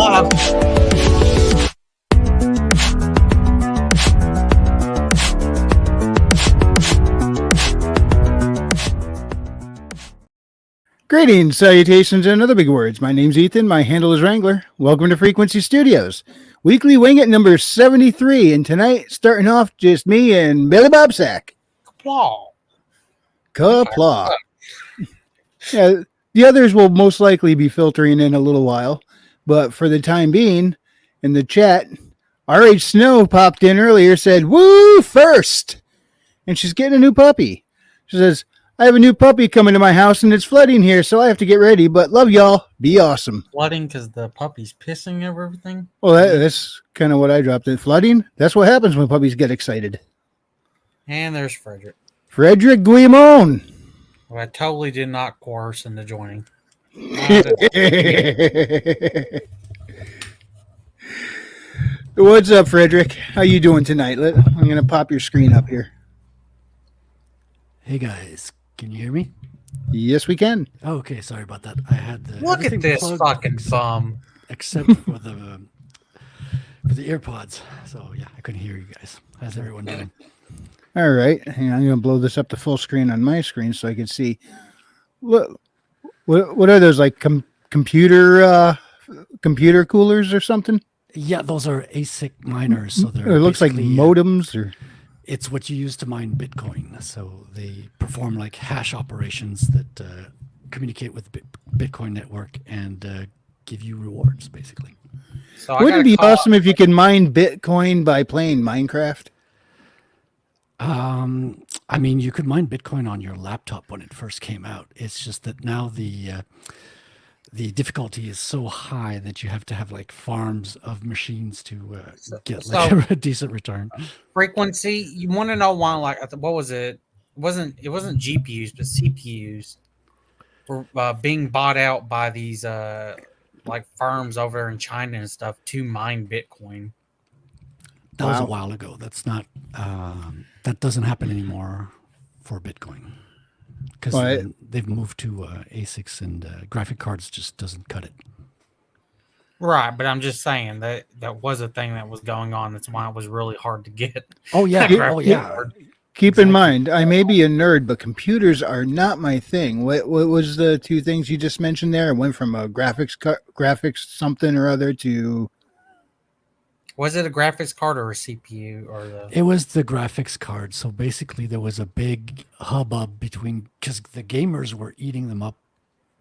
Greetings, salutations, and other big words. My name's Ethan. My handle is Wrangler. Welcome to Frequency Studios. Weekly Wing It number 73. And tonight, starting off, just me and Billy Bobsack. Kaplaw. Yeah, the others will most likely be filtering in a little while. But for the time being, in the chat, R.H. Snow popped in earlier, said, "Woo, first!" And she's getting a new puppy. She says, "I have a new puppy coming to my house and it's flooding here, so I have to get ready, but love y'all. Be awesome." Flooding because the puppy's pissing over everything? Well, that's kind of what I dropped in. Flooding? That's what happens when puppies get excited. And there's Frederick. Frederick Guimon. Who I totally did not coerce into joining. What's up, Frederick? How you doing tonight? I'm going to pop your screen up here. Hey, guys. Can you hear me? Yes, we can. Oh, okay. Sorry about that. I had the Look at this fucking bum. Except for the AirPods. So yeah, I couldn't hear you guys. How's everyone doing? All right. Hang on, I'm going to blow this up to full screen on my screen so I can see. What are those, like computer coolers or something? Yeah, those are ASIC miners. So it looks like modems or. It's what you use to mine Bitcoin. So they perform like hash operations that communicate with the Bitcoin network and give you rewards, basically. So wouldn't it be awesome if you could mine Bitcoin by playing Minecraft? I mean, you could mine Bitcoin on your laptop when it first came out. It's just that now the difficulty is so high that you have to have like farms of machines to get like a decent return. Frequency, you want to know why? Like, what was it? It wasn't GPUs, but CPUs were being bought out by these like firms over there in China and stuff to mine Bitcoin. That was a while ago. That's not that doesn't happen anymore for Bitcoin. Because they've moved to ASICs and graphic cards just doesn't cut it. Right, but I'm just saying that was a thing that was going on. That's why it was really hard to get. Oh, yeah. Keep in mind, I may be a nerd, but computers are not my thing. What was the two things you just mentioned there? It went from a graphics something or other to... Was it a graphics card or a CPU or It was the graphics card. So basically, there was a big hubbub because the gamers were eating them up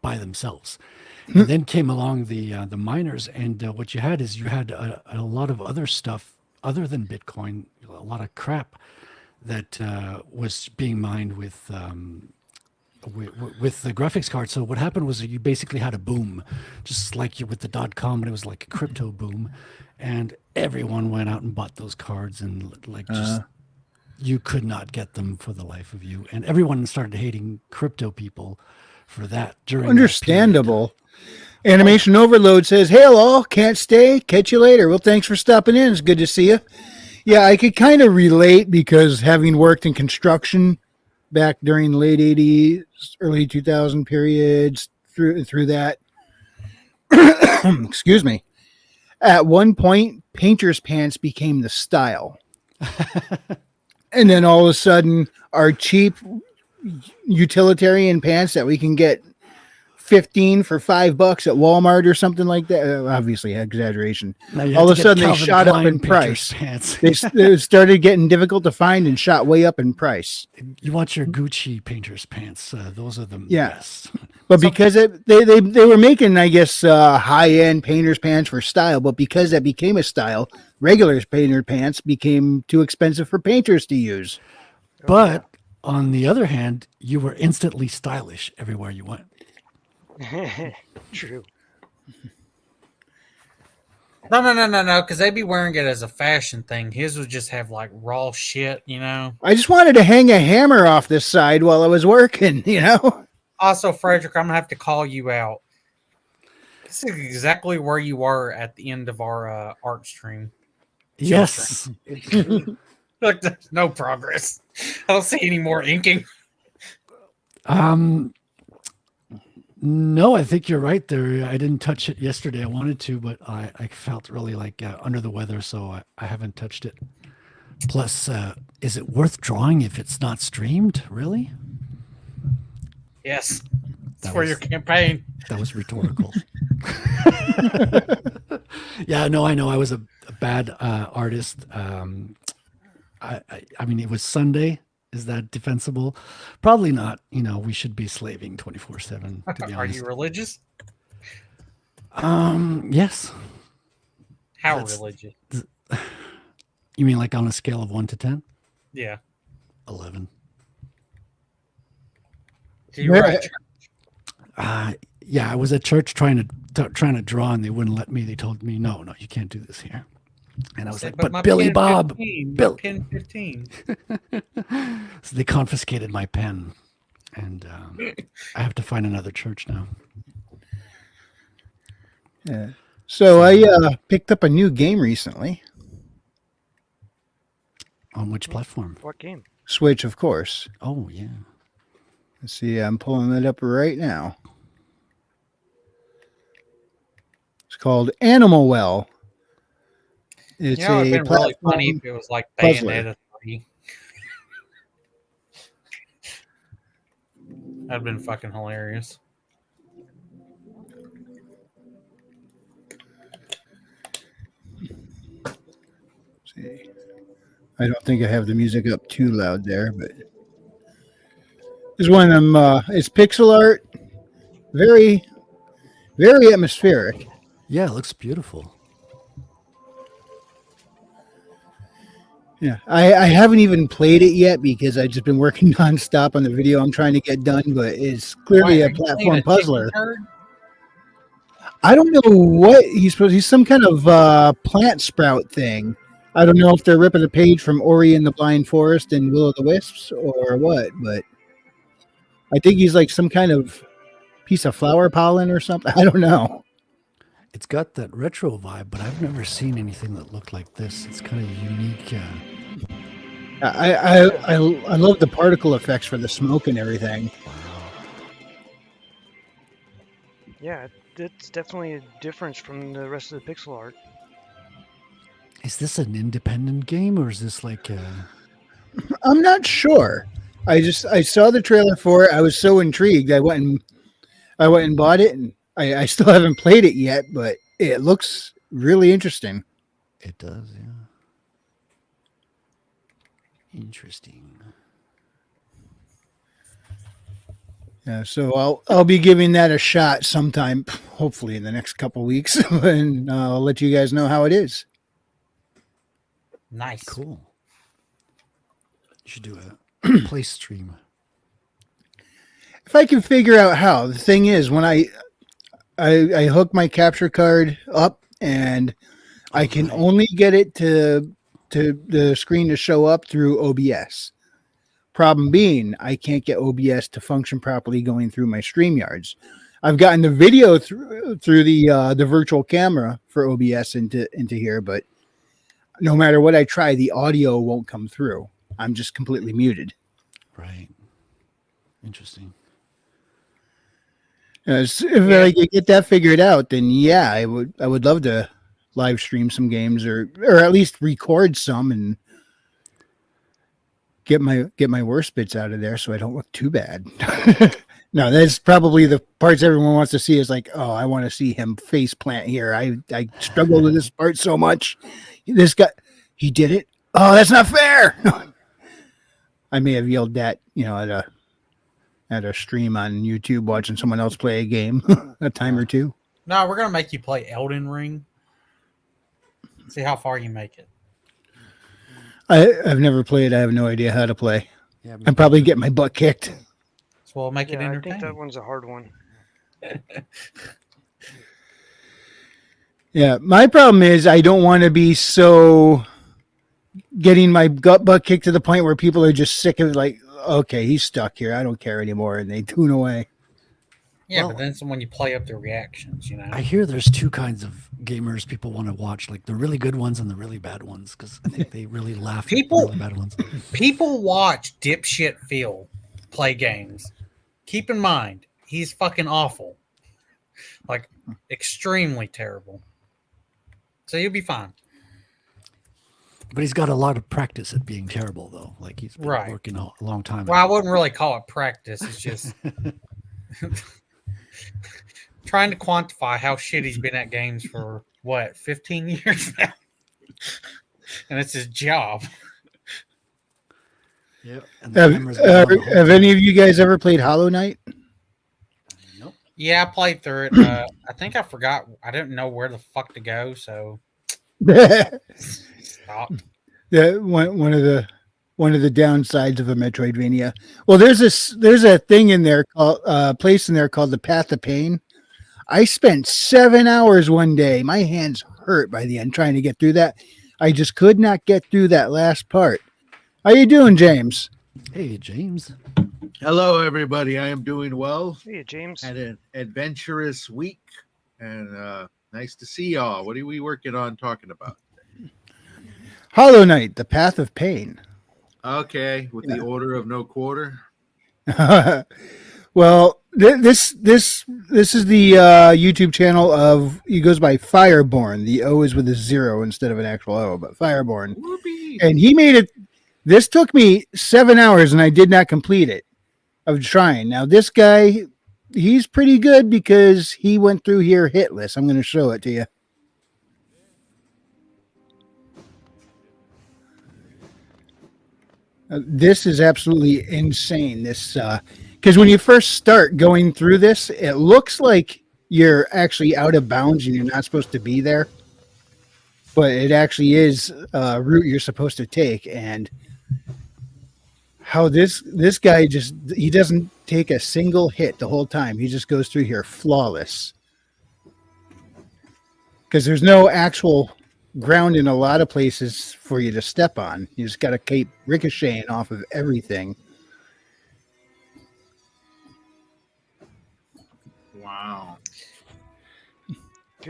by themselves. And then came along the miners, and what you had is a lot of other stuff other than Bitcoin, a lot of crap that was being mined with the graphics card. So what happened was you basically had a boom, just like with the .com, and it was like a crypto boom. And everyone went out and bought those cards, and you could not get them for the life of you. And everyone started hating crypto people for that during. Understandable. Animation Overload says, "Hey, all, can't stay. Catch you later." Well, thanks for stopping in. It's good to see you. Yeah, I could kind of relate because having worked in construction back during the late 80s, early 2000 periods through that. Excuse me. At one point, painter's pants became the style. And then all of a sudden, our cheap utilitarian pants that we can get 15 for $5 at Walmart or something like that. Obviously, exaggeration. All of a sudden, they shot up in price. They started getting difficult to find and shot way up in price. You want your Gucci painter's pants. Those are the best. But because they were making, I guess, high-end painter's pants for style, but because that became a style, regular painter pants became too expensive for painters to use. But on the other hand, you were instantly stylish everywhere you went. True. No, because they'd be wearing it as a fashion thing. His would just have like raw shit, you know? I just wanted to hang a hammer off this side while I was working, you know? Also, Frederick, I'm going to have to call you out. This is exactly where you were at the end of our art stream. Yes. Look, there's no progress. I don't see any more inking. No, I think you're right there. I didn't touch it yesterday. I wanted to, but I felt really like under the weather, so I haven't touched it. Plus, is it worth drawing if it's not streamed? Really? Yes. It's That for was- your campaign. That was rhetorical. Yeah, no, I know. I was a bad artist. I mean, it was Sunday. Is that defensible? Probably not. You know, we should be slaving 24/7. To be Are honest. you religious? Yes. How That's- religious? You mean like on a scale of 1 to 10? Yeah. 11. Do you were Where- at church? Yeah, I was at church trying to draw, and they wouldn't let me. They told me, no, you can't do this here. And I was Said, like, my but Billy pin Bob, 15, Bill- my pin 15. so they confiscated my pen, and I have to find another church now. Yeah. So I picked up a new game recently. On which platform? What game? Switch, of course. Oh yeah. Let's see, I'm pulling it up right now. It's called Animal Well. It's You know, it'd a been really funny platform- if it was like puzzler. Bayonetta 3. That'd been fucking hilarious. see. I don't think I have the music up too loud there, but it's one of them. It's pixel art, very, very atmospheric. Yeah, it looks beautiful. Yeah, I haven't even played it yet because I've just been working nonstop on the video I'm trying to get done. But it's clearly Why, a are you playing platform chicken puzzler. turd? I don't know what he's supposed. He's some kind of plant sprout thing. I don't know if they're ripping a page from Ori and the Blind Forest and Will o' the Wisps or what, but I think he's like some kind of piece of flower pollen or something. I don't know. It's got that retro vibe, but I've never seen anything that looked like this. It's kind of unique. I love the particle effects for the smoke and everything. Yeah, it's definitely a difference from the rest of the pixel art. Is this an independent game or is this like I'm not sure. I saw the trailer for it. I was so intrigued. I went and bought it, and I still haven't played it yet, but it looks really interesting. It does, yeah. Interesting. Yeah, so I'll be giving that a shot sometime, hopefully in the next couple weeks, and I'll let you guys know how it is. Nice. Cool. You should do a play stream. If I can figure out how. The thing is, when I hook my capture card up, and I can only get it to the screen to show up through OBS. Problem being, I can't get OBS to function properly going through my StreamYards. I've gotten the video through the virtual camera for OBS into here, but no matter what I try, the audio won't come through. I'm just completely muted. Right. Interesting. If I could get that figured out, then yeah, I would love to live stream some games or at least record some and get my worst bits out of there so I don't look too bad. No, that's probably the parts everyone wants to see is like, oh, I want to see him face plant here. I struggled with this part so much. This guy, he did it. Oh, that's not fair. I may have yelled that, at a stream on YouTube watching someone else play a game a time or two. No, we're gonna make you play Elden Ring. See how far you make it. I've never played. I have no idea how to play. Yeah, I'd probably get my butt kicked. So we'll make it Yeah, I entertaining. think that one's a hard one. Yeah, my problem is I don't want to be so getting my butt kicked to the point where people are just sick of it, like, okay, he's stuck here. I don't care anymore, and they tune away. Yeah, Well- but then it's when you play up the reactions, you know. I hear there's two kinds of gamers people want to watch, like the really good ones and the really bad ones, because I think they really laugh People- at the really bad ones. People watch dipshit Phil play games. Keep in mind, He's fucking awful. Like, extremely terrible. So you'll be fine. But he's got a lot of practice at being terrible, though. Like he's been Right. working a long time. Well, I wouldn't really call it practice. It's just trying to quantify how shit he's been at games for, 15 years now? And it's his job. Yep. Have any of you guys ever played Hollow Knight? Nope. Yeah, I played through it. I think I forgot. I didn't know where the fuck to go, so stop. one of the downsides of a Metroidvania. Well, there's a thing in there called place in there called the Path of Pain. I spent 7 hours one day. My hands hurt by the end trying to get through that. I just could not get through that last part. How you doing, James? Hey, James. Hello, everybody. I am doing well. Hey, James. Had an adventurous week, and nice to see y'all. What are we working on talking about? Hollow Knight, the Path of Pain. Okay, with the order of no quarter. Well, this is the YouTube channel of, he goes by Fireborn. The O is with a 0 instead of an actual O, but Fireborn. Whoopee. And he made it. This took me 7 hours and I did not complete it. I was trying. Now this guy, he's pretty good because he went through here hitless. I'm going to show it to you. This is absolutely insane. This because when you first start going through this, it looks like you're actually out of bounds and you're not supposed to be there. But it actually is a route you're supposed to take. And how this guy he doesn't take a single hit the whole time. He just goes through here flawless. Because there's no actual ground in a lot of places for you to step on. You just got to keep ricocheting off of everything. Wow.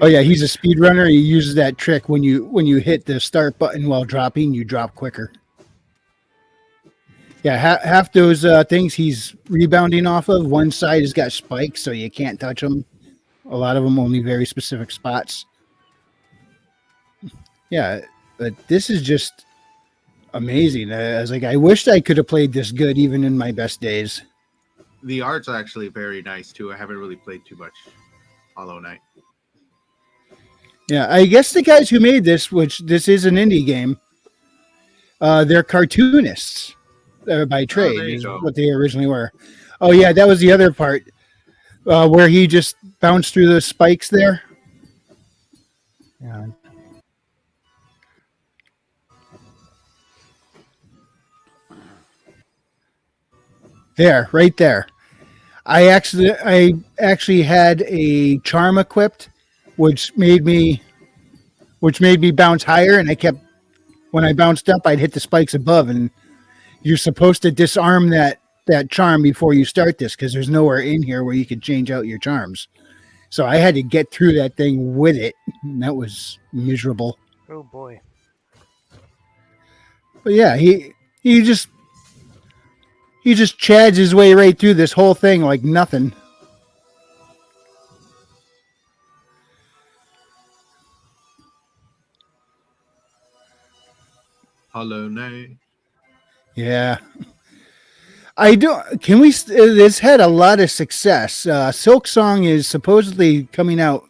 Oh yeah, he's a speedrunner. He uses that trick when you hit the start button while dropping, you drop quicker. Yeah, half those things he's rebounding off of. One side has got spikes, so you can't touch them. A lot of them only very specific spots. Yeah, but this is just amazing. I was like, I wished I could have played this good even in my best days. The art's actually very nice too. I haven't really played too much Hollow Knight. Yeah, I guess the guys who made this, which this is an indie game, they're cartoonists by trade, there you is go. what they originally were. Oh yeah, that was the other part where he just bounced through the spikes there. Yeah. There, right there. I actually had a charm equipped, which made me bounce higher, and when I bounced up, I'd hit the spikes above, and you're supposed to disarm that charm before you start this because there's nowhere in here where you could change out your charms. So I had to get through that thing with it, and that was miserable. Oh boy. But yeah, he just chads his way right through this whole thing like nothing. Hollow Knight. Yeah. I do. Can we? This had a lot of success. Silk Song is supposedly coming out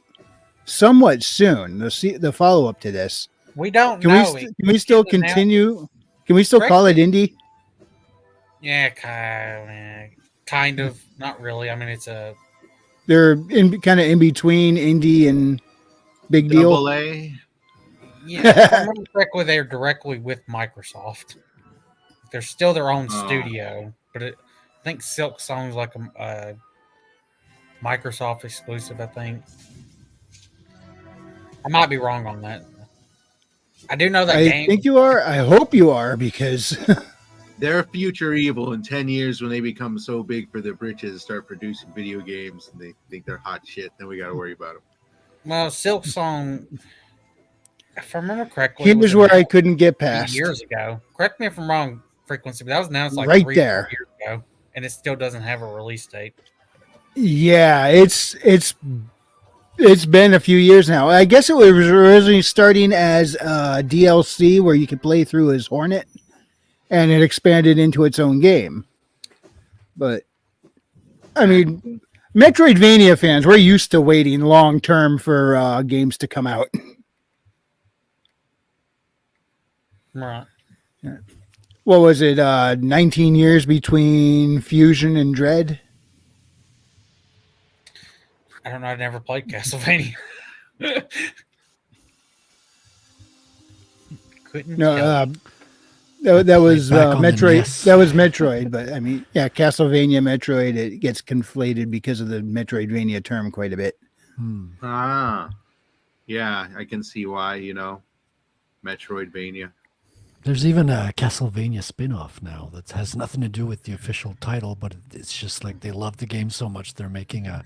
somewhat soon. The follow up to this. We don't Can know. can we still It isn't out. continue? Can we still call it indie? Yeah, kind of. Not really. I mean, it's a They're kind of in between indie and big deal. Double A. yeah. If I remember correctly, they're directly with Microsoft. They're still their own Oh. studio, but I think Silk Song's like a Microsoft exclusive. I think. I might be wrong on that. I do know that I game. think you are. I hope you are because They're future evil in 10 years when they become so big for their britches, start producing video games, and they think they're hot shit. Then we got to worry about them. Well, Silk Song, if I remember correctly, it here's was where I announced couldn't get 3 past. years ago. Correct me if I'm wrong, Frequency, but that was announced like Right 3 there. years ago, and it still doesn't have a release date. Yeah, it's been a few years now. I guess it was originally starting as DLC where you could play through as Hornet, and it expanded into its own game. But I mean, Metroidvania fans, we're used to waiting long term for games to come out. Right. What was it? 19 years between Fusion and Dread. I don't know. I never played Castlevania. Couldn't No, tell you. that was back on the Metroid. NES. That was Metroid, but I mean, yeah, Castlevania, Metroid. It gets conflated because of the Metroidvania term quite a bit. Ah, yeah, I can see why. Metroidvania. There's even a Castlevania spin-off now that has nothing to do with the official title, but it's just like they love the game so much they're making a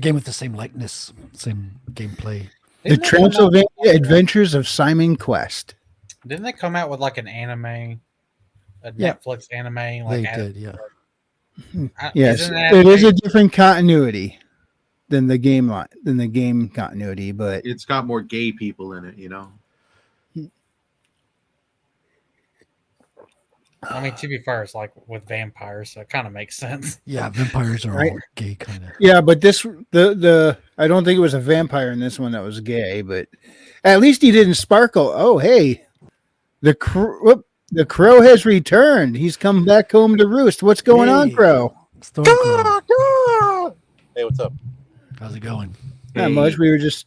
game with the same likeness, same gameplay. The Didn't they come out- Transylvania Adventures of Simon Quest. Didn't they come out with like an anime, a Yeah. Netflix anime? They Like did, yeah. Yes, isn't that it is a like- different continuity than the game continuity, but It's got more gay people in it. I mean, to be fair, it's like with vampires, so it kind of makes sense. Yeah, vampires are Right. all gay kind of. yeah, but the I don't think it was a vampire in this one that was gay, but at least he didn't sparkle. Oh, hey, the crow has returned. He's come back home to roost. What's going on, Hey. Crow? Stormcrow. Hey, what's up? How's it going? Not much. We were just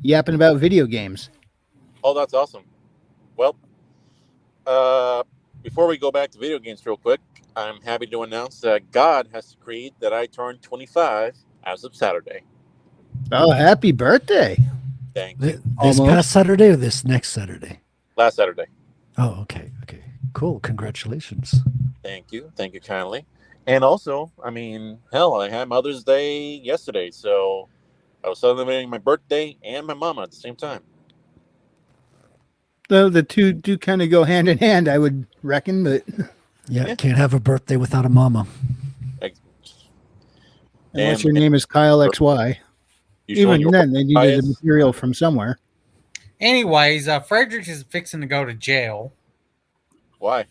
yapping about video games. Oh, that's awesome. Well, before we go back to video games real quick, I'm happy to announce that God has decreed that I turned 25 as of Saturday. Oh, happy birthday! Thank you. This Almost. past Saturday or this next Saturday? Last Saturday. Oh, okay. Cool. Congratulations. Thank you. Thank you kindly. And also, I mean, hell, I had Mother's Day yesterday, so I was celebrating my birthday and my mama at the same time. Though the two do kind of go hand in hand, I would reckon. But Yeah, Yeah. can't have a birthday without a mama. unless Damn. your name is Kyle XY, You showing even your then they needed bias? the material from somewhere. Anyways, Frederick is fixing to go to jail. Why?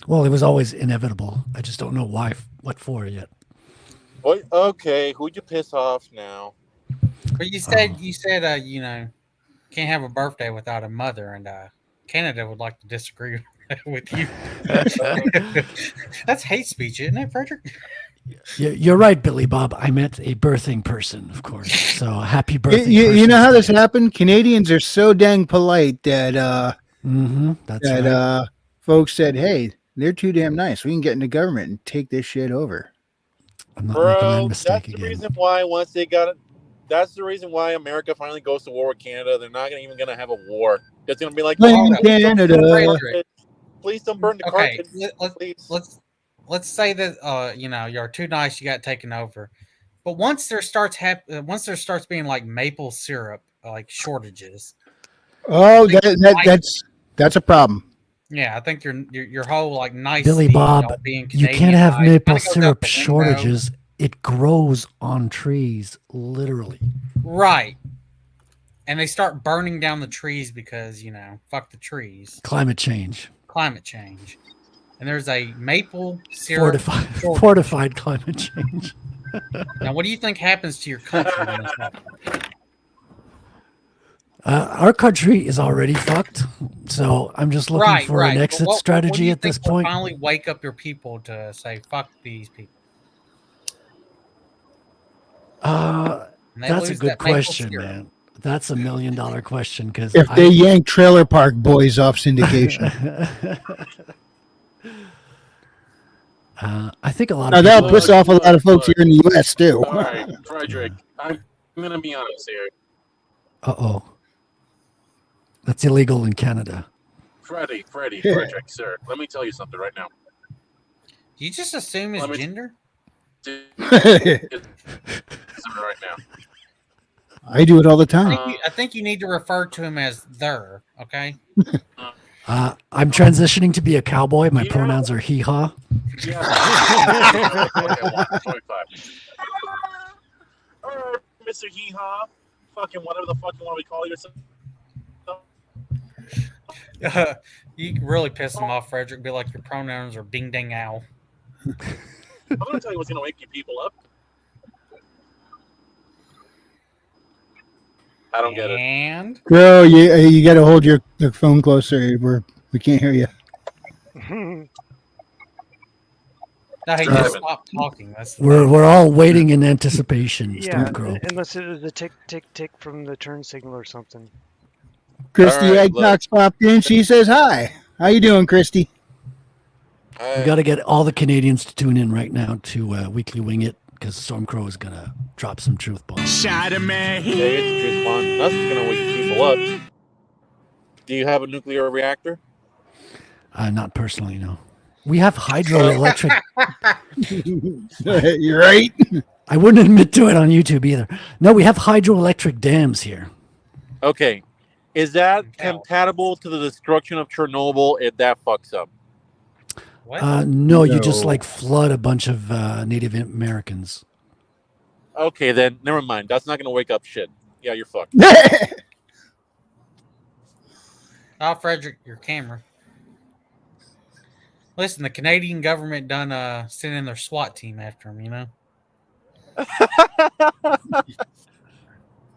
Well, it was always inevitable. I just don't know why, what for yet. What? Okay, who'd you piss off now? But you said can't have a birthday without a mother, and Canada would like to disagree with you. That's hate speech, isn't it, Frederick? You're right, Billy Bob. I meant a birthing person, of course. So happy birthday. You know how this happened? Canadians are so dang polite that That's right. folks said, "Hey, they're too damn nice. We can get in the government and take this shit over." I'm not making that Bro, mistake that's the again. reason why once they got it. That's the reason why America finally goes to war with Canada. They're not even going to have a war. It's going to be like, Blame "Oh, please don't burn the Canada." carpet. Please don't burn the Okay, carpet. Please. let's say that you're too nice, you got taken over. But once there starts being like maple syrup like shortages, Oh, that's a problem. yeah, I think your whole like nice Billy thing, Bob, being You Canadian can't have nice maple kinda goes out syrup the window. shortages. It grows on trees, literally. Right. And they start burning down the trees because, fuck the trees. Climate change. Climate change. And there's a maple syrup. shortage. Fortified climate change. Now, what do you think happens to your country when this happens? Our country is already fucked. So I'm just looking for an But exit what do strategy you at this think will point. finally wake up your people to say, fuck these people. And they That's a lose good that maple question, syrup. man. That's $1 million question because If they yank Trailer Park Boys off syndication, I think a lot now of that'll people. piss off a lot of folks here in the U.S. too. All right, Frederick, I'm going to be honest here. Uh-oh. That's illegal in Canada. Frederick, sir, let me tell you something right now. You just assume his Let me- gender? Something right now. I do it all the time. I think you need to refer to him as their, okay? I'm transitioning to be a cowboy. My You know- pronouns are he/ha. Yeah. Okay, 25. Mr. Hee Haw, fucking whatever the fuck you want to call yourself. You can really piss them off, Frederick. Be like your pronouns are bing dang ow. I'm gonna tell you what's gonna wake you people up. I don't get it. And Crow, you got to hold your phone closer. We can't hear you. no, he just stopped talking. That's the thing. We're all waiting in anticipation. Yeah, Stormcrow. unless it was the tick, tick, tick from the turn signal or something. Christy All right, Eggnox popped in. She says hi. How you doing, Christy? We got to get all the Canadians to tune in right now to Weekly Wing It because Stormcrow is going to drop some truth bombs. Yeah, it's a truth bomb. Nothing's gonna wake people up. Do you have a nuclear reactor? Not personally, no. We have hydroelectric. You're right. I wouldn't admit to it on YouTube either. No, we have hydroelectric dams here. Okay. Is that Ow. compatible to the destruction of Chernobyl if that fucks up? What? No, you just No. like flood a bunch of Native Americans. Okay, then never mind. That's not gonna wake up shit. Yeah, you're fucked. Oh, Frederick, your camera. Listen, the Canadian government done sent in their SWAT team after him, you know?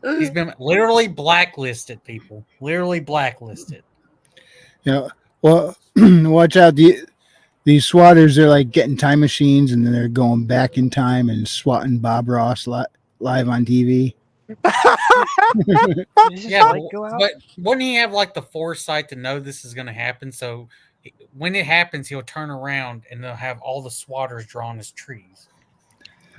He's been literally blacklisted, people. Literally blacklisted. Yeah. Well, watch out. These swatters are like getting time machines and then they're going back in time and swatting Bob Ross live on TV. Did his Yeah, light go out? but wouldn't he have like the foresight to know this is going to happen? So when it happens, he'll turn around and they'll have all the swatters drawn as trees.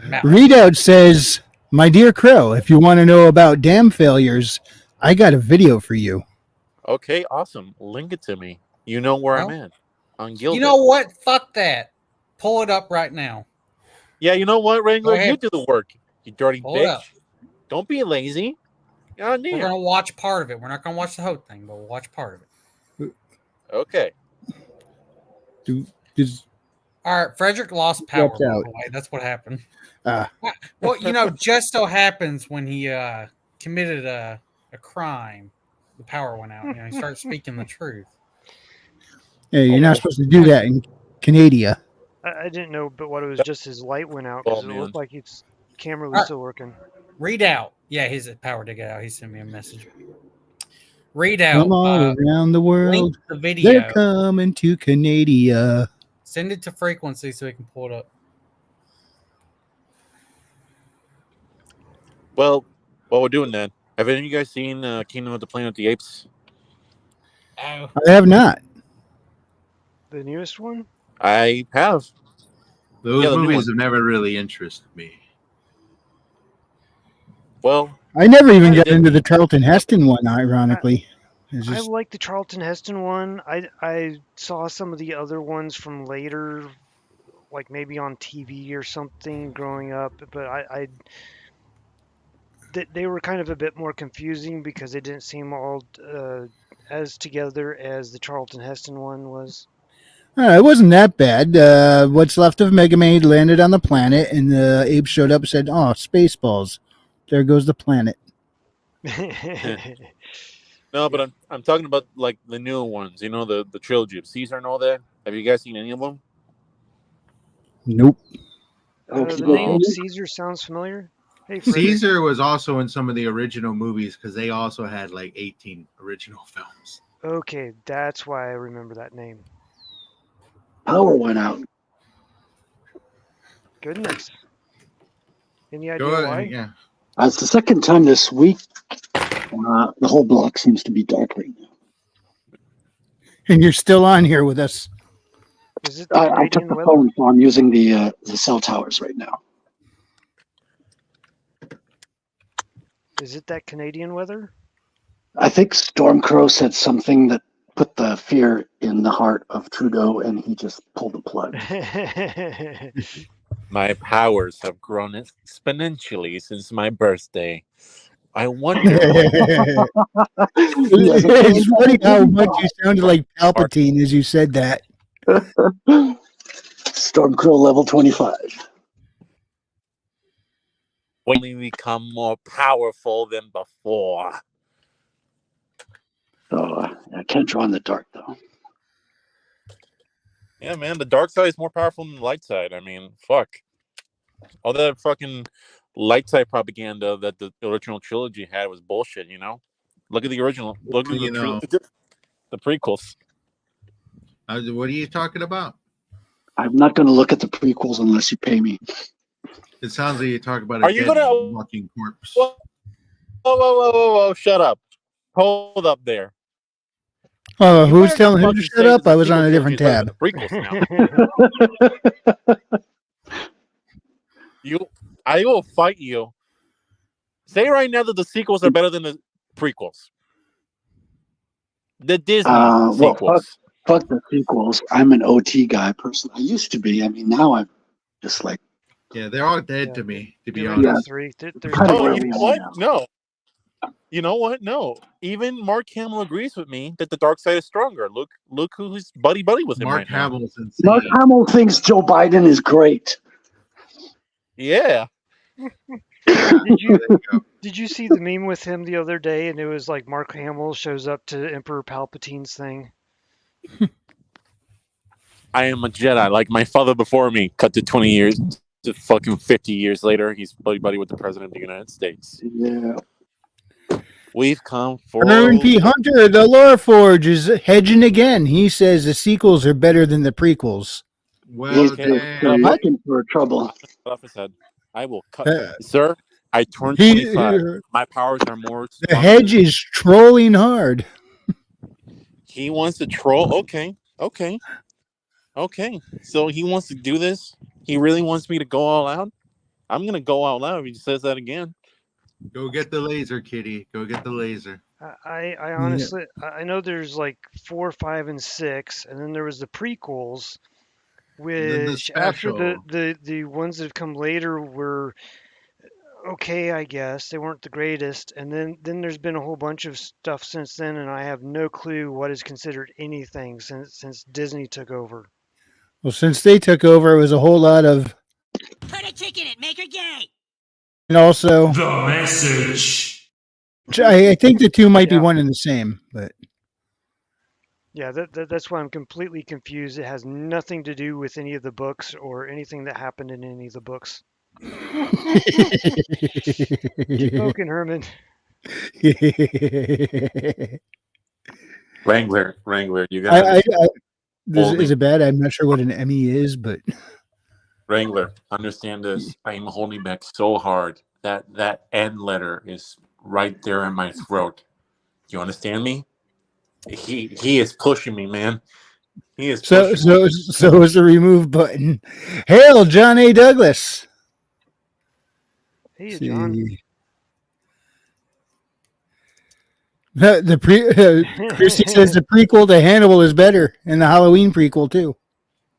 Now, Readout says, "My dear Crow, if you want to know about dam failures, I got a video for you." Okay, awesome. Link it to me. You know where I'm Well, at. On Gilbert. you know what? Fuck that. Pull it up right now. Yeah, you know what, Wrangler? Go ahead. You do the work. You dirty Hold up. bitch. Don't be lazy. God We're damn. going to watch part of it. We're not going to watch the whole thing, but we'll watch part of it. Okay. Just All right, Frederick lost power. Dropped By out. the way. That's what happened. Ah. Well, you know, just so happens when he committed a crime, the power went out. You know, he started speaking the truth. Hey, you're not supposed to do that in Canada. I didn't know, but what it was just his light went out because Oh, it man. looked like his camera was still working. Read out. Yeah, his power did get out. He sent me a message. Read out. Come all around the Link world. the video. They're coming to Canada. Send it to frequency so we can pull it up. Well, while we're doing that, have any of you guys seen Kingdom of the Planet of the Apes? Oh, I have not. The newest one? I have. Those Yeah, the new movies one. have never really interested me. Well, I never even I got did. into the Charlton Heston one, ironically. It's I just, like the Charlton Heston one. I saw some of the other ones from later, like maybe on TV or something growing up, but they were kind of a bit more confusing because they didn't seem all as together as the Charlton Heston one was. it wasn't that bad. What's left of Mega Man landed on the planet, and the ape showed up and said, "Oh, Spaceballs. There goes the planet." no, but I'm talking about like the newer ones. You know, the trilogy of Caesar and all that. Have you guys seen any of them? Nope. The name Caesar sounds familiar. Hey, Frederick. Caesar was also in some of the original movies because they also had like 18 original films. Okay, that's why I remember that name. Power went out. Goodness. Any idea Go ahead, why? yeah. It's the second time this week. The whole block seems to be dark right now. And you're still on here with us. Is it the I took Canadian the weather? phone, so I'm using the cell towers right now. Is it that Canadian weather? I think Stormcrow said something that put the fear in the heart of Trudeau, and he just pulled the plug. My powers have grown exponentially since my birthday. I wonder. It's funny how much you sounded like Palpatine as you said that. Stormcrow level 25. when we become more powerful than before. So I can't draw in the dark though. Yeah, man, the dark side is more powerful than the light side. I mean, fuck. All that fucking light side propaganda that the original trilogy had was bullshit, you know? Look at the original. Look at the prequels. What are you talking about? I'm not going to look at the prequels unless you pay me. It sounds like you're talking about Are a you dead gonna- walking corpse. Whoa, shut up. Hold up there. Oh, You who's better telling not who to fucking shut say up? that I the was on a sequel different trilogy is better tab. than the prequels now. I will fight you. Say right now that the sequels are better than the prequels. The Disney Well, sequels. fuck the sequels. I'm an OT guy personally. I used to be. I mean, now I'm just like, Yeah, they're all dead Yeah. to me, to be Get rid of honest. 3. There's Kinda Oh, where you we know are what? now. No. You know what? No. Even Mark Hamill agrees with me that the dark side is stronger. Look who's buddy with him Mark right now. Hamill's insane. Mark Hamill thinks Joe Biden is great. Yeah. Did you see the meme with him the other day? And it was like Mark Hamill shows up to Emperor Palpatine's thing. I am a Jedi, like my father before me. Cut to 20 years to fucking 50 years later, he's buddy with the president of the United States. Yeah. We've come for Aaron P. Hunter, the Lore Forge, is hedging again. He says the sequels are better than the prequels. Well, He's damn. looking for trouble. off his head. I will cut. Uh, Sir, I turned he- 25. My powers are more. The stronger hedge than- is trolling hard. He wants to troll. Okay. So he wants to do this. He really wants me to go all out. I'm gonna go all out if he says that again. Go get the laser, kitty. Go get the laser. I honestly, I know there's like 4, 5, and 6, and then there was the prequels, then the which after special. the ones that have come later were okay, I guess. They weren't the greatest, and then there's been a whole bunch of stuff since then, and I have no clue what is considered anything since Disney took over. Well, since they took over, it was a whole lot of, Put a chick in it, make her gay. and also, The message. I think the two might be Yeah. one and the same, but Yeah, that's why I'm completely confused. It has nothing to do with any of the books or anything that happened in any of the books. Spoken, Herman. Wrangler, you got Is it bad? I'm not sure what an Emmy is, but Wrangler. Understand this. I am holding back so hard that N letter is right there in my throat. You understand me? He is pushing me, man. He is so pushing me. is the remove button. Hail, John A. Douglas. Hey, John. See. Christy says the prequel to Hannibal is better, and the Halloween prequel too.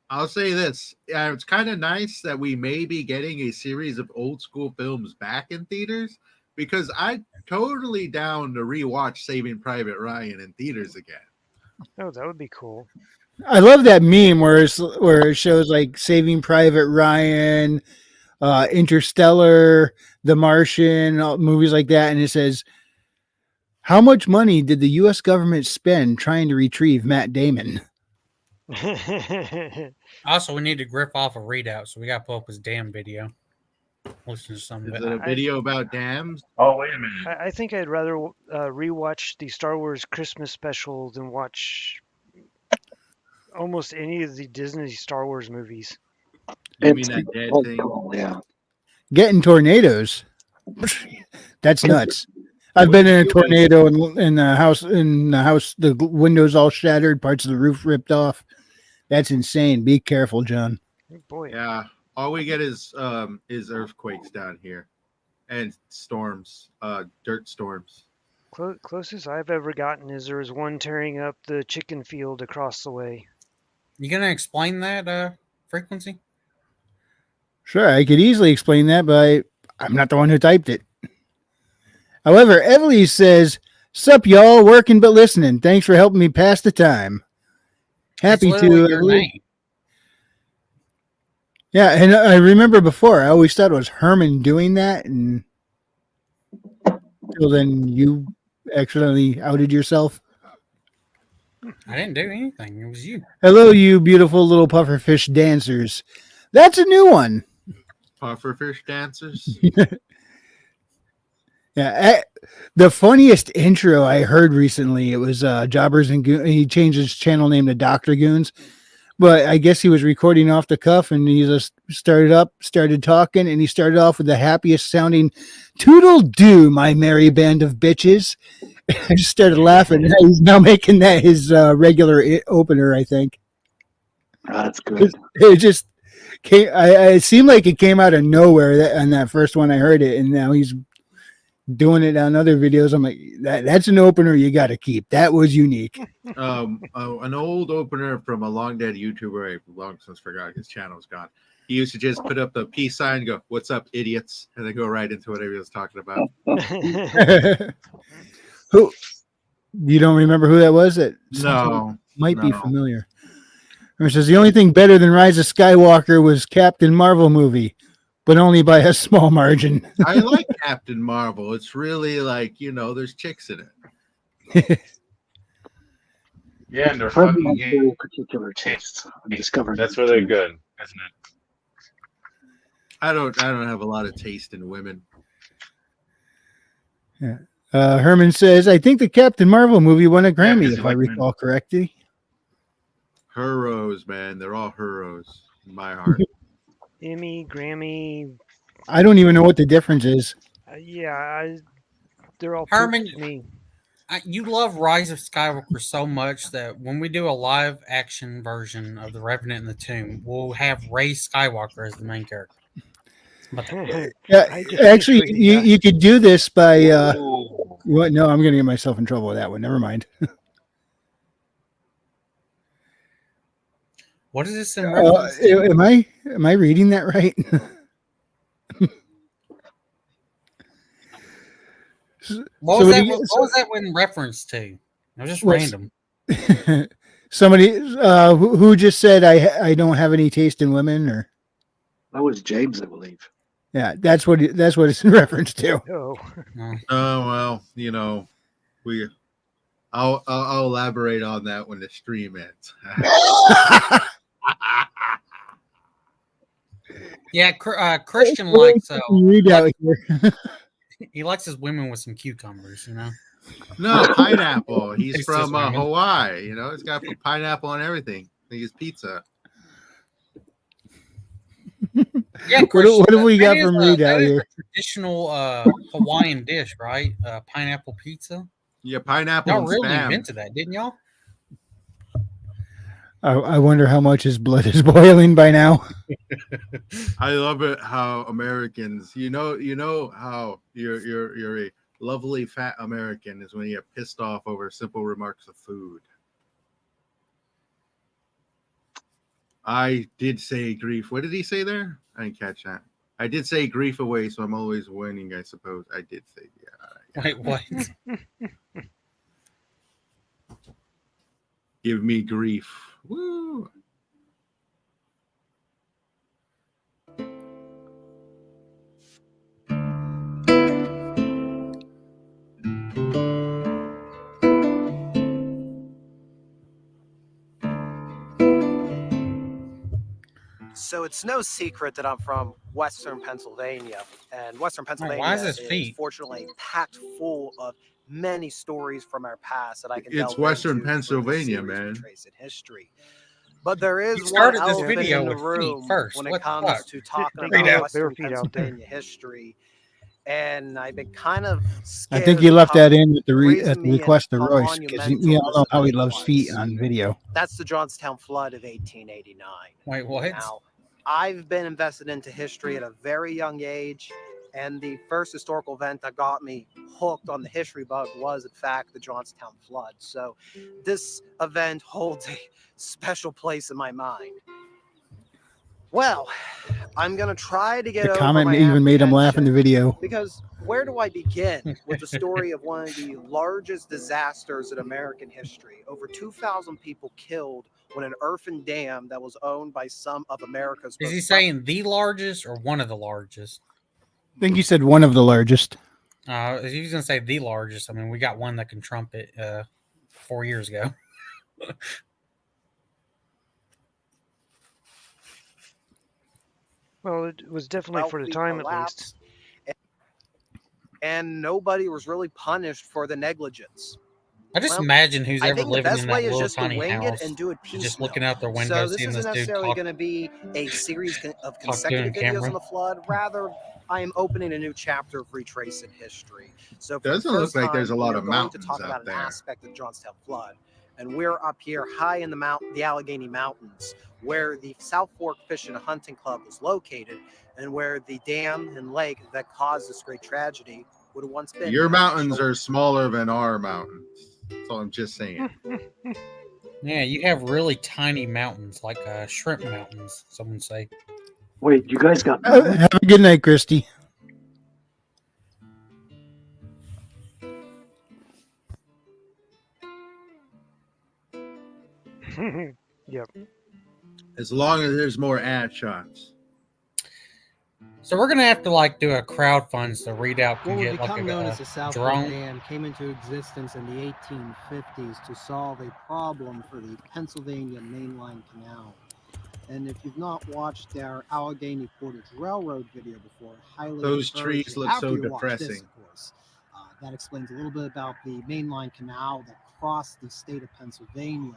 I'll say this. It's kind of nice that we may be getting a series of old school films back in theaters, because I totally down to rewatch Saving Private Ryan in theaters again. Oh, that would be cool. I love that meme where it shows like Saving Private Ryan, Interstellar, The Martian, movies like that, and it says, "How much money did the U.S. government spend trying to retrieve Matt Damon?" Also, we need to grip off a readout, so we got to pull up his damn video. Listen to some of Is it. it a video about dams? Oh, wait a minute. I think I'd rather rewatch the Star Wars Christmas special than watch almost any of the Disney Star Wars movies. You mean that dead oh, thing? cool, yeah. Getting tornadoes. That's nuts. I've been in a tornado in the house. The windows all shattered, parts of the roof ripped off. That's insane. Be careful, John. Oh, boy. Yeah. All we get is earthquakes down here, and storms, dirt storms. Closest I've ever gotten is there was one tearing up the chicken field across the way. You gonna explain that frequency? Sure, I could easily explain that, but I'm not the one who typed it. However, Evely says, "Sup, y'all, working but listening. Thanks for helping me pass the time." Happy It's literally to, your Evely. name. Yeah, and I remember before, I always thought it was Herman doing that, and till then you accidentally outed yourself. I didn't do anything. It was you. Hello, you beautiful little pufferfish dancers. That's a new one. Pufferfish dancers. Yeah, the funniest intro I heard recently, it was Jobbers and Goons. He changed his channel name to Dr. Goons, but I guess he was recording off the cuff, and he just started talking, and he started off with the happiest sounding "Toodle-doo, my merry band of bitches." I just started laughing. And he's now making that his regular opener, I think. That's good. It just came. It seemed like it came out of nowhere on that first one I heard it, and now he's doing it on other videos. I'm like, that's an opener you got to keep. That was unique. An old opener from a long dead YouTuber. I long since forgot his channel's gone. He used to just put up the peace sign and go, "What's up, idiots?" and then go right into whatever he was talking about. Who? You don't remember who that was? That might be No. familiar. It says the only thing better than Rise of Skywalker was Captain Marvel movie, but only by a small margin. I like Captain Marvel. It's really like, there's chicks in it. Yeah, and they're Fred fucking has gay. very particular tastes. I'm discovering That's really good, isn't it? I don't have a lot of taste in women. Yeah. Herman says, I think the Captain Marvel movie won a Grammy, because if you I like men. recall correctly. Heroes, man. They're all heroes in my heart. Emmy, Grammy, I don't even know what the difference is. they're all Herman- poop to me. You love Rise of Skywalker so much that when we do a live action version of The Revenant and the Tomb, we'll have Rey Skywalker as the main character. But Yeah, I just actually, think we- you could do this by. Ooh. What? No, I'm going to get myself in trouble with that one. Never mind. what is this in reference to? Am I reading that right? What was, somebody- what was that in reference to? It was just What's- random. Somebody who just said I don't have any taste in women, or That was James, I believe. yeah, that's what it's in reference to. Oh, Oh well, I'll elaborate on that when the stream ends. Yeah, Christian likes Read out here. he likes his women with some cucumbers, No, pineapple. He's It's from just women. Hawaii. It's got pineapple on everything. He's pizza. Yeah, What have we that got is from a- Reed that out is a here? traditional Hawaiian dish, right? Pineapple pizza. Yeah, pineapple Y'all and really spam. invented that, didn't y'all? I wonder how much his blood is boiling by now. I love it how Americans, you know how you're a lovely fat American is when you get pissed off over simple remarks of food. I did say grief. What did he say there? I didn't catch that. I did say grief away, so I'm always winning, I suppose. I did say, yeah. Wait, what? Give me grief. Woo! So it's no secret that I'm from Western Pennsylvania, and Western Pennsylvania his is feet? fortunately packed full of many stories from our past that I can. It's delve Western into for the Pennsylvania, series we man. trace in history. But there is You started one this elephant video in the with feet room first. when What it the comes fuck? to talking Feet about out. Western Feet out there. Pennsylvania history. And I've been kind of I scared think of you the left that cover- in at the reason me and request of how Royce, because we monumental all know this how he event loves feet was. on video. That's the Johnstown flood of 1889. Wait, what? Now, I've been invested into history at a very young age, and the first historical event that got me hooked on the history bug was, in fact, the Johnstown flood. So this event holds a special place in my mind. Well, I'm gonna try to get The over comment my even made him laugh in the apprehension, video. because where do I begin with the story of one of the largest disasters in American history? Over 2,000 people killed when an earthen dam that was owned by some of America's Is he most saying the largest or one of the largest? I think he said one of the largest. If he was going to say the largest, I mean, we got one that can trump it 4 years ago. Well, it was definitely for the wealthy time at least. collapse, and nobody was really punished for the negligence. I just Well, imagine who's I ever think the living best in that way is little just to tiny wing house, it and do it just piecemeal. looking out their window, So this seeing isn't this dude necessarily talk. going to be a series of doing consecutive videos camera. on the flood. Rather, I am opening a new chapter of retracing history. So for Doesn't the look first like there's a time, lot we are of going to mountains talk out about an there. aspect of the Johnstown flood. And we're up here high in the Allegheny Mountains, where the South Fork Fishing and Hunting Club was located, and where the dam and lake that caused this great tragedy would have once been. Your mountains are smaller than our mountains. That's all I'm just saying. Yeah, you have really tiny mountains, like shrimp mountains, some would say. Wait, you guys got Have a good night, Christy. Yep. As long as there's more ad shots. So we're gonna have to like do a crowdfund to read out What and would get like become known a as the South Fork drone. Dam came into existence in the 1850s to solve a problem for the Pennsylvania Mainline Canal. And if you've not watched our Allegheny Portage Railroad video before, highly Those encourage trees you look after so you watch this, depressing. of course. That explains a little bit about the Mainline Canal that crossed the state of Pennsylvania.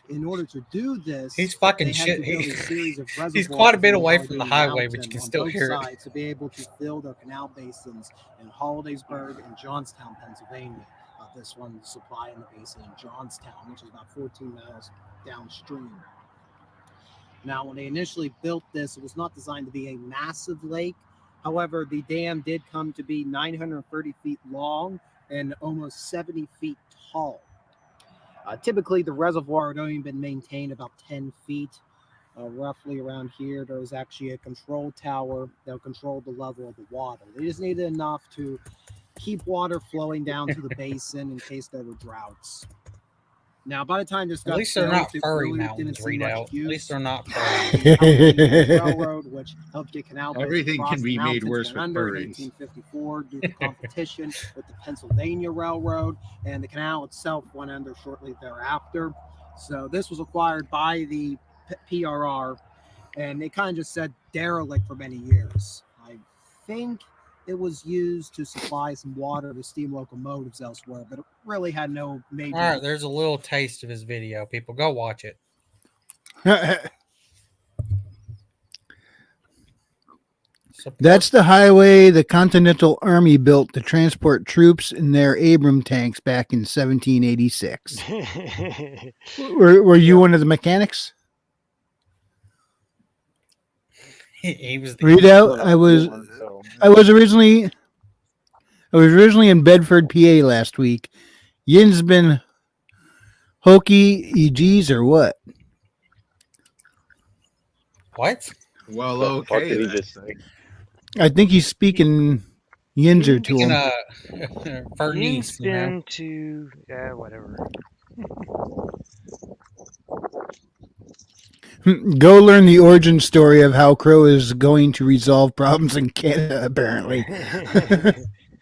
In order to do this, He's fucking they had shit. to build a series of He's quite a reservoirs bit in the away from the Allegheny highway, but you Mountain can on still both hear it. sides to be able to fill their canal basins in Hollidaysburg and Johnstown, Pennsylvania. This one supplying the basin in Johnstown, which is about 14 miles downstream. Now, when they initially built this, it was not designed to be a massive lake. However, the dam did come to be 930 feet long and almost 70 feet tall. Typically, the reservoir had only been maintained about 10 feet. Roughly around here, there was actually a control tower that controlled the level of the water. They just needed enough to keep water flowing down to the basin in case there were droughts. Now, by the time this got At least they're built, not it furry really mountains, didn't see read much out. At use. least they're not furry. The railroad, which helped get canal boats Everything across can the be made mountains worse went with under in furries. 1854 due to competition with the Pennsylvania Railroad, and the canal itself went under shortly thereafter. So this was acquired by the PRR, and it kind of just said derelict for many years. I think it was used to supply some water to steam locomotives elsewhere, but it really had no major. All right, there's a little taste of his video. People, go watch it. That's the highway the Continental Army built to transport troops in their Abram tanks back in 1786. Were you one of the mechanics? He was Read out. I was originally in Bedford, PA last week. Yin's been hokey EGs or what? What? Well, The fuck okay. did he then. just say? I think he's speaking Yinzer to Speaking him. Furnice, you know? Spin to whatever. Go learn the origin story of how Crow is going to resolve problems in Canada, apparently.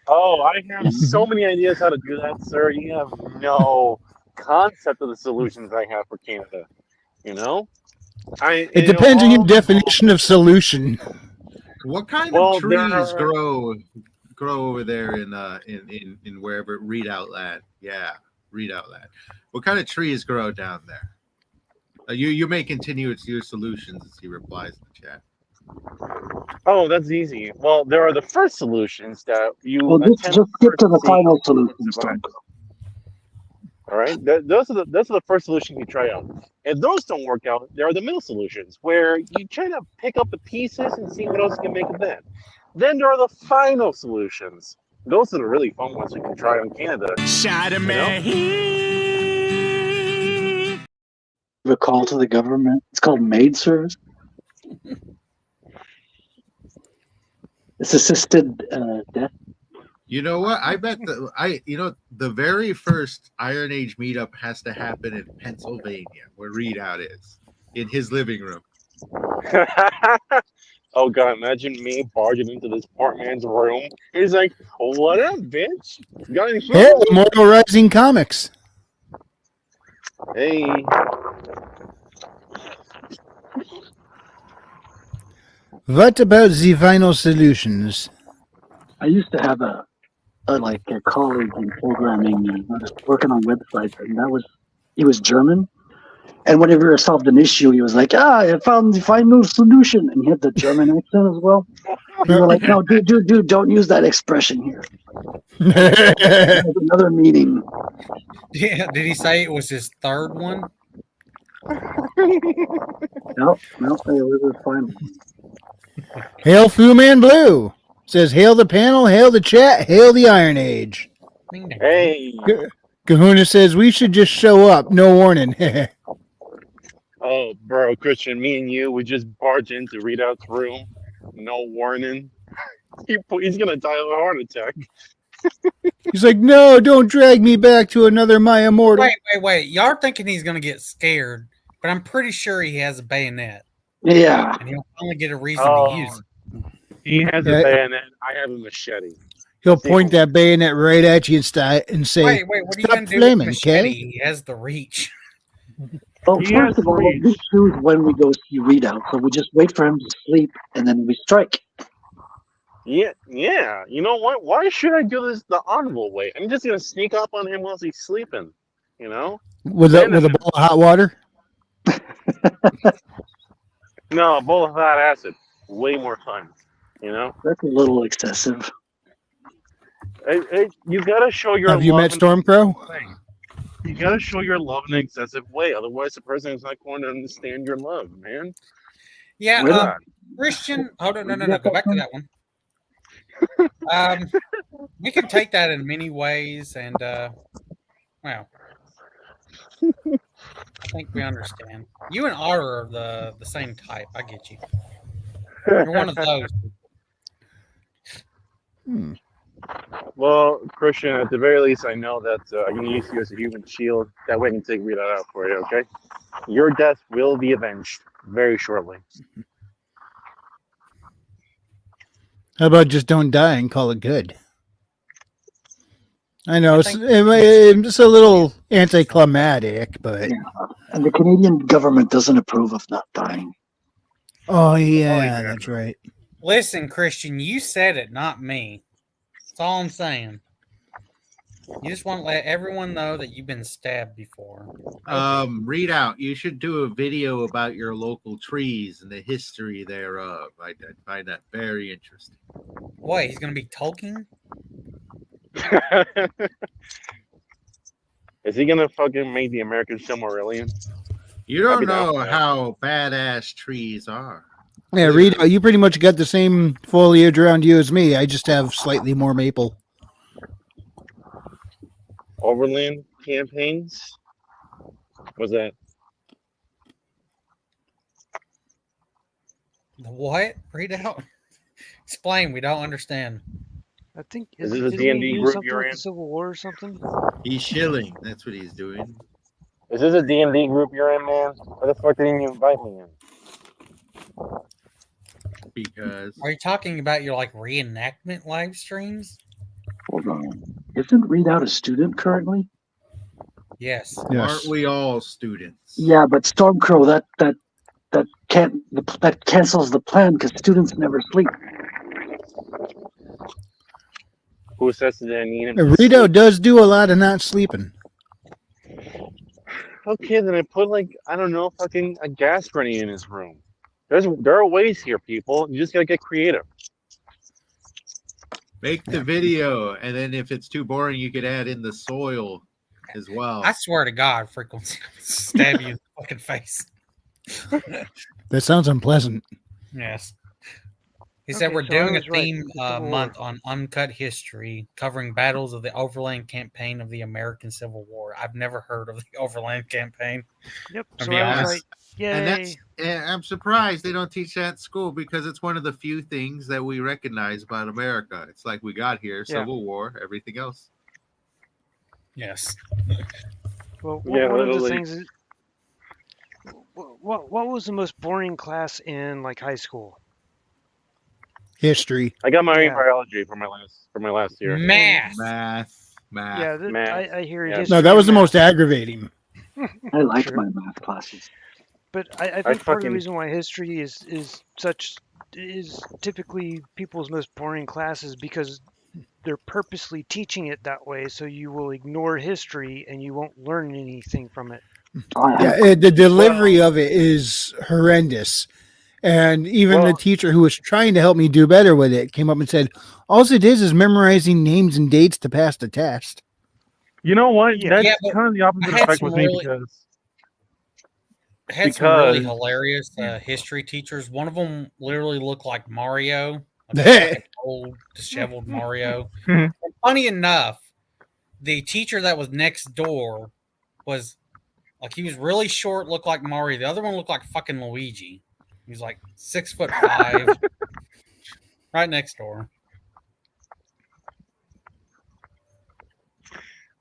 Oh, I have so many ideas how to do that, sir. You have no concept of the solutions I have for Canada. You know? It depends on your definition of solution. What kind Well, of there trees are- grow over there in wherever Readout Land? Yeah, Readout Land. What kind of trees grow down there? You may continue with your solutions as he replies in the chat. Oh, that's easy. Well, there are the first solutions that you Well, just attempt get first to the see final if it solutions, survives. Tom. All right, those are the first solutions you try out. If those don't work out, there are the middle solutions where you try to pick up the pieces and see what else you can make of that. Then there are the final solutions. Those are the really fun ones you can try on Canada. The call to the government. It's called maid service. It's assisted death. You know what? I bet the very first Iron Age meetup has to happen in Pennsylvania, where Readout is, in his living room. Oh god, imagine me barging into this poor man's room. He's like, "What up, bitch? Got any Hey, food?" Immortal Rising Comics. Hey, What about the Vinyl Solutions? I used to have a colleague in programming, working on websites, and he was German. And whenever he solved an issue, he was like, I found the final solution. And he had the German accent as well. We were like, no, dude, don't use that expression here. It has another meaning. Yeah, did he say it was his third one? No, it was fine. Hail Fu Man Blue says, hail the panel, hail the chat, hail the Iron Age. hey. Kahuna says, we should just show up. No warning. Oh, bro, Christian, me and you, we just barge into Readout's room, no warning. He's gonna die of a heart attack. He's like, no, don't drag me back to another My Immortal. Wait. Y'all are thinking he's going to get scared, but I'm pretty sure he has a bayonet. Yeah. And he'll finally get a reason to use it. He has a bayonet. I have a machete. He'll point that bayonet right at you and say, Wait, what are you stop going to do flaming, with machete? okay? He has the reach. Well, He first has of all, reach. we choose when we go see Readout. So we just wait for him to sleep, and then we strike. Yeah. You know what? Why should I do this the honorable way? I'm just gonna sneak up on him while he's sleeping. You know? With a bowl of hot water? No, a bowl of hot acid. Way more fun. You know? That's a little excessive. Hey, you gotta show your Have you love met in- Stormcrow? You gotta show your love in an excessive way, otherwise the person is not going to understand your love, man. Yeah, Christian. Hold on, no. Go back to that one. We can take that in many ways, and well, I think we understand. You and Otter are the same type. I get you. You're one of those. Well, Christian, at the very least, I know that I can use you as a human shield. That way I can take Readout out for you, okay? Your death will be avenged very shortly. How about just don't die and call it good? I know it's a little anticlimactic, but And the Canadian government doesn't approve of not dying. oh yeah, that's right. Listen, Christian, you said it, not me. That's all I'm saying. You just want to let everyone know that you've been stabbed before. Readout, you should do a video about your local trees and the history thereof. I find that very interesting. What, he's going to be Tolkien? Is he gonna fucking make the American Silmarillion? You don't I'd be down know for that. how badass trees are. Yeah, Reed, you pretty much got the same foliage around you as me. I just have slightly more maple. Overland campaigns? What's that? The what? Read out. Explain. We don't understand. I think Is this a didn't he D&D do group something you're with in? the Civil War or something? He's shilling. That's what he's doing. Is this a D&D group you're in, man? Why the fuck didn't you invite me in? Because Are you talking about your like reenactment live streams? Hold on. Isn't Readout a student currently? Yes. aren't we all students? Yeah, but Stormcrow, that cancels the plan because students never sleep. Who says that I need him? Rito does do a lot of not sleeping. Okay, then I put I don't know, fucking a gas grenade in his room. There are ways here, people. You just gotta get creative. Make the video, and then if it's too boring, you could add in the soil as well. I swear to God, frequency stab you in the fucking face. That sounds unpleasant. Yes. He said Okay, we're so I doing a was right. theme The Civil War. month on uncut history, covering battles of the Overland Campaign of the American Civil War. I've never heard of the Overland Campaign. Yep. I'll So be I was honest. right. Yay. And I'm surprised they don't teach that at school because it's one of the few things that we recognize about America. It's like we got here, Yeah. Civil War, everything else. Yes. Well, Yeah, one of the literally. things is, what was the most boring class in like high school? History. I got marine Yeah. biology for my last year. Math. Math. Yeah, Math. I hear Yeah. history No, that was the and most math. aggravating. I liked True. my math classes. But I I think part of the fucking reason why history is typically people's most boring classes because they're purposely teaching it that way, so you will ignore history and you won't learn anything from it. Oh, yeah. Yeah, the delivery of it is horrendous. And even the well, teacher who was trying to help me do better with it came up and said, all it is memorizing names and dates to pass the test. you know what? Yeah. That's Yeah, but kind of the opposite I had effect some with me really- because I had some really Because- hilarious history teachers. One of them literally looked like Mario, like a fucking old, disheveled Mario. And funny enough, the teacher that was next door was like he was really short, looked like Mario. The other one looked like fucking Luigi. He was like 6'5", right next door.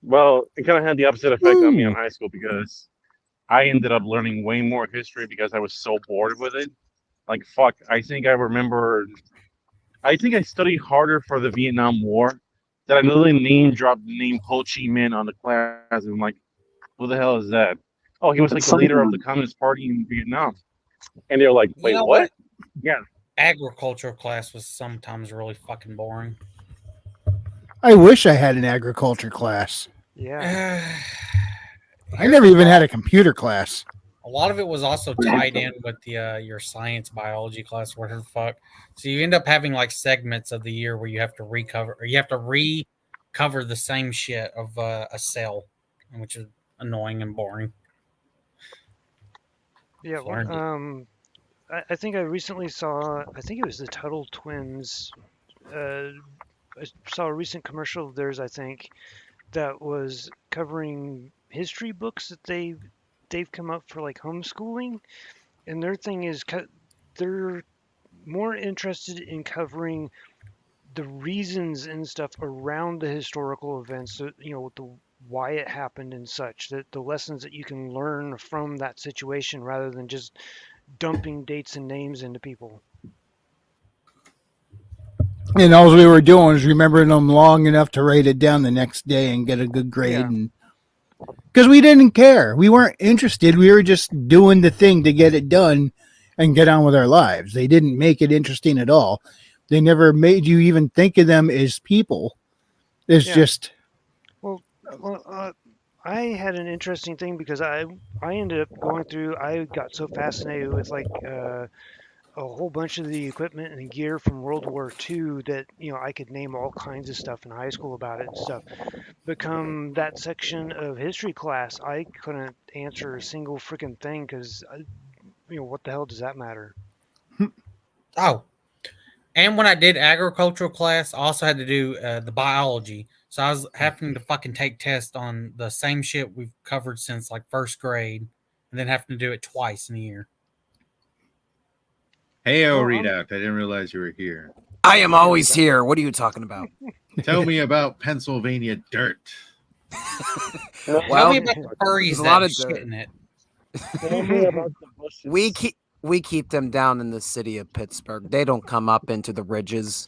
well, it kind of had the opposite effect on me in high school because I ended up learning way more history because I was so bored with it. Like fuck, I think I studied harder for the Vietnam War that I literally name dropped the name Ho Chi Minh on the class and I'm like, who the hell is that? Oh, he was like That's the leader of something- the Communist Party in Vietnam. And they're like, wait, You know what? Yeah. Agricultural class was sometimes really fucking boring. I wish I had an agriculture class. Yeah. I never even had a computer class. A lot of it was also tied in with the your science biology class, whatever the fuck. So you end up having like segments of the year where you have to recover the same shit of a cell, which is annoying and boring. Yeah, Learned it. I think I recently saw, I think it was the Tuttle Twins. I saw a recent commercial of theirs, I think, that was covering history books that they've come up for like homeschooling. And their thing is they're more interested in covering the reasons and stuff around the historical events, so, you know, why it happened and such, that the lessons that you can learn from that situation rather than just dumping dates and names into people. And all we were doing was remembering them long enough to write it down the next day and get a good grade. Yeah. And because we didn't care, we weren't interested. We were just doing the thing to get it done and get on with our lives. They didn't make it interesting at all. They never made you even think of them as people. It's Yeah. just I had an interesting thing because I ended up going through. I got so fascinated with like a whole bunch of the equipment and gear from World War II that, you know, I could name all kinds of stuff in high school about it and stuff. Become that section of history class, I couldn't answer a single freaking thing because, you know, what the hell does that matter? Oh, and when I did agricultural class, I also had to do the biology. So I was having to fucking take tests on the same shit we've covered since like first grade, and then having to do it twice in a year. Hey, Well, Readout. I didn't realize you were here. I am always here. What are you talking about? Tell me about Pennsylvania dirt. Tell Well, me about the furries there's a that lot are of dirt. shit in it. Tell me about the bushes. We keep them down in the city of Pittsburgh. They don't come up into the ridges.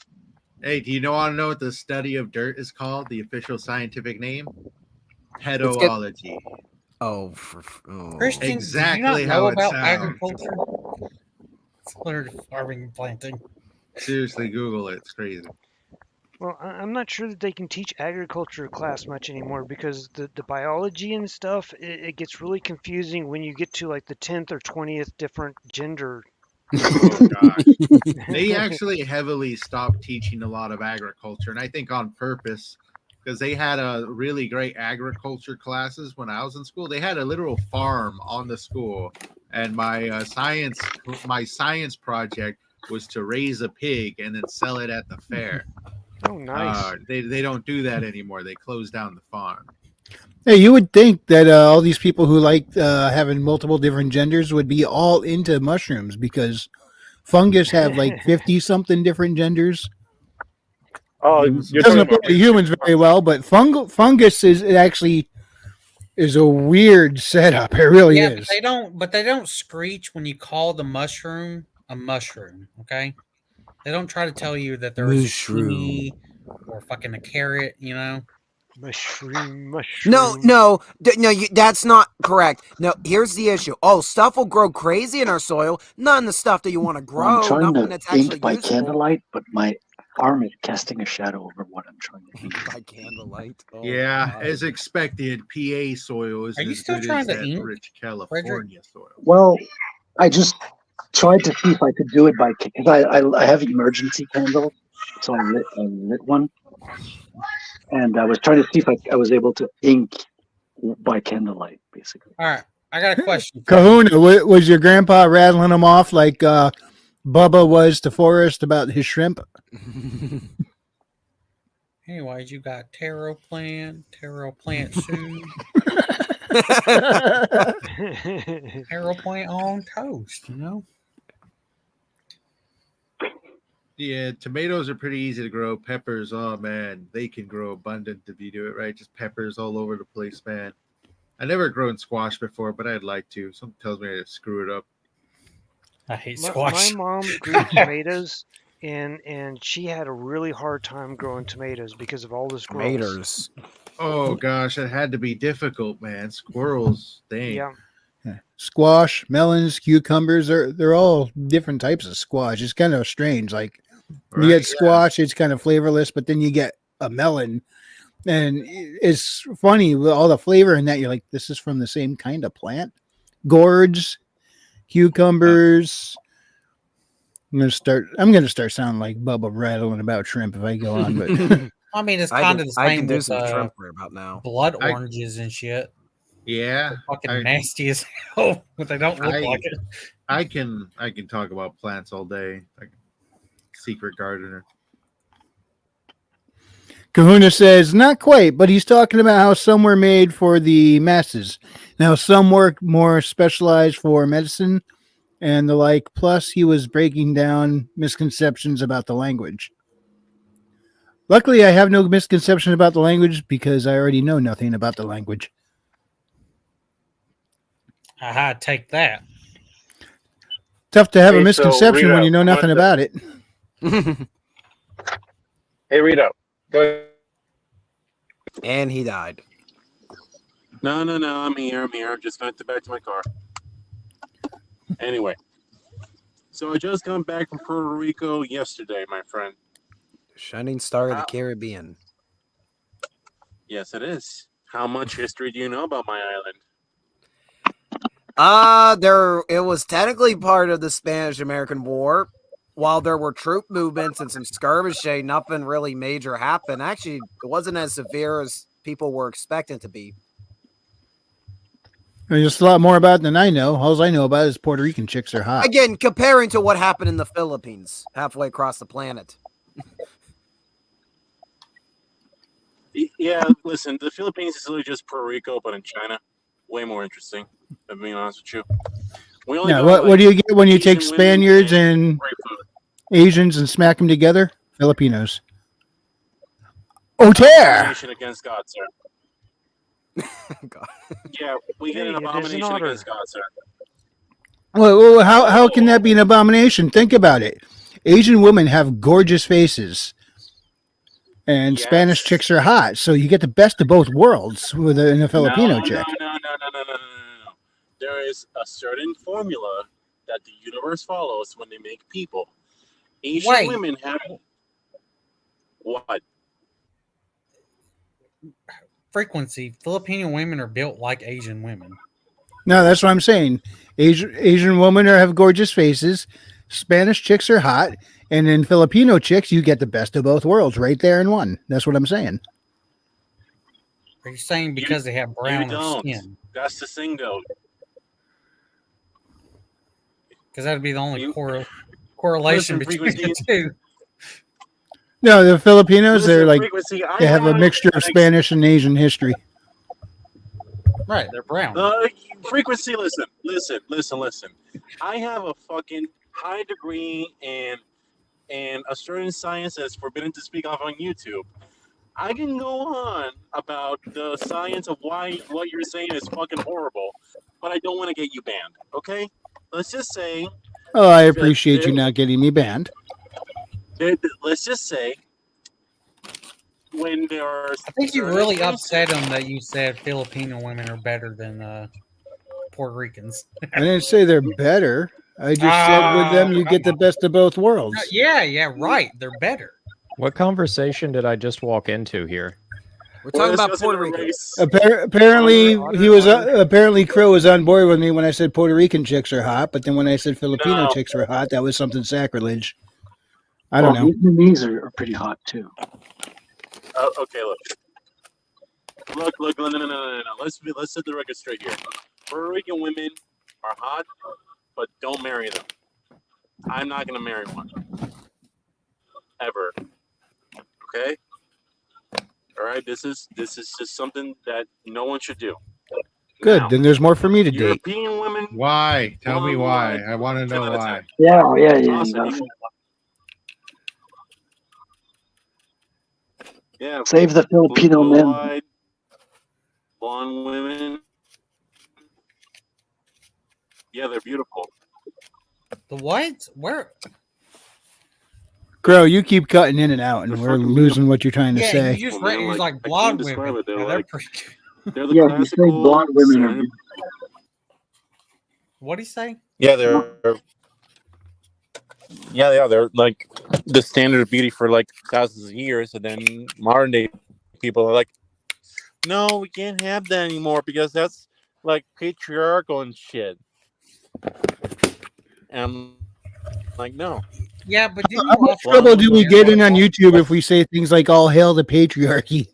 Hey, do you want to know what the study of dirt is called? The official scientific name? get- Pedology. Oh, Christian, Exactly do you not how know it about sounds. agriculture? It's literally farming and planting. Seriously, Google it. It's crazy. Well, I'm not sure that they can teach agriculture class much anymore because the biology and stuff, it gets really confusing when you get to like the 10th or 20th different gender. Oh, gosh. They actually heavily stopped teaching a lot of agriculture, and I think on purpose, because they had a really great agriculture classes when I was in school. They had a literal farm on the school, and my science project was to raise a pig and then sell it at the fair. Oh, nice. They don't do that anymore. They closed down the farm. Hey, you would think that all these people who like having multiple different genders would be all into mushrooms because fungus have like 50 something different genders. Oh, It you're doesn't talking apply about to humans very well, but fungus is a weird setup. It really Yeah, is. but they don't screech when you call the mushroom a mushroom. Okay, they don't try to tell you that there is a Mushroom. zucchini or fucking a carrot. You know. Mushroom. No, that's not correct. No, here's the issue. Oh, stuff will grow crazy in our soil. None of the stuff that you want to grow. I'm trying Nothing to that's actually ink by useful. candlelight, but my arm is casting a shadow over what I'm trying to ink. By candlelight. Oh, Yeah, God. as expected, PA soil isn't Are you as still good trying as to that ink, rich California soil. Well, I just tried to see if I could do it by because I have emergency candles, so I lit one, and I was trying to see if I was able to ink by candlelight, basically. All right, I got a question. Kahuna, was your grandpa rattling them off like Bubba was to Forrest about his shrimp? Anyways, you got taro plant soup, taro plant on toast. You know. Yeah, tomatoes are pretty easy to grow. Peppers, oh man, they can grow abundant if you do it right. Just peppers all over the place, man. I never grown squash before, but I'd like to. Something tells me I'd screw it up. I hate My squash. mom grew tomatoes, and she had a really hard time growing tomatoes because of all the squirrels. Tomatoes. Oh gosh, it had to be difficult, man. Squirrels, dang. Yeah. Squash, melons, cucumbers, they're all different types of squash. It's kind of strange. Like you Right, get squash, it's kind of flavorless, but then you get a melon, and it's funny with all the flavor in that. You're like, this is from the same kind of plant. Gourds, cucumbers. I'm gonna start sounding like Bubba rattling about shrimp if I go on, but I mean, it's I kind can- of the I same can do with some shrimp right about now. blood I- oranges and shit. Yeah, They're fucking I- nasty as hell, but they don't look like it. I can talk about plants all day. Like secret gardener. Kahuna says, not quite, but he's talking about how some were made for the masses. Now, some were more specialized for medicine and the like. Plus, he was breaking down misconceptions about the language. Luckily, I have no misconception about the language because I already know nothing about the language. Aha, take that. Tough to have a Hey, so, misconception when Rita, you know nothing what about it. Hey, Rita, go ahead. And he died. No, I'm here. Just went back to my car. Anyway, so I just got back from Puerto Rico yesterday, my friend. Shining star of the Caribbean. Yes, it is. How much history do you know about my island? It was technically part of the Spanish-American War. While there were troop movements and some skirmishing, nothing really major happened. Actually, it wasn't as severe as people were expecting to be. There's a lot more about it than I know. All I know about is Puerto Rican chicks are hot. Again, comparing to what happened in the Philippines, halfway across the planet. Yeah, listen, the Philippines is really just Puerto Rico, but in China. Way more interesting, if I'm being honest with you. We only Yeah, got, what do you get when you take Asian women Spaniards and great food. Asians and smack them together? Filipinos. Oter! Abomination against God, sir. God. Yeah, we get Hey, an it is an abomination otter. against God, sir. Well, how can that be an abomination? Think about it. Asian women have gorgeous faces, and Spanish chicks are hot. So you get the best of both worlds in a Filipino chick. No. There is a certain formula that the universe follows when they make people. Asian Wait. women have what? Frequency. Filipino women are built like Asian women. No, that's what I'm saying. Asian women have gorgeous faces. Spanish chicks are hot, and in Filipino chicks, you get the best of both worlds right there in one. That's what I'm saying. Are you saying because they have You browner don't. skin? That's the thing, though. Because that'd be the only correlation Listen, between the two. No, the Filipinos, Listen, they're like, Frequency, I they have a have mixture of an Spanish and Asian history. Right, they're brown. Frequency, listen. I have a fucking high degree in a certain science that's forbidden to speak of on YouTube. I can go on about the science of why what you're saying is fucking horrible, but I don't want to get you banned. Okay? Let's just say. Oh, I appreciate you not getting me banned. Let's just say when there are. I think you really upset him that you said Filipino women are better than Puerto Ricans. I didn't say they're better. I just said with them you get the best of both worlds. Yeah, right. They're better. What conversation did I just walk into here? We're talking about Puerto Rico. Apparently, apparently Crow was on board with me when I said Puerto Rican chicks are hot, but then when I said Filipino chicks were hot, that was something sacrilege. I don't know. Vietnamese are pretty hot too. Okay, look. No. Let's set the record straight here. Puerto Rican women are hot, but don't marry them. I'm not gonna marry one. Ever. Okay? Alright, this is just something that no one should do. Good, then there's more for me to date. European women. Why? Tell me why. I want to know why. Yeah. Yeah. Save the Filipino men. Blue-eyed, blonde women. Yeah, they're beautiful. The what? Where? Crow, you keep cutting in and out, and we're losing what you're trying to say. You just read it was like blonde women. They're the Yeah, you say blonde women are. What'd he say? Yeah, they're like the standard of beauty for like thousands of years, and then modern day people are like, no, we can't have that anymore because that's like patriarchal and shit. And I'm like, no. Yeah, but How much trouble do we get in on YouTube if we say things like "all hail the patriarchy"?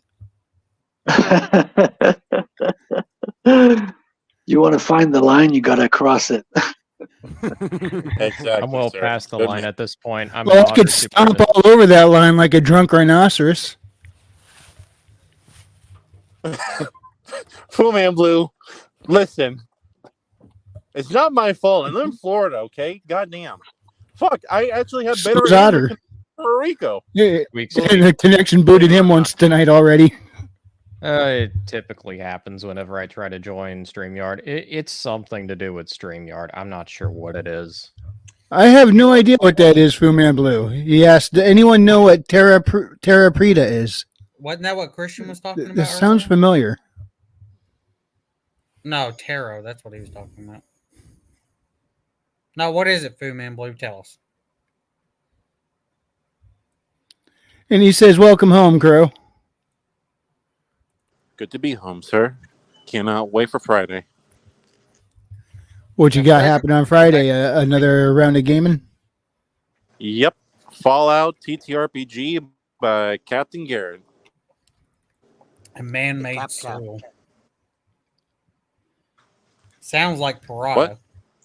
You want to find the line, you got to cross it. Exactly. I'm well sir. past the Good line man. at this point. I'm Well, I honored could to stomp present- all over that line like a drunk rhinoceros. Cool, man, Blue. Listen, it's not my fault. I live in Florida, okay? Goddamn. Fuck, I actually had better So's internet Otter. than Puerto Rico. Yeah, Weeks. and the connection booted him once tonight already. It typically happens whenever I try to join StreamYard. It's something to do with StreamYard. I'm not sure what it is. I have no idea what that is, Fu Man Blue. He asked, does anyone know what Terra Preta is? Wasn't that what Christian was talking about? This sounds earlier? familiar. No, tarot. That's what he was talking about. No, what is it, Fu Man Blue? Tell us. And he says, welcome home, Crow. Good to be home, sir. Cannot wait for Friday. What you got happening on Friday? Another round of gaming? Yep. Fallout TTRPG by Captain Garrett. A man-made soul. Sounds like Parada. What?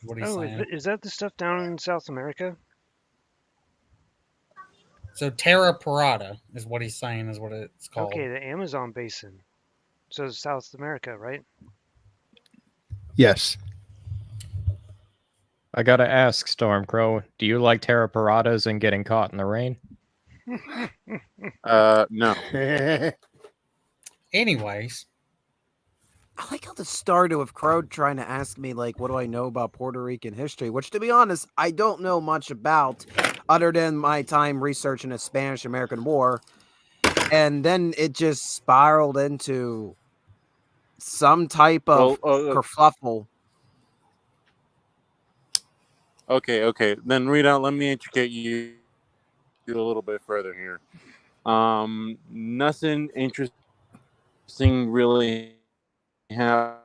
What he's Oh, saying. is that the stuff down in South America? So Terra Parada is what he's saying is what it's called. Okay, the Amazon basin. So South America, right? Yes. I gotta ask, Stormcrow, do you like Terra Paradas and getting caught in the rain? No. Anyways. I like how this started with Crow trying to ask me, like, what do I know about Puerto Rican history? Which, to be honest, I don't know much about, other than my time researching the Spanish-American War. And then it just spiraled into some type of kerfluffle. Okay. Then read out. Let me educate you a little bit further here. Nothing interesting really happened.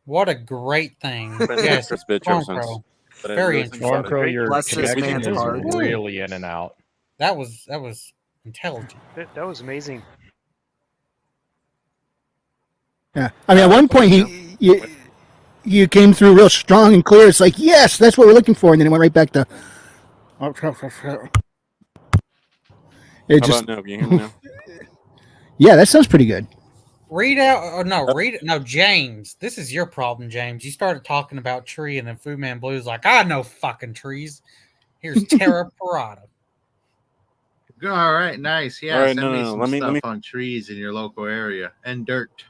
What a great thing. Yes, Yes, bitch, Stormcrow. but Very interesting. Stormcrow, your Bless this connection man's is heart. really in and out. That was intelligent. That was amazing. Yeah. I mean, at one point you came through real strong and clear. It's like, yes, that's what we're looking for. And then it went right back to. It How just. about now? Can you hear me now? Yeah, that sounds pretty good. Read out, or no, read it. No, James, this is your problem, James. You started talking about tree, and then Fu Man Blue's like, I know fucking trees. Here's Terra Parada. All right, nice. Yeah, All right, send no, me no, some let me- stuff let me- on trees in your local area and dirt.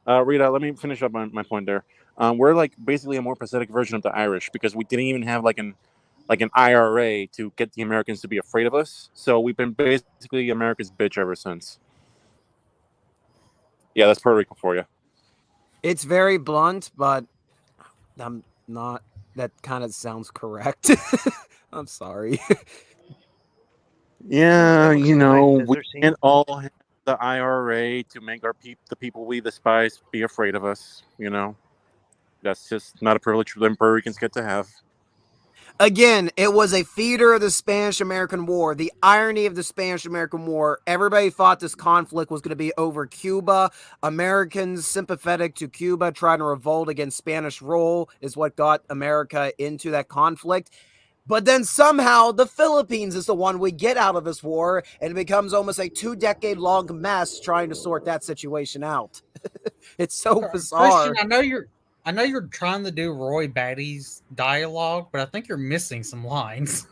Rita, let me finish up my point there. We're like basically a more pathetic version of the Irish because we didn't even have like an IRA to get the Americans to be afraid of us. So we've been basically America's bitch ever since. Yeah, that's Puerto Rico for you. It's very blunt, but I'm not. That kind of sounds correct. I'm sorry. Yeah, looks you like a know, nice we desert scene. can't all have the IRA to make the people we despise be afraid of us. You know, that's just not a privilege them Puerto Ricans get to have. Again, it was a feeder of the Spanish-American War. The irony of the Spanish-American War, everybody thought this conflict was going to be over Cuba. Americans sympathetic to Cuba trying to revolt against Spanish rule is what got America into that conflict. But then somehow the Philippines is the one we get out of this war, and it becomes almost a 2-decade-long mess trying to sort that situation out. It's so bizarre. Christian, I know you're trying to do Roy Batty's dialogue, but I think you're missing some lines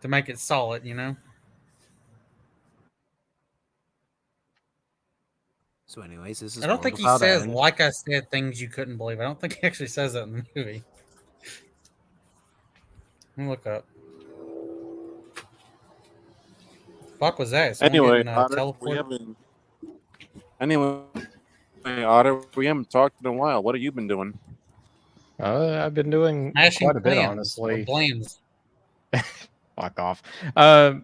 to make it solid, you know? So anyways, this is I don't think he Without says, End. like I said, things you couldn't believe. I don't think he actually says that in the movie. Let me look up. Fuck was that? Someone Anyway, getting, Otter, teleported? Otter, we haven't talked in a while. What have you been doing? I've been doing Mashing quite a bit, plans, or honestly. plans. Fuck off. I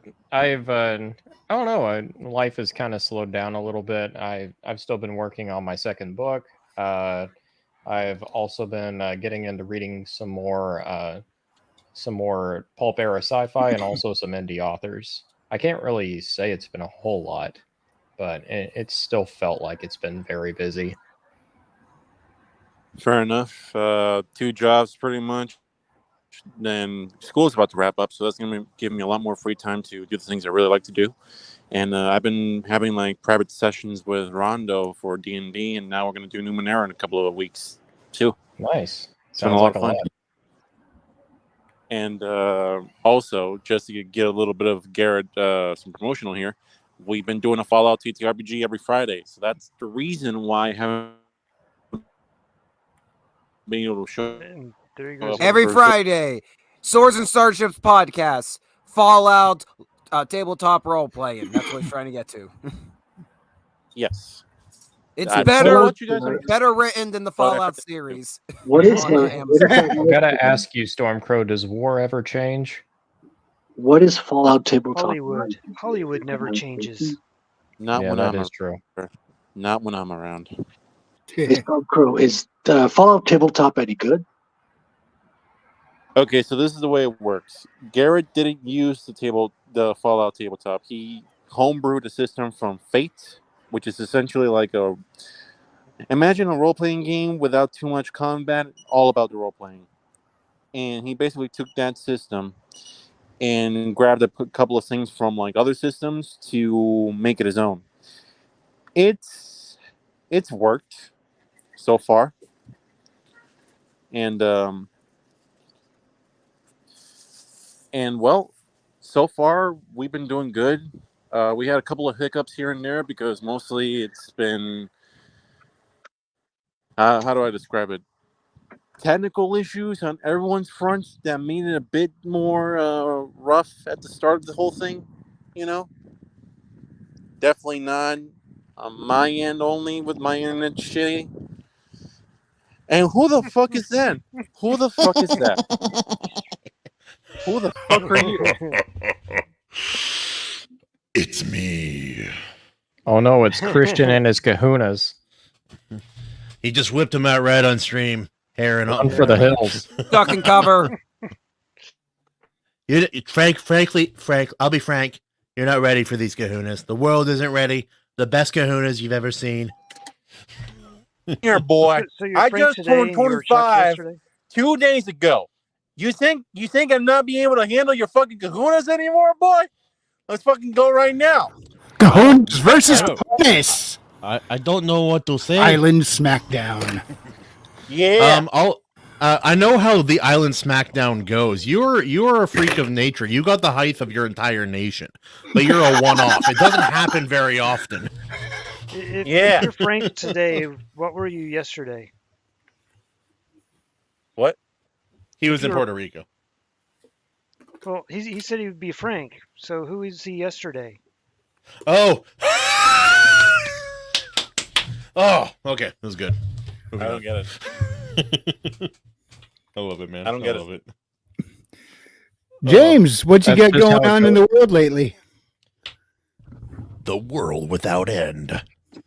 don't know. Life has kind of slowed down a little bit. I've still been working on my second book. I've also been getting into reading some more pulp era sci-fi and also some indie authors. I can't really say it's been a whole lot, but it still felt like it's been very busy. Fair enough. 2 jobs pretty much. Then school's about to wrap up, so that's gonna give me a lot more free time to do the things I really like to do. And I've been having like private sessions with Rondo for D&D, and now we're gonna do Numenera in a couple of weeks too. Nice. It's been a Sounds lot like of a fun. lot. And also, just to get a little bit of Garrett some promotional here, we've been doing a Fallout TTRPG every Friday, so that's the reason why I haven't been able to show. And there you go. Every Friday, Swords and Starships podcast, Fallout, tabletop role playing. That's what he's trying to get to. Yes. It's I better, told you guys are- better written than the But I Fallout heard- series. What is on, the- Amazon. I've got to ask you, Stormcrow, does war ever change? What is Fallout tabletop? Hollywood never changes. Not Yeah, when that I'm is true. Not when I'm around. Hey, Crew, is Fallout tabletop any good? Okay, so this is the way it works. Garrett didn't use the Fallout tabletop. He homebrewed a system from Fate, which is essentially like imagine a role-playing game without too much combat, all about the role-playing. And he basically took that system and grabbed a couple of things from like other systems to make it his own. It's worked so far. And well, so far we've been doing good. We had a couple of hiccups here and there because mostly it's been how do I describe it? Technical issues on everyone's front that made it a bit more rough at the start of the whole thing. You know, definitely not on my end only with my internet shitty. And who the fuck is that? Who the fuck is that? Who the fuck are you? It's me. Oh no, it's Christian and his kahunas. He just whipped him out right on stream. Hair and all. Run for the hills. Duck and cover. Frank, I'll be frank. You're not ready for these kahunas. The world isn't ready. The best kahunas you've ever seen. Here, boy. So you're I Frank just today turned and you were Chuck 25 yesterday? 2 days ago. You think I'm not being able to handle your fucking kahunas anymore, boy? Let's fucking go right now. Cajones versus I don't- Cajones. I don't know what to say. Island SmackDown. Yeah. I know how the Island SmackDown goes. You're a freak of nature. You got the height of your entire nation, but you're a one-off. It doesn't happen very often. If Yeah. you're Frank today, what were you yesterday? What? He was in You're- Puerto Rico. Well, he said he would be Frank. So who was he yesterday? Oh. Oh, okay. That was good. I don't get it. I love it, man. I don't get love it. James, what you That's got just how going it on in goes. the world lately? The world without end.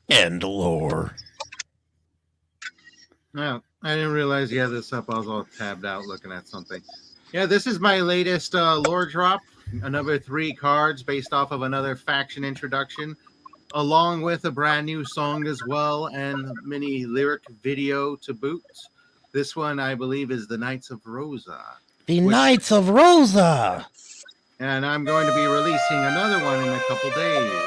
End lore. No, I didn't realize you had this up. I was all tabbed out looking at something. Yeah, this is my latest lore drop. Another 3 cards based off of another faction introduction, along with a brand new song as well and mini lyric video to boot. This one, I believe, is the Knights of Rosa. The Knights of Rosa. And I'm going to be releasing another one in a couple days.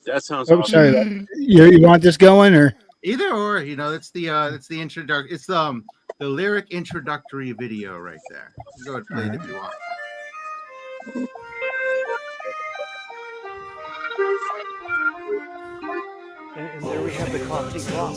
That sounds Oh, awesome. sorry. You want this going or? Either or, it's the introduction. It's the lyric introductory video right there. Go ahead and play it if you want. And there we have the coffee drop.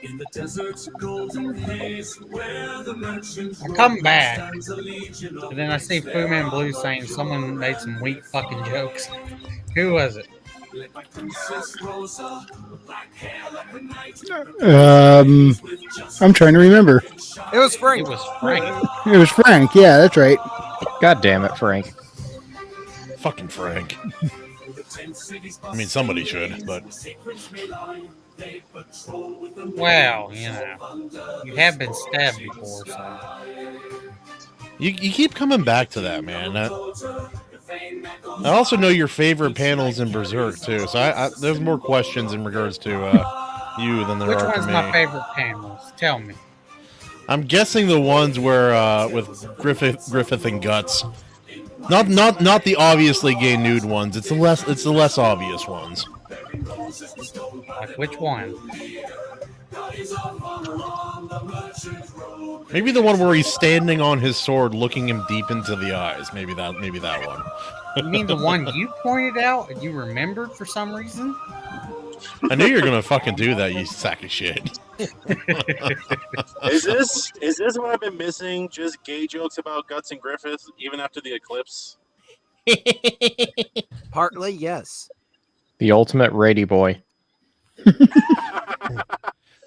In the desert's golden haze, where the merchants I come back, and then I see Fu Man Blue saying someone made some weak fucking jokes. Who was it? I'm trying to remember. It was Frank. It was Frank. It was Frank. Yeah, that's right. God damn it, Frank. Fucking Frank. I mean, somebody should, but Well, you have been stabbed before, so. you keep coming back to that, man. I also know your favorite panels in Berserk too, so there's more questions in regards to you than there Which are to one's me. my favorite panels? Tell me. I'm guessing the ones where with Griffith and Guts. Not the obviously gay nude ones. It's the less obvious ones. Like which one? Maybe the one where he's standing on his sword, looking him deep into the eyes. Maybe that one. You mean the one you pointed out and you remembered for some reason? I knew you were gonna fucking do that, you sack of shit. Is this what I've been missing? Just gay jokes about Guts and Griffith, even after the eclipse? Partly, yes. The ultimate Rady boy.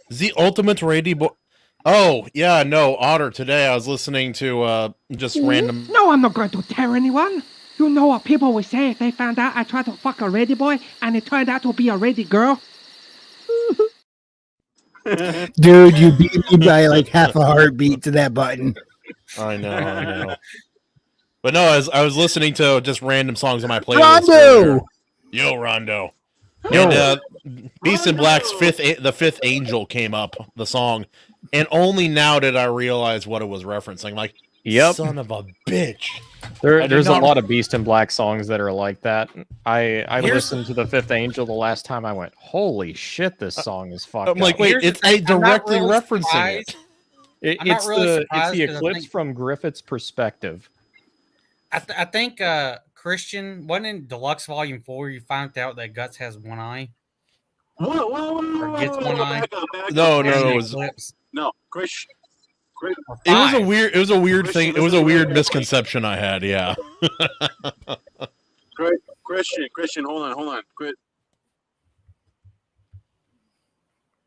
The ultimate Rady boy. Oh yeah, no, Otter. Today I was listening to just random. No, I'm not going to tell anyone. You know what people will say if they found out I tried to fuck a ready boy and it turned out to be a ready girl? Dude, you beat me by like half a heartbeat to that button. I know. But no, I was listening to just random songs on my playlist. Rondo! earlier. Yo, Rondo. And Beast in Black's the fifth Angel came up, the song, and only now did I realize what it was referencing. Like, Yep. son of a bitch. There's a lot of Beast in Black songs that are like that. I Here's- listened to the Fifth Angel the last time. I went, holy shit, this song is fucked I'm like, up. wait, it's a directly referencing surprised. it. I'm not It's really the surprised 'cause I eclipse think- from Griffith's perspective. I think Christian, wasn't in Deluxe Volume 4 you found out that Guts has one eye? Or gets one eye? No, During it the was eclipse? No, Chris. it was a weird thing. It was a weird misconception I had. Yeah. Christian, hold on.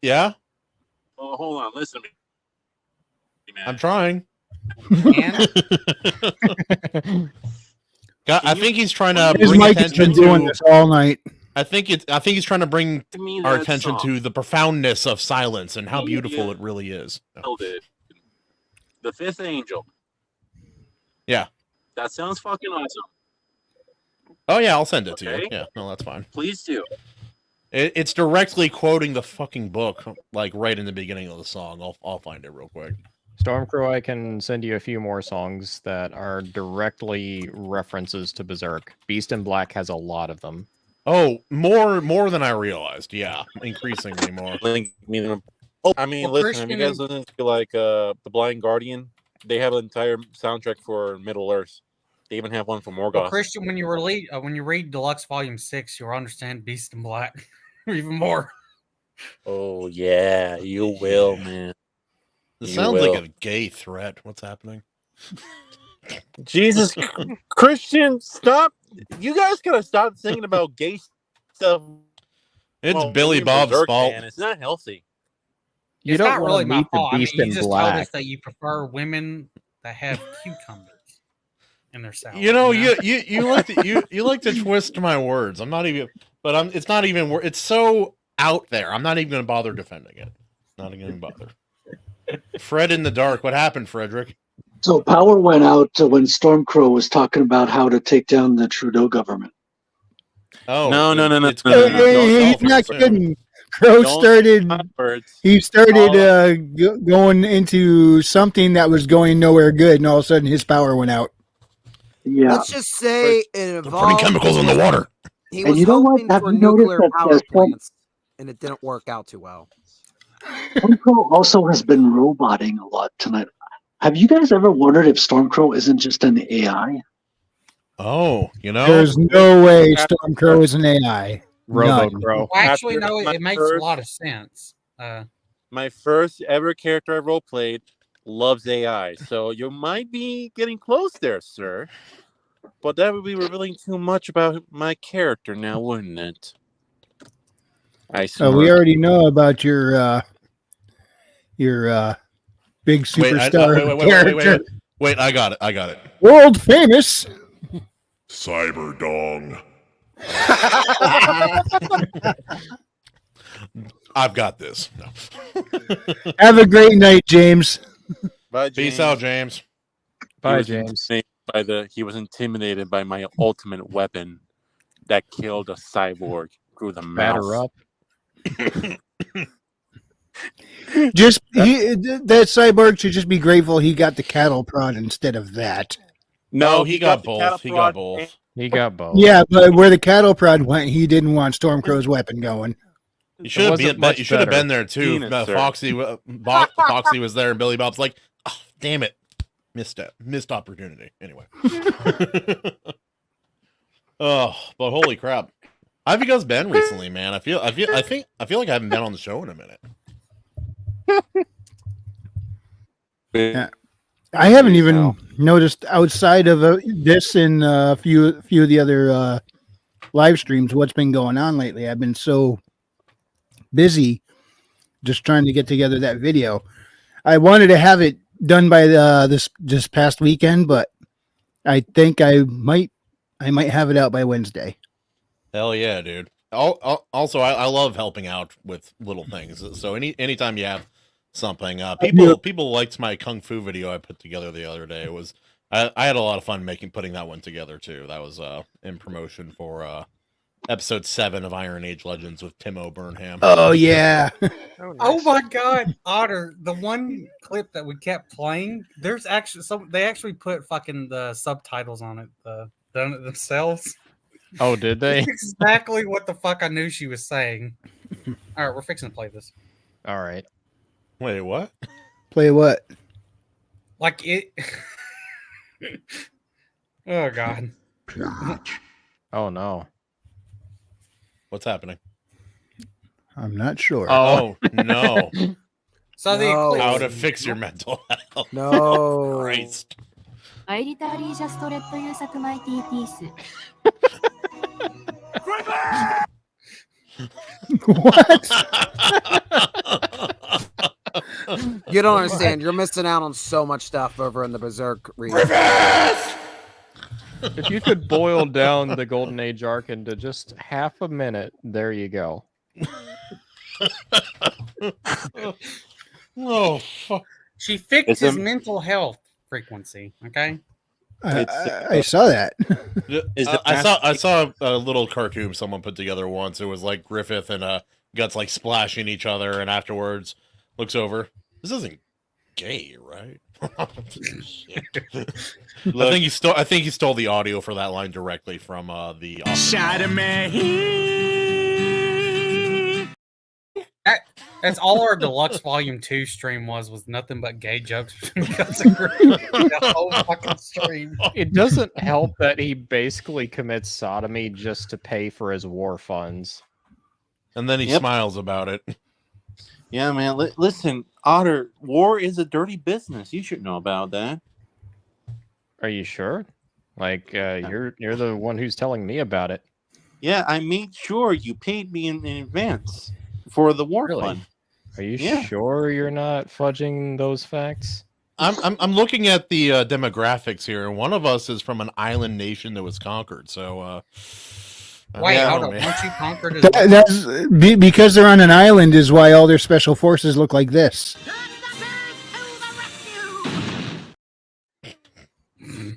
Yeah. Oh, hold on. Listen to me, man. I'm trying. I think he's trying to His bring mic has attention been doing to. this all night. I think he's trying to bring Give me our that attention song. to the profoundness of silence and how beautiful Yeah. it really is. Nailed it. The Fifth Angel. Yeah. That sounds fucking awesome. Oh yeah, I'll send it to you. Okay. Yeah, no, that's fine. Please do. It's directly quoting the fucking book, like right in the beginning of the song. I'll find it real quick. Stormcrow, I can send you a few more songs that are directly references to Berserk. Beast in Black has a lot of them. Oh, more than I realized. Yeah, increasingly more. I mean, Well, listen, have you guys Christian- listened to like The Blind Guardian? They have an entire soundtrack for Middle Earth. They even have one for Well, Morgoth. Christian, when you read Deluxe Volume 6, you'll understand Beast in Black even more. Oh yeah, you will, man. This You sounds will. like a gay threat. What's happening? Jesus, Christian, stop! You guys gotta stop thinking about gay stuff. It's while Billy being Bob's Berserk, fault. man. It's not healthy. You It's don't not wanna really my meet the fault. I mean, Beast you in just told Black. us that you prefer women that have cucumbers in their salad. You know, you like to you like to twist my words. I'm not even, but it's not even. It's so out there. I'm not even going to bother defending it. Not even going to bother. Fred in the dark. What happened, Frederick? So power went out when Stormcrow was talking about how to take down the Trudeau government. Oh No. It's Hey, gonna be hey, he's resolved not soon. kidding. Crow Don't started. say words. He started going into something that was going nowhere good, and all of a sudden his power went out. Yeah. Let's just say it They're involved. putting chemicals in the water. He And was you know what? hoping Have for you noticed nuclear that power Storm- plants, and it didn't work out too well. Stormcrow also has been roboting a lot tonight. Have you guys ever wondered if Stormcrow isn't just an AI? Oh, you know, There's no way Stormcrow is an AI. None. RoboCrow. Well, actually, After no, my it makes first- a lot of sense. My first ever character I role played loves AI, so you might be getting close there, sir. But that would be revealing too much about my character now, wouldn't it? I So we already know about your big Wait, superstar character, wait, I got it. world famous. Cyberdong. I've got this. No. Have a great night, James. Bye, Peace out, James. Bye, He was James. he was intimidated by my ultimate weapon that killed a cyborg through the mouth. Batter up. That cyborg should just be grateful he got the cattle prod instead of that. No, he got the cattle both. He got prod both. He got both. Yeah, but where the cattle prod went, he didn't want Stormcrow's weapon going. You should have wasn't been. much You should have better. been there too. Seen it, sir. Foxy was there, and Billy Bob's like, oh, "Damn it, missed opportunity." Anyway. Oh, but holy crap! How have you guys been recently, man? I feel like I haven't been on the show in a minute. Yeah. I haven't even noticed outside of this and a few of the other live streams what's been going on lately. I've been so busy just trying to get together that video. I wanted to have it done by this past weekend, but I think I might have it out by Wednesday. Hell yeah, dude. Also, I love helping out with little things. So anytime you have something, people liked my kung fu video I put together the other day. It was I had a lot of fun putting that one together too. That was in promotion for episode 7 of Iron Age Legends with Timo Burnham. Oh yeah. Oh my God, Otter! The one clip that we kept playing, there's actually they actually put fucking the subtitles on it, done it themselves. Oh, did they? Exactly what the fuck I knew she was saying. All right, we're fixing to play this. All right. Wait, what? Play what? Like it. Oh God. Oh no. What's happening? I'm not sure. Oh no. So the No. eclipse. How to fix your mental health. No. Christ. アイリタリージャストレッド優作マイティーピース You don't understand. You're missing out on so much stuff over in the Berserk region. If you could boil down the Golden Age arc into just half a minute, there you go. Oh, fuck. She fixed It's his a- mental health frequency. Okay. I saw that. Is it I saw a little cartoon someone put together once. It was like Griffith and Guts like splashing each other, and afterwards looks over. This isn't gay, right? I think he stole the audio for that line directly from the. That's all our deluxe volume 2 stream was nothing but gay jokes between Guts and Griffith. The whole fucking stream. It doesn't help that he basically commits sodomy just to pay for his war funds. And then he Yep. smiles about it. Yeah, man. Listen, Otter, war is a dirty business. You should know about that. Are you sure? Like you're the one who's telling me about it. Yeah, I made sure you paid me in advance for the war Really? fund. Are you Yeah. sure you're not fudging those facts? I'm looking at the demographics here, and one of us is from an island nation that was conquered. So, Wait, yeah, hold on. man. Once you conquered his Because they're on an island is why all their special forces look like this. I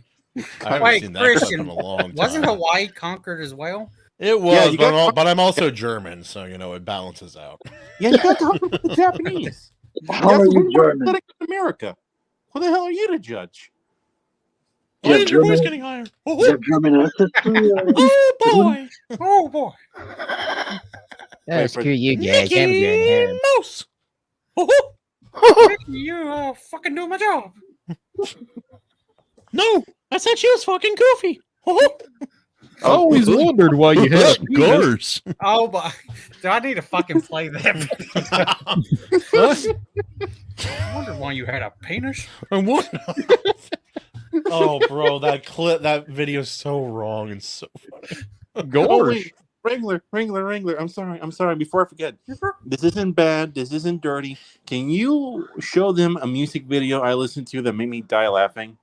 haven't Wait, seen that clip Christian, in a long time. wasn't Hawaii conquered as well? It was, Yeah, you but I'm also German, so it balances out. Yeah, you got to talk about the Japanese. How are you German? Pathetic in America. Who the hell are you to judge? Do you have your voice German- getting higher? Do you have German ancestry? Oh boy! Oh boy! Yeah, screw you guys. I'm going home. Mouse. You fucking do my job. No, I said she was fucking goofy. I always wondered why you had a penis. Gores. Oh, but do I need to fucking play that? I wondered why you had a penis. Oh, bro, that video is so wrong and so funny. Oh, wait. Wrangler. I'm sorry. Before I forget, this isn't bad. This isn't dirty. Can you show them a music video I listened to that made me die laughing?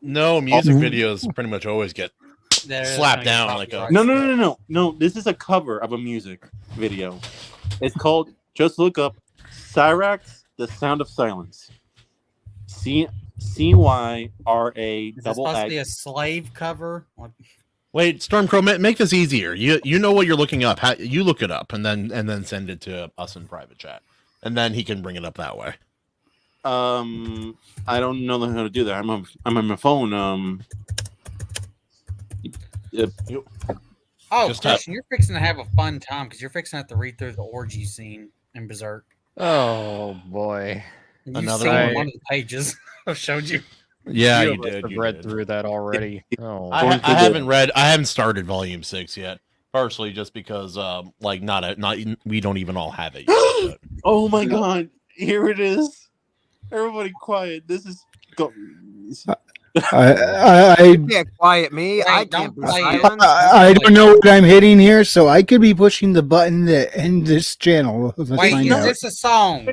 No, music videos pretty much always get slapped down like a. No. This is a cover of a music video. It's called Just Look Up Cyrax, The Sound of Silence. CYRA Is this double supposed to be a X. slave cover? Wait, Stormcrow, make this easier. You know what you're looking up. You look it up and then send it to us in private chat, and then he can bring it up that way. I don't know how to do that. I'm on my phone. Oh, Just Christian, you're fixing to have a fun time because you're fixing to have to read through the orgy scene in Berserk. Oh boy! You've Another seen one. one of the pages I showed you. Yeah, you of us did. have You read did. through that already. Oh, I haven't started volume 6 yet. Partially just because we don't even all have it yet. Oh my god! Here it is. Everybody, quiet. This is go. I can't quiet me. I can't be silent. I don't know what I'm hitting here, so I could be pushing the button to end this channel. Let's Wait, find is out. this a song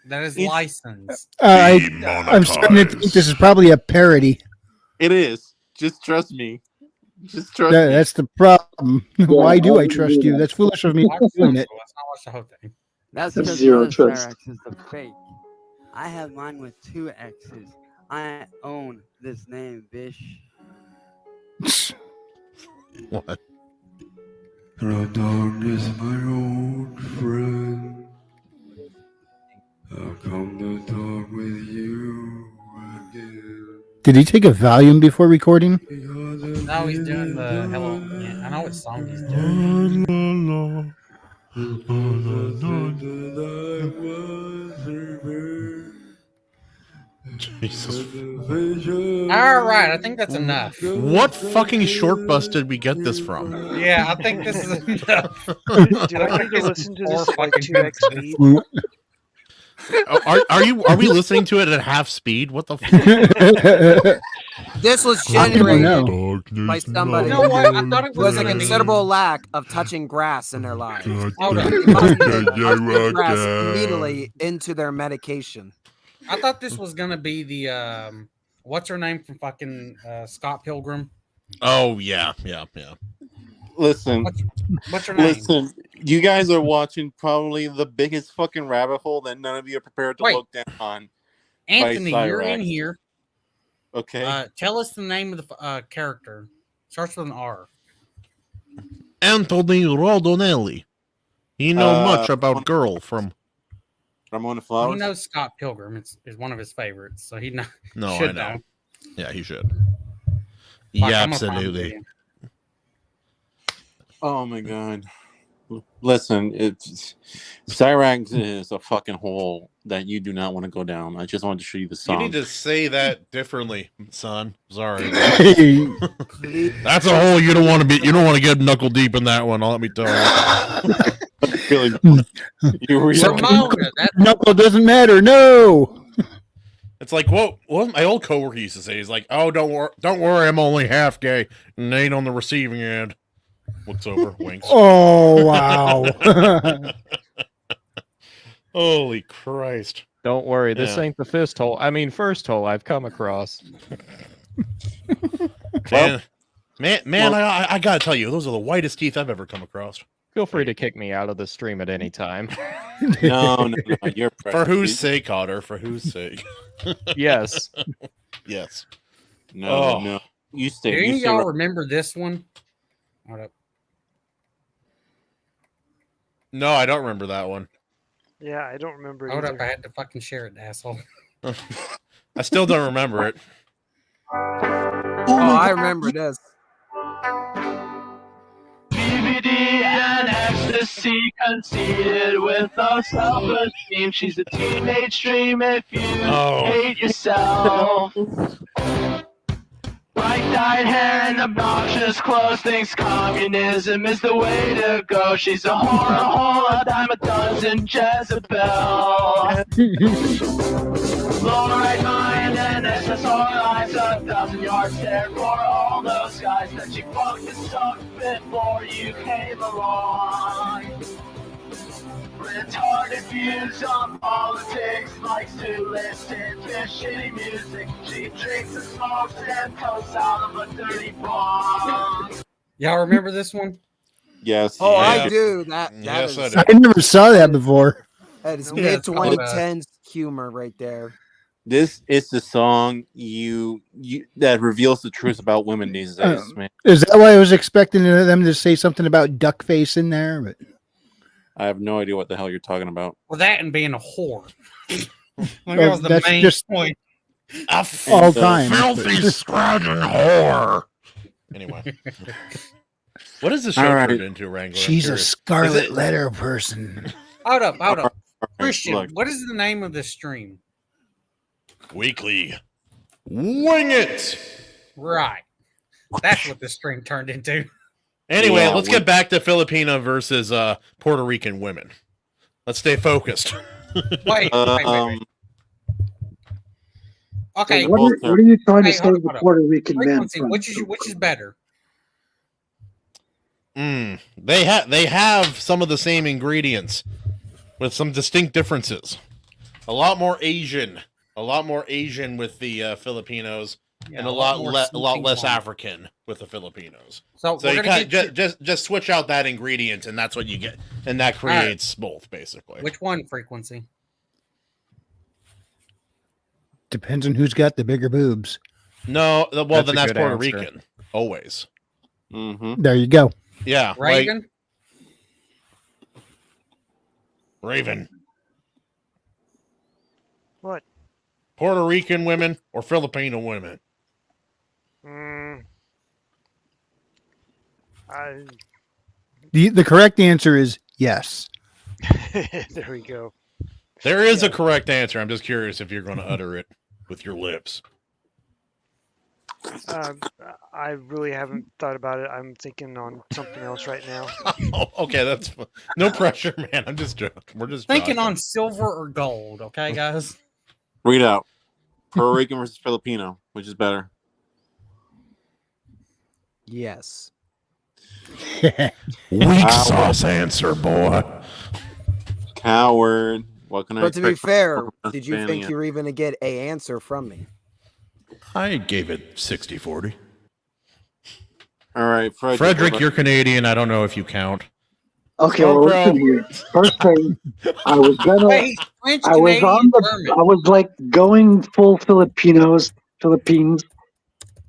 that is licensed? I'm starting to think this is probably a parody. It is. Just trust me. Just trust me. That's the problem. Why do I trust you? That's foolish of me doing it. Let's not watch the whole thing. That's That's because zero one of trust. Cyrax is the fake. I have mine with 2 X's. I own this name, bish. What? The dog is my old friend. I'll come to talk with you again. Did he take a Valium before recording? No, he's doing the hello. Yeah, I know what song he's doing. Jesus. All right, I think that's enough. What fucking short bus did we get this from? Yeah, I think this is enough. Do I need to listen to this at like 2x speed? Are we listening to it at half speed? What the fuck? This was I don't generated know. by somebody You know what? I thought it who has was a gonna be- considerable lack of touching grass in their lives. Hold on. Grass immediately into their medication. I thought this was gonna be the what's her name from fucking Scott Pilgrim? Oh yeah. Listen, What's her name? listen. You guys are watching probably the biggest fucking rabbit hole that none of you are prepared to Wait. look down on. Anthony, by you're Cyrax. in here. Okay. Tell us the name of the character. Starts with an R. Anthony Rodonelli. He know much about girl from Ramona He Flowers. knows Scott Pilgrim. Is one of his favorites, so he No, should I know. know. Yeah, he should. Fuck, Yeah, I'm gonna find absolutely. it. Oh my god. Listen, it's Cyrax is a fucking hole that you do not want to go down. I just wanted to show you the You song. need to say that differently, son. Sorry. Hey. That's a hole you don't want to be. You don't want to get knuckle deep in that one. Let me tell you. Really, you really Ramona, Knuckle doesn't matter. No. It's like what my old coworker used to say. He's like, "Oh, don't worry, I'm only half gay and ain't on the receiving end." Looks over, winks. Oh wow. Holy Christ! Don't worry, this Yeah. ain't the first hole I've come across. Man, I gotta tell you, those are the whitest teeth I've ever come across. Feel free to kick me out of the stream at any time. No, you're For whose sake, Otter? For whose sake? Yes. Yes. No, Oh. no. You Do stay. any You of stay y'all right- remember this one? Hold up. No, I don't remember that one. Yeah, I don't remember. Hold up, either. I had to fucking share it, asshole. I still don't remember it. Oh, I remember this. DVD and ecstasy conceited with no self-esteem. She's a teenage dream if you hate yourself. Bright-dyed hair and obnoxious clothes, thinks communism is the way to go. She's a whore, a dime a dozen Jezebel. Low-right mind and SSR lines, 1,000-yard stare for all those guys that you fucked and sucked before you came along. Retarded views on politics, likes to listen to shitty music. She drinks and smokes and toasts out of a dirty bong. Y'all remember this one? Yes. Oh, yeah. I do. That Yes, is, I never saw that before. that is Yeah, mid it's called, 2010s humor right there. This is the song you that reveals the truth about women these days, man. Is that why I was expecting them to say something about duck face in there? But I have no idea what the hell you're talking about. Well, that and being a whore. Like, Well, that was the that's main just- point. all time. Filthy, scrounging whore. Anyway, what is the show All right. turned into, Wrangler? I'm She's a curious. scarlet Is it- letter person. Hold up. All right, Christian, look. what is the name of this stream? Weekly. Wing it. Right. That's what this stream turned into. Anyway, Yeah, let's get back to Filipino versus Puerto Rican women. Let's stay focused. Wait. Okay. What are you trying to Hey, say hold the up. Puerto Rican men Frequency, from? which is better? They have some of the same ingredients with some distinct differences. A lot more Asian with the Filipinos, Yeah, and a a lot lot more a lot less something. African with the Filipinos. So So we're you gonna can't get just switch out that ingredient, and that's what you get, and that right. creates both basically. which one? Frequency. Depends on who's got the bigger boobs. No, well That's then a that's good Puerto answer. Rican always. Mm-hmm. There you go. Yeah, like Reagan. Raven. What? Puerto Rican women or Filipino women? The correct answer is yes. There we go. There is a correct answer. I'm just curious if you're going to utter it with your lips. I really haven't thought about it. I'm thinking on something else right now. Oh, okay, that's no pressure, man. I'm just joking. We're just Thinking joking. on silver or gold. Okay, guys. Read out. Puerto Rican versus Filipino, which is better? Yes. Weak sauce answer, boy. Coward. What can I But to be expect from fair, Pennsylvania? did you think you were even to get a answer from me? I gave it 60-40. All right, Frederick, you're Canadian. I don't know if you count. Okay, well, listen here. First thing, I was gonna, Wait, French, I was Canadian, on the, German. I was like going full Philippines,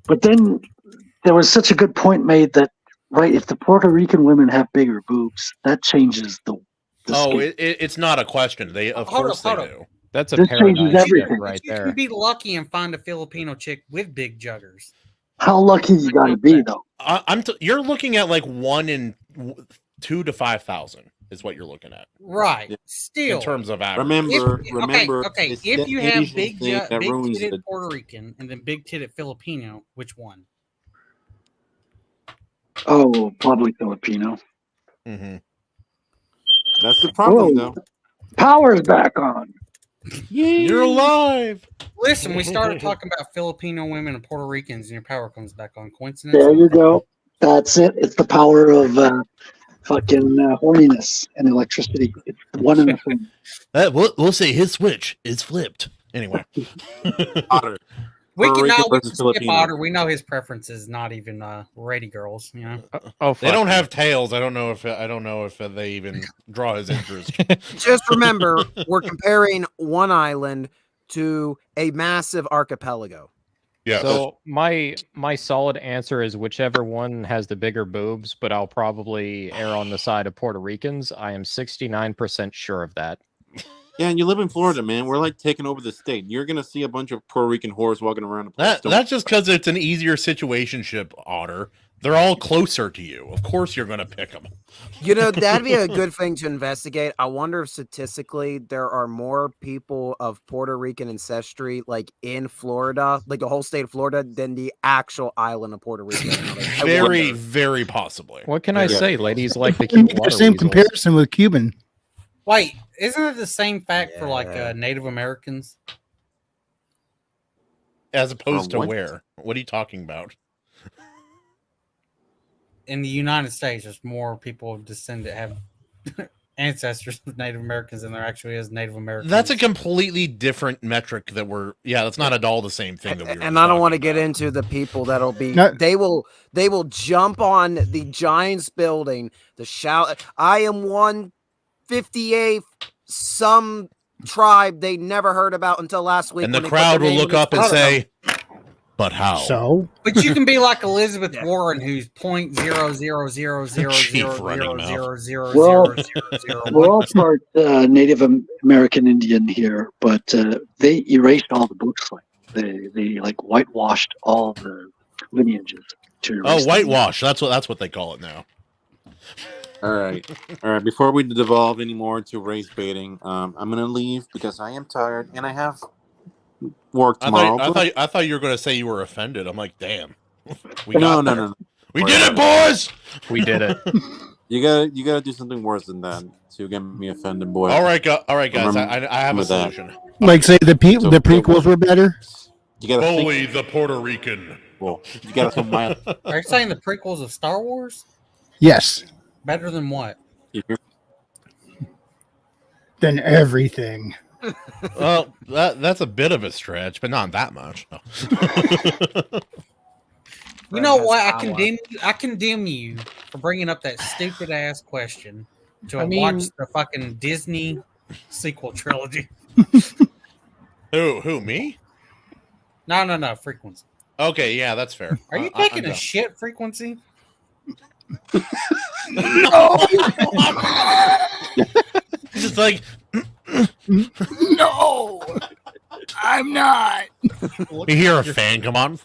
but then there was such a good point made that, right, if the Puerto Rican women have bigger boobs, that changes the skin. It's not a question. They of Hold course up, they hold do. That's a This changes paradigm shift everything. right You there. can be lucky and find a Filipino chick with big juggers. How lucky you gotta be, though. You're looking at like 1 in 2 to 5,000 is what you're looking at. Right. Still, in terms of average. Remember, Okay. it's If the you have Asian big thing that ruins titted it. Puerto Rican and then big titted Filipino, which one? Oh, probably Filipino. Mm-hmm. That's the problem, though. Power's back on. You're alive. Listen, we started talking about Filipino women and Puerto Ricans, and your power comes back on. Coincidence? There you go. That's it. It's the power of fucking horniness and electricity. It's one and the same. We'll say his switch is flipped. Anyway. Otter. We Puerto can Rican now we can versus skip Filipino. Otter. We know his preference is not even Rady girls. You know. They don't have tails. I don't know if they even draw his interest. Just remember, we're comparing one island to a massive archipelago. Yeah. So my solid answer is whichever one has the bigger boobs, but I'll probably err on the side of Puerto Ricans. I am 69% sure of that. Yeah, and you live in Florida, man. We're like taking over the state. You're gonna see a bunch of Puerto Rican whores walking around the place. That's just because it's an easier situationship, Otter. They're all closer to you. Of course, you're going to pick them. You know, that'd be a good thing to investigate. I wonder if statistically there are more people of Puerto Rican ancestry like in Florida, like the whole state of Florida, than the actual island of Puerto Rico. Very, very possibly. What can I say? Ladies like the You cute make the water same weasels. comparison with Cuban. Wait, isn't it the same fact for like Native Americans? As opposed to what? where? What are you talking about? In the United States, there's more people of descendant have ancestors of Native Americans than there actually is Native Americans. That's a completely different metric that that's not at all the same thing that we were And I don't want to get into the people that'll be No. they will jump on the Giants building, the shout, I am 158th some tribe they never heard about until last week. And the when they put crowd their will name look in the up and photo. say, but how? So? But you can be like Elizabeth Warren, who's .0000000000000. Well, we're all part Native American Indian here, but they erased all the books. Like they like whitewashed all the lineages. To erase them. Whitewash. That's what they call it now. All right. Before we devolve any more to race baiting, I'm gonna leave because I am tired and I have work tomorrow. I thought you were going to say you were offended. I'm like, damn. No. We did it, boys. We did it. You gotta do something worse than that to get me offended, boy. All right, guys. Remember- I have a remember that. solution. Like say the prequels were better. You gotta Bully the Puerto Rican. Well, you gotta put my. Are you saying the prequels of Star Wars Yes. better than what? Then everything. Well, that's a bit of a stretch, but not that much. No. You know what? I condemn you for bringing up that stupid ass question to I mean- watch the fucking Disney sequel trilogy. Who, me? No, Frequency. Okay, yeah, that's fair. Are you I'm taking a done. shit, Frequency? No. Just like, No. I'm not. you hear a fan come on.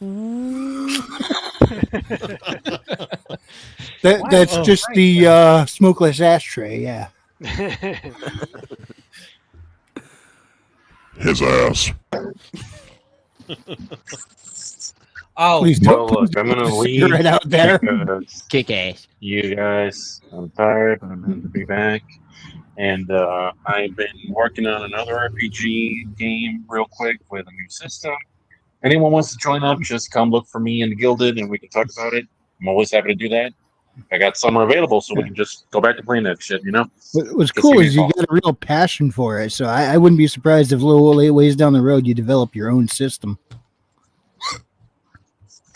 That's Oh, just the smokeless ashtray. Yeah. His ass. Oh, Please Well, don't look, I'm gonna put leave cigarette out there. because Kick ass. you guys. I'm tired. I'm going to be back, and I've been working on another RPG game real quick with a new system. Anyone wants to join up? Just come look for me in the Gilded, and we can talk about it. I'm always happy to do that. I got summer available, so we can just go back to playing that shit. You know. What's Just cool give me is a you call. got a real passion for it. So I wouldn't be surprised if a little ways down the road you develop your own system.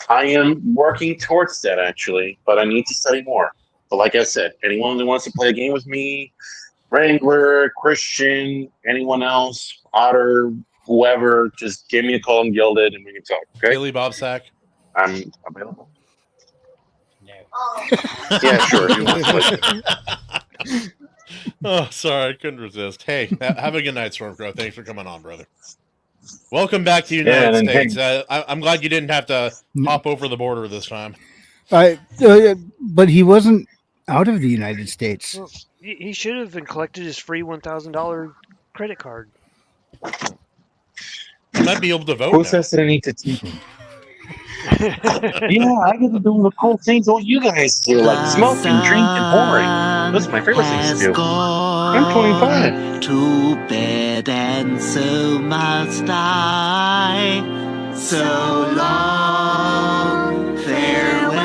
I am working towards that actually, but I need to study more. But like I said, anyone that wants to play a game with me, Wrangler, Christian, anyone else, Otter, whoever, just give me a call in Gilded and we can talk. Okay? Billy Bob Sack. I'm available. Yeah, sure. If you want to play. Oh, sorry, I couldn't resist. Hey, have a good night, Stormcrow. Thanks for coming on, brother. Welcome back to the United and then, States. I'm glad you didn't have to hop over the border this time. But he wasn't out of the United States. Well, he should have collected his free $1,000 credit card. You might be able to vote. Who now. says that I need to teach him? Yeah, I get to do the cool things all you guys do, like smoking, drinking, whoring. Those are my favorite things to do. I'm 25. To bed, and so must I. So long, farewell.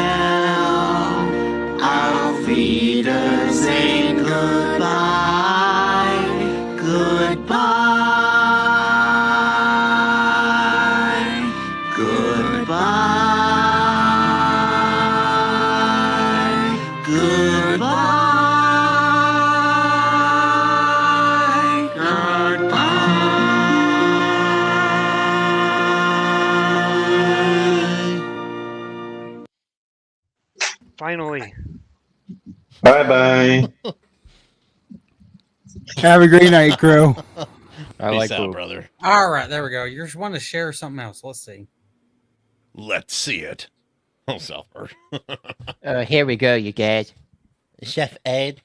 Auf Wiedersehen, goodbye. Goodbye. Finally. Bye-bye. Have a great night, Crow. Peace out, brother. All right, there we go. You just want to share something else. Let's see. Let's see it. Oh, South Park. Here we go, you guys. Chef Ed.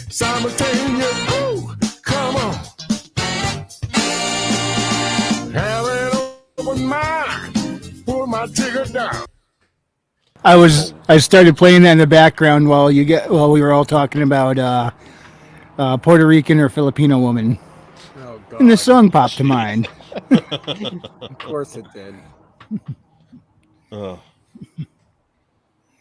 Simultaneous. Ooh, come on. Have an open mind. Pull my trigger down. I started playing that in the background while we were all talking about Puerto Rican or Filipino woman. Oh, God. And the song popped to mind. Of course it did. Oh.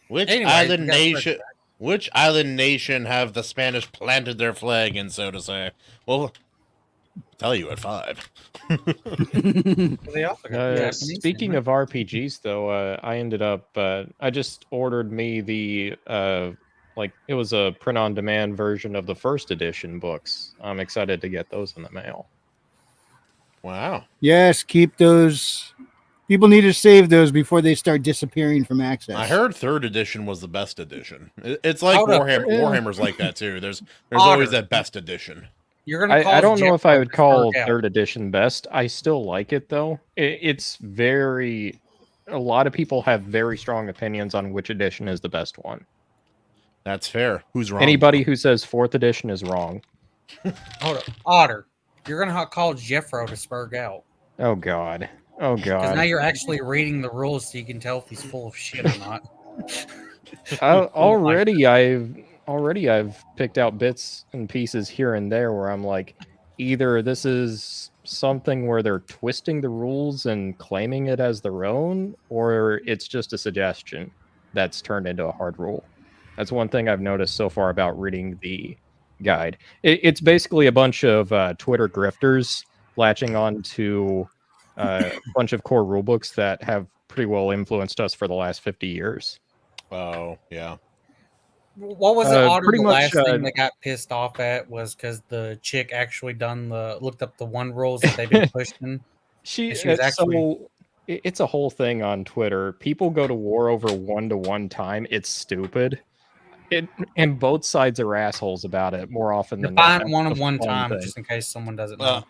Which Anyway, island we got nation? Which island nation have the Spanish planted their flag in, so to say? Well, I'll tell you at 5. Speaking of RPGs, though, I ended up I just ordered me the it was a print-on-demand version of the first edition books. I'm excited to get those in the mail. Wow. Yes, keep those. People need to save those before they start disappearing from access. I heard 3rd edition was the best edition. It's like Hold up. Warhammer's like that too. There's Otter. always that best edition. You're gonna. I don't know if I would call Jeffro 3rd edition best. I still like it though. It's very. A lot of people have very strong opinions on which edition is the best one. That's fair. Who's wrong? Anybody who says 4th edition is wrong. Hold up, Otter. You're gonna call Jeffro to spurg out. Oh God. Oh Because God. now you're actually reading the rules, so you can tell if he's full of shit or not. Already I've picked out bits and pieces here and there where I'm like, either this is something where they're twisting the rules and claiming it as their own, or it's just a suggestion that's turned into a hard rule. That's one thing I've noticed so far about reading the guide. It's basically a bunch of Twitter grifters latching on to a bunch of core rulebooks that have pretty well influenced us for the last 50 years. Oh, yeah. What was it, Otter? Pretty The much, last thing they got pissed off at was because the chick actually looked up the one rules that they've been pushing. She And was so it's a whole thing on Twitter. People go to war over 1-to-1 time. It's stupid. And both sides are assholes about it more often than not. Define one-on-one That's the fun time, thing. just in case someone doesn't know.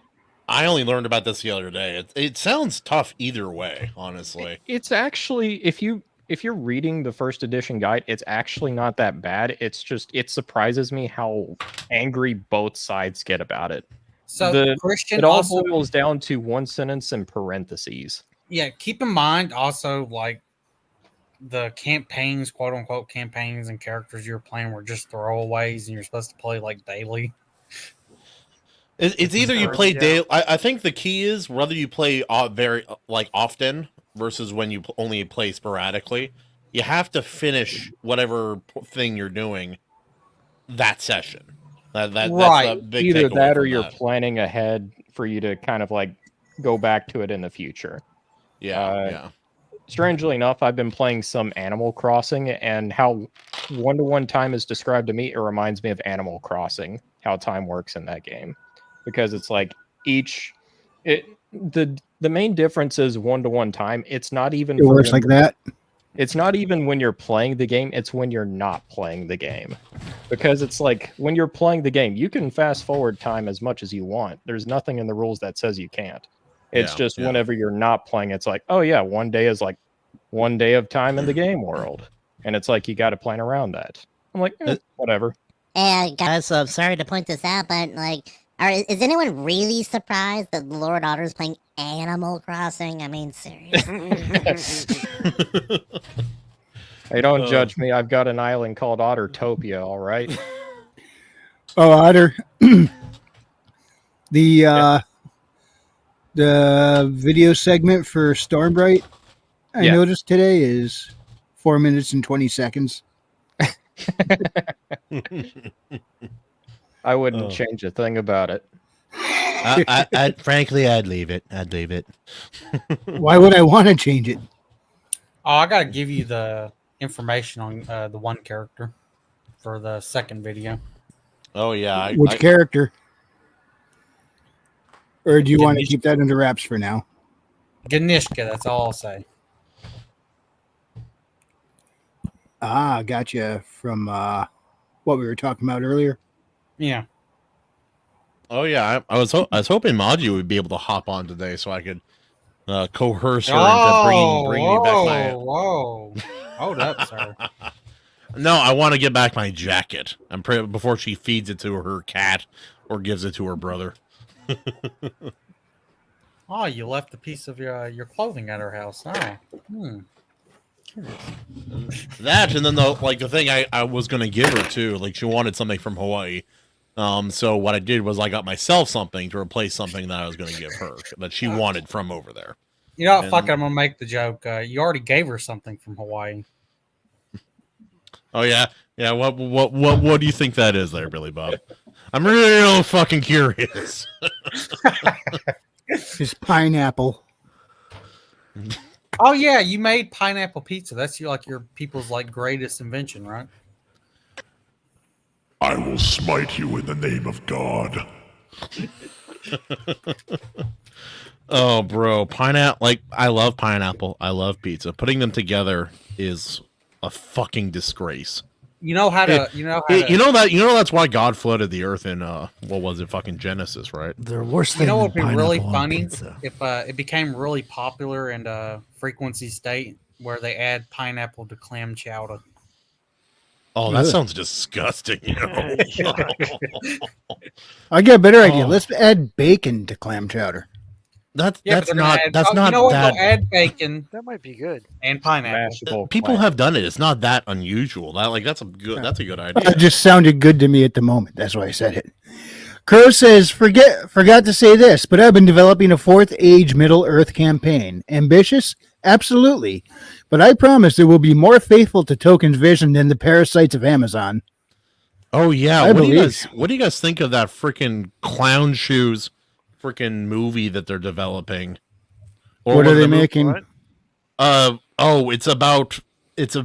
I only learned about this the other day. It sounds tough either way, honestly. It's actually if you're reading the first edition guide, it's actually not that bad. It's just it surprises me how angry both sides get about it. So Christian it all also boils down to one sentence in parentheses. Yeah, keep in mind also like the campaigns, quote unquote campaigns and characters you're playing were just throwaways and you're supposed to play like daily. It's either you play daily. I think the key is whether you play very often versus when you only play sporadically. You have to finish whatever thing you're doing that session. That's a big Either takeaway that or from you're that. planning ahead for you to kind of like go back to it in the future. Yeah. Strangely enough, I've been playing some Animal Crossing, and how one-to-one time is described to me, it reminds me of Animal Crossing, how time works in that game. Because it's like the main difference is one-to-one time. It's not even It works like that. It's not even when you're playing the game, it's when you're not playing the game. Because it's like when you're playing the game, you can fast forward time as much as you want. There's nothing in the rules that says you can't. It's just whenever you're not playing, it's like, oh yeah, one day is like 1 day of time in the game world. And it's like you got to plan around that. I'm like, whatever. Hey, guys, so I'm sorry to point this out, but like, is anyone really surprised that Lord Otter is playing Animal Crossing? I mean, seriously. Hey, don't judge me. I've got an island called Ottertopia, all right? Oh, Otter. The video segment for Stormbright I noticed today is 4 minutes and 20 seconds. I wouldn't change a thing about it. Frankly, I'd leave it. Why would I want to change it? Oh, I gotta give you the information on the one character for the second video. Oh yeah, Which character? Or do you want to keep that under wraps for now? Ganishka, that's all I'll say. Ah, gotcha. From what we were talking about earlier. Yeah. Oh yeah, I was hoping Maji would be able to hop on today so I could coerce her into bringing me back my. Whoa! Hold up, sir. No, I want to get back my jacket. Before she feeds it to her cat or gives it to her brother. Oh, you left a piece of your clothing at her house. Oh. That and then the thing I was gonna give her too. Like she wanted something from Hawaii. So what I did was I got myself something to replace something that I was gonna give her that she wanted from over there. You know what? Fuck it, I'm gonna make the joke. You already gave her something from Hawaii. Oh yeah, yeah. What do you think that is, there, Billy Bob? I'm real fucking curious. It's pineapple. Oh yeah, you made pineapple pizza. That's your people's greatest invention, right? I will smite you in the name of God. Oh, bro, pineapple! I love pineapple. I love pizza. Putting them together is a fucking disgrace. You know how to. You know that's why God flooded the earth in what was it? Fucking Genesis, right? They're worse You than know what would be really pineapple on funny pizza. if it became really popular in frequency state where they add pineapple to clam chowder. Oh, that sounds disgusting. You know? I got a better idea. Let's add bacon to clam chowder. That's You know what? They'll add bacon. That might be good. And pineapple. People have done it. It's not that unusual. That's a good idea. It just sounded good to me at the moment. That's why I said it. Crow says, forgot to say this, but I've been developing a fourth age Middle Earth campaign. Ambitious? Absolutely. But I promise it will be more faithful to Token's vision than the parasites of Amazon. Oh yeah. I What do believe. you guys think of that freaking Clown Shoes freaking movie that they're developing? What are they making? It's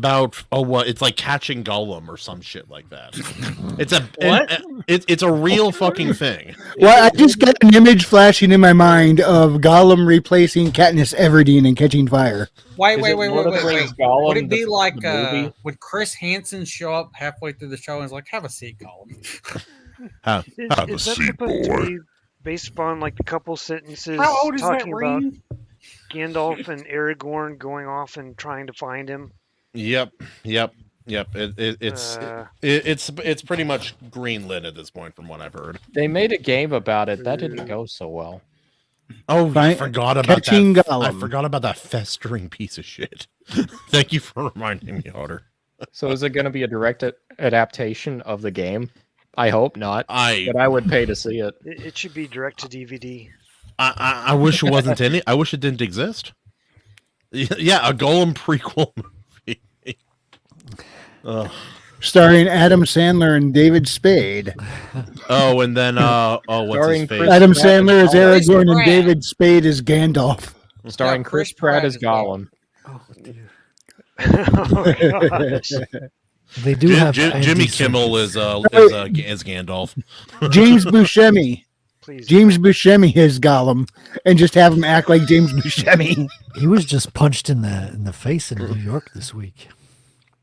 like Catching Gollum or some shit like that. It's a real fucking thing. Well, I just got an image flashing in my mind of Gollum replacing Katniss Everdeen in Catching Fire. Wait. Lord of the Rings Gollum, Would it be like the movie? would Chris Hansen show up halfway through the show and is like, "Have a seat, Gollum"? Is that supposed to be based upon a couple sentences How old is that talking about ring? Gandalf and Aragorn going off and trying to find him? Yep. It's pretty much greenlit at this point, from what I've heard. They made a game about it. That didn't go so well. Oh, I forgot about Catching that. Gollum. I forgot about that festering piece of shit. Thank you for reminding me, Otter. So is it going to be a direct adaptation of the game? I hope not. But I would pay to see it. It should be direct to DVD. I wish it wasn't any. I wish it didn't exist. Yeah, a Golem prequel movie. Starring Adam Sandler and David Spade. Oh, and then what's Starring his face? Chris Adam Pratt Sandler as is Gollum. Aragorn and David Spade is Gandalf. Starring Chris Pratt as Gollum. They do have Jimmy Andy Kimmel Serkis. is Gandalf. James Buscemi. James Buscemi is Gollum, and just have him act like James Buscemi. He was just punched in the face in New York this week.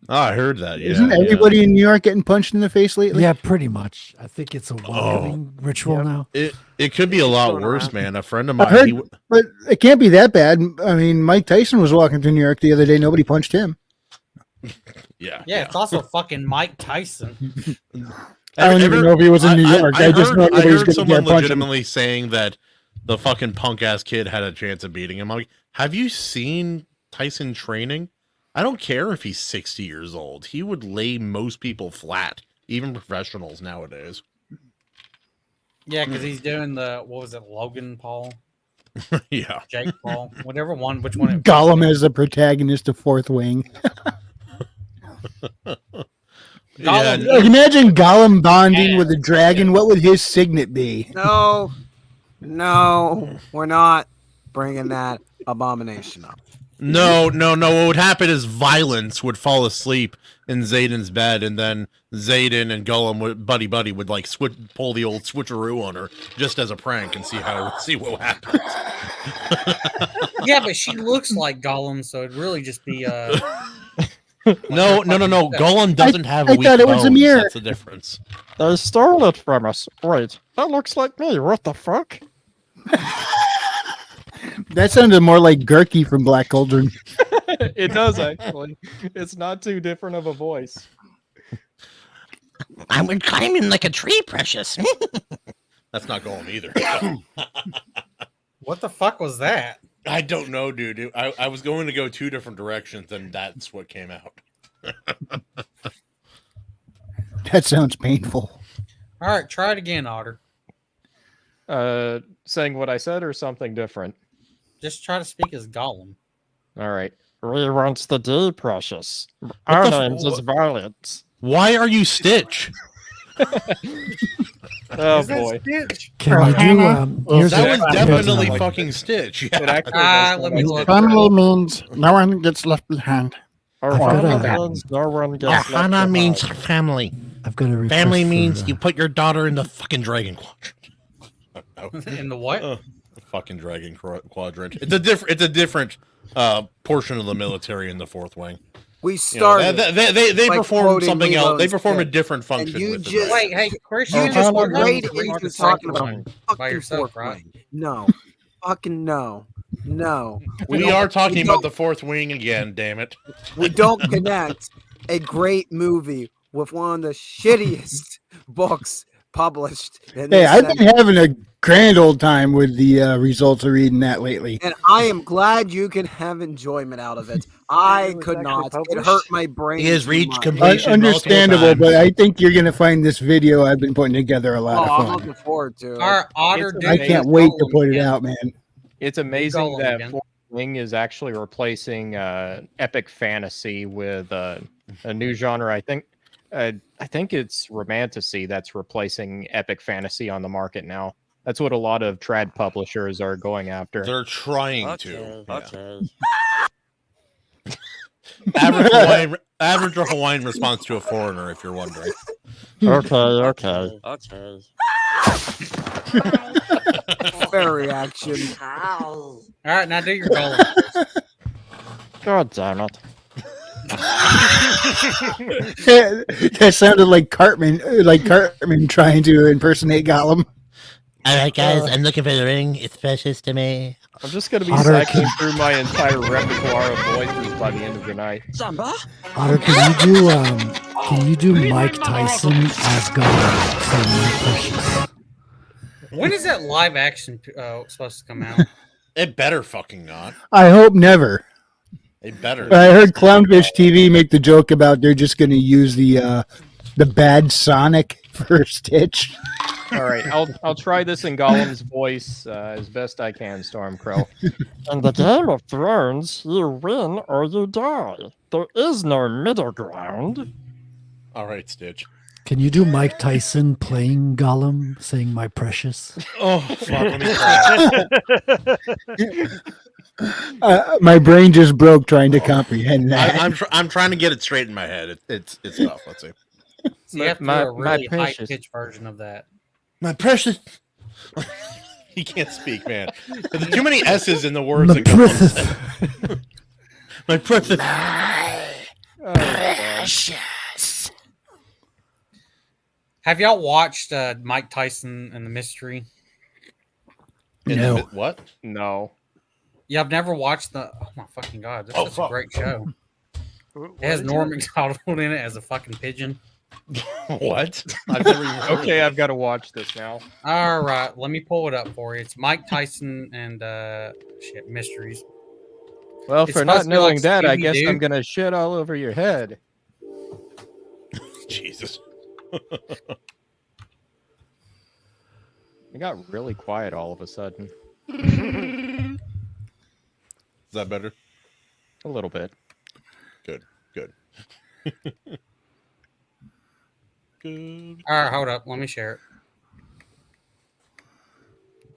Oh, I heard that. Yeah, Isn't everybody in New York getting punched in the face lately? Yeah, pretty much. I think it's a welcoming ritual now. It could be a lot worse, man. A friend of I mine. heard, but it can't be that bad. I mean, Mike Tyson was walking through New York the other day. Nobody punched him. Yeah. Yeah, it's also fucking Mike Tyson. I don't even know if he was in New York. I just know I everybody's heard going to someone get punched. legitimately saying that the fucking punk ass kid had a chance of beating him. I'm like, have you seen Tyson training? I don't care if he's 60 years old. He would lay most people flat, even professionals nowadays. Yeah, because he's doing what was it, Logan Paul? Yeah. Jake Paul? Whatever one, which one? Gollum as the protagonist of Fourth Wing. Gollum. Like, imagine Gollum bonding with a dragon. What would his signet be? No, we're not bringing that abomination up. No. What would happen is Violence would fall asleep in Zayden's bed, and then Zayden and Gollum would buddy would like pull the old switcheroo on her just as a prank and see what happens. Yeah, but she looks like Gollum, so it'd really just be No. Gollum doesn't have I weak thought it was a bones. mirror. That's the difference. They stole it from us. Wait, that looks like me. What the fuck? That sounded more like Gurky from Black Cauldron. It does actually. It's not too different of a voice. I would climb in like a tree, Precious. That's not Gollum either. What the fuck was that? I don't know, dude. I was going to go two different directions, and that's what came out. That sounds painful. All right, try it again, Otter. Saying what I said or something different? Just try to speak as Gollum. All right. Reruns the day, Precious. Our names is Violet. Why are you Stitch? Oh Is that boy. Stitch? Can you do? Here's That a- was here's definitely a- fucking Stitch. It Yeah. actually does Let me look. Family means no one gets left behind. Our I've got family a- means no one gets left Ohana means behind. family. I've got a request Family for, means you put your daughter in the fucking dragon quadrant. In the what? Fucking dragon quadrant. It's a different portion of the military in the Fourth Wing. We You know, started. they by perform quoting something else. They Leo's perform a kid. different And function you with just it. Wait, hey, Chris, you you just were right read into the talking second about one fuck by you yourself, Fourth right? Wing. No, fucking no. We are talking we about don't- the Fourth Wing again. Damn it! We don't connect a great movie with one of the shittiest books published. In Hey, this I've been century. having a grand old time with the results of reading that lately. And I am glad you can have enjoyment out of it. I could actually not. It published? hurt my brain. He has too reached much. completion. Understandable, multiple but times. I think you're going to find this video I've been putting together a Oh, lot I'm of fun. looking forward to it. Our Otter It's dude. I can't wait to Gollum put it again. out, man. It's amazing Gollum that again. Fourth Wing is actually replacing epic fantasy with a new genre. I think it's romantasy that's replacing epic fantasy on the market now. That's what a lot of trad publishers are going after. They're trying to. Okay. Average Hawaiian response to a foreigner, if you're wondering. Okay. Okay. Fair reaction. All right, now do your Gollum. God damn it. That sounded like Cartman trying to impersonate Gollum. All right, guys, I'm looking for the ring. It's precious to me. I'm just going to be Otter, cycling through my entire repertoire of voices by the end of the night. Otter, can you do Mike Tyson as Gollum? So Precious. When is that live action supposed to come out? It better fucking not. I hope never. It better. I heard Clownfish TV make the joke about they're just going to use the bad Sonic for Stitch. All right, I'll try this in Gollum's voice as best I can, Stormcrow. In the Game of Thrones, you win or you die. There is no middle ground. All right, Stitch. Can you do Mike Tyson playing Gollum, saying "My precious"? Oh fuck! Let me try. My brain just broke trying to comprehend that. I'm trying to get it straight in my head. It's tough. Let's see. So you have to do a really high pitched version of that. My precious. He can't speak, man. There's too many S's in the words. My precious. My precious. Precious. Have y'all watched Mike Tyson and the Mystery? No. What? No. Yeah, I've never watched the. Oh my fucking god! This is a great show. It has is Norm it? Macdonald in it as a fucking pigeon. What? I've never even heard Okay, of I've got to watch this now. All right, let me pull it up for you. It's Mike Tyson and Mysteries. Well, It's for supposed not to be like knowing that, I guess Scooby-Doo. I'm gonna shit all over your head. Jesus. It got really quiet all of a sudden. Is that better? A little bit. Good. Good. Good. All right, hold up. Let me share it.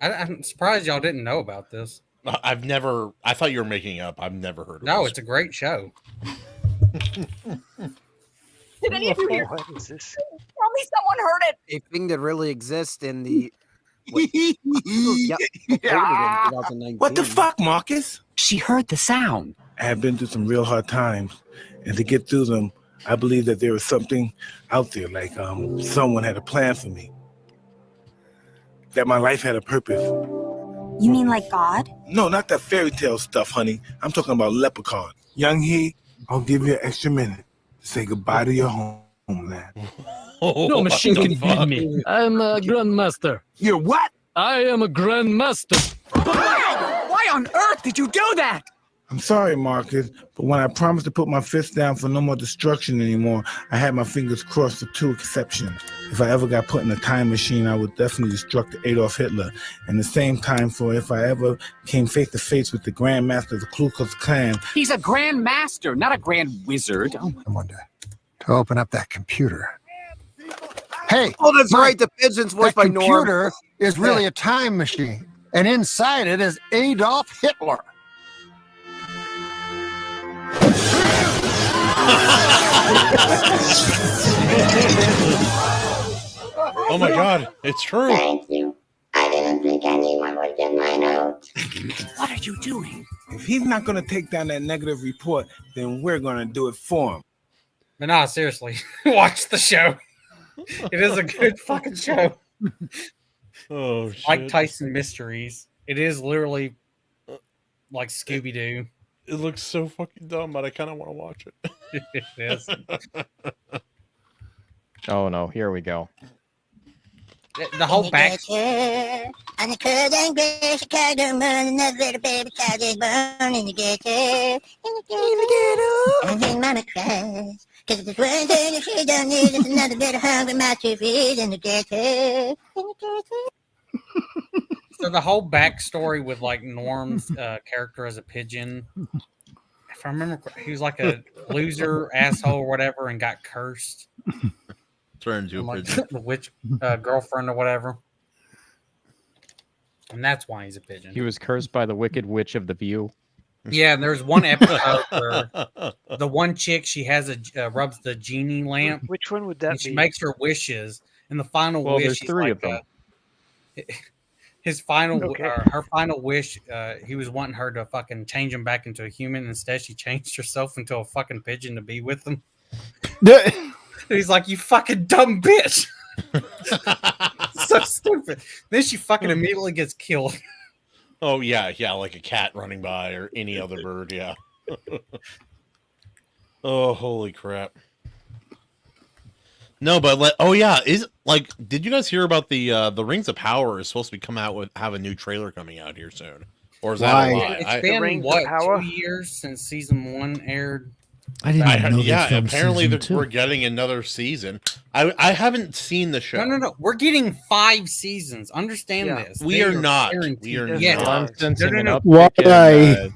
I'm surprised y'all didn't know about this. I've never. I thought you were making it up. I've never heard of No, this. it's a great show. Did any of you hear? What is this? Tell me someone heard it. A thing that really exists in the. Yep. Yeah. 2019. What the fuck, Marcus? She heard the sound. I have been through some real hard times, and to get through them, I believe that there was something out there, like someone had a plan for me. That my life had a purpose. You mean like God? No, not that fairy tale stuff, honey. I'm talking about Leprechaun. Young He, I'll give you an extra minute to say goodbye to your homeland. No machine can beat me. I'm a grandmaster. You're what? I am a grandmaster. Why on earth did you do that? I'm sorry, Marcus, but when I promised to put my fist down for no more destruction anymore, I had my fingers crossed for two exceptions. If I ever got put in a time machine, I would definitely destruct Adolf Hitler. And the same time for if I ever came face to face with the Grand Master of the Ku Klux Klan. He's a grand master, not a grand wizard. I wonder to open up that computer. Hey, Oh, that's Mike, right. The pigeon's voiced that by Norm. computer is really a time machine, and inside it is Adolf Hitler. Oh my God, it's true. Thank you. I didn't think anyone would get my note. What are you doing? If he's not going to take down that negative report, then we're going to do it for him. But nah, seriously, watch the show. It is a good fucking show. Oh shit. Mike Tyson Mysteries. It is literally like Scooby Doo. It looks so fucking dumb, but I kind of want to watch it. It is. Oh no, here we go. The whole back. On the couldn't get Chicago moon, another little baby child is born in the ghetto. In the ghetto. And then mama cries. Cause it's one thing that she don't need is another bit of hungry mouth to feed in the ghetto. In the ghetto. So the whole backstory with like Norm's character as a pigeon. If I remember, he was like a loser, asshole, or whatever, and got cursed. Turned to a Like pigeon. the witch girlfriend or whatever. And that's why he's a pigeon. He was cursed by the Wicked Witch of the View. Yeah, and there's one episode where the one chick, she has rubs the genie lamp. Which one would that and she be? makes her wishes, and the final Well, wish. there's she's three like, of them. His final, Okay. her final wish, he was wanting her to fucking change him back into a human. Instead, she changed herself into a fucking pigeon to be with him. He's like, "You fucking dumb bitch." So stupid. Then she fucking immediately gets killed. Oh yeah, like a cat running by or any other bird. Yeah. Oh holy crap! No, but oh yeah, did you guys hear about the Rings of Power is supposed to have a new trailer coming out here soon, or is that a lie? It's been what 2 years since season 1 aired. I didn't even know they yeah, filmed apparently season 2. we're getting another season. I haven't seen the show. No. We're getting 5 seasons. Understand this. We They are not. guaranteed- We are Yes. not. I'm sensing an No. uptick in,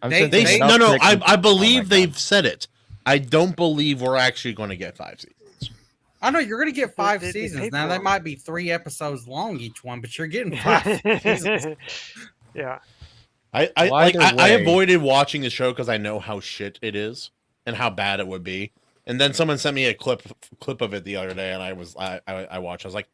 I'm They- sensing an No. uptick in- I believe they've said it. I don't believe we're actually going to get 5 seasons. I know you're going to get 5 They seasons. paid Now, for they 'em. might be 3 episodes long each one, but you're getting 5 seasons. Yeah. I Well, like either I way- avoided watching the show because I know how shit it is and how bad it would be. And then someone sent me a clip of it the other day, and I watched. I was like,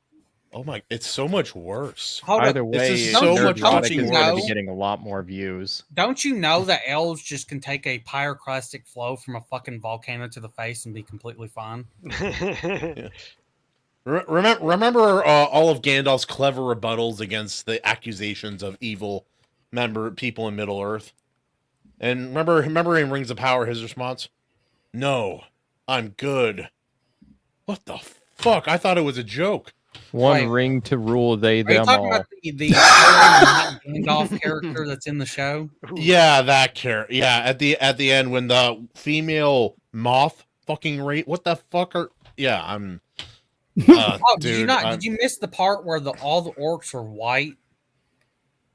oh my, it's so much worse. Hold up. Either way, This is so much Nerdrotic fucking is going to worse. be getting a lot more views. Don't you know that elves just can take a pyroclastic flow from a fucking volcano to the face and be completely fine? Remember all of Gandalf's clever rebuttals against the accusations of evil people in Middle Earth? And remember in Rings of Power, his response? No, I'm good. What the fuck? I thought it was a joke. One Wait. ring to rule they Are you them talking all. about the Gandalf character that's in the show? Yeah, that character. Yeah, at the end when the female moth fucking what the fuck are? Yeah, I'm. Oh, did dude, you not? I'm- Did you miss the part where all the orcs are white,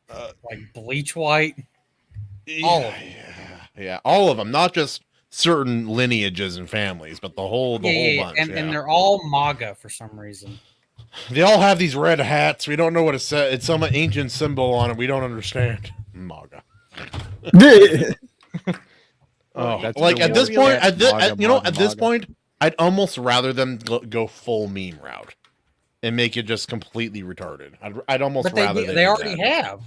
like bleach white? All of them. Yeah, all of them, not just certain lineages and families, but the whole bunch. And yeah. they're all MAGA for some reason. They all have these red hats. We don't know what it says. It's some ancient symbol on it. We don't understand. MAGA. Oh, That's like the at this real point, cat. at this point, I'd almost rather them go full meme route and make it just completely retarded. I'd almost But rather they already have.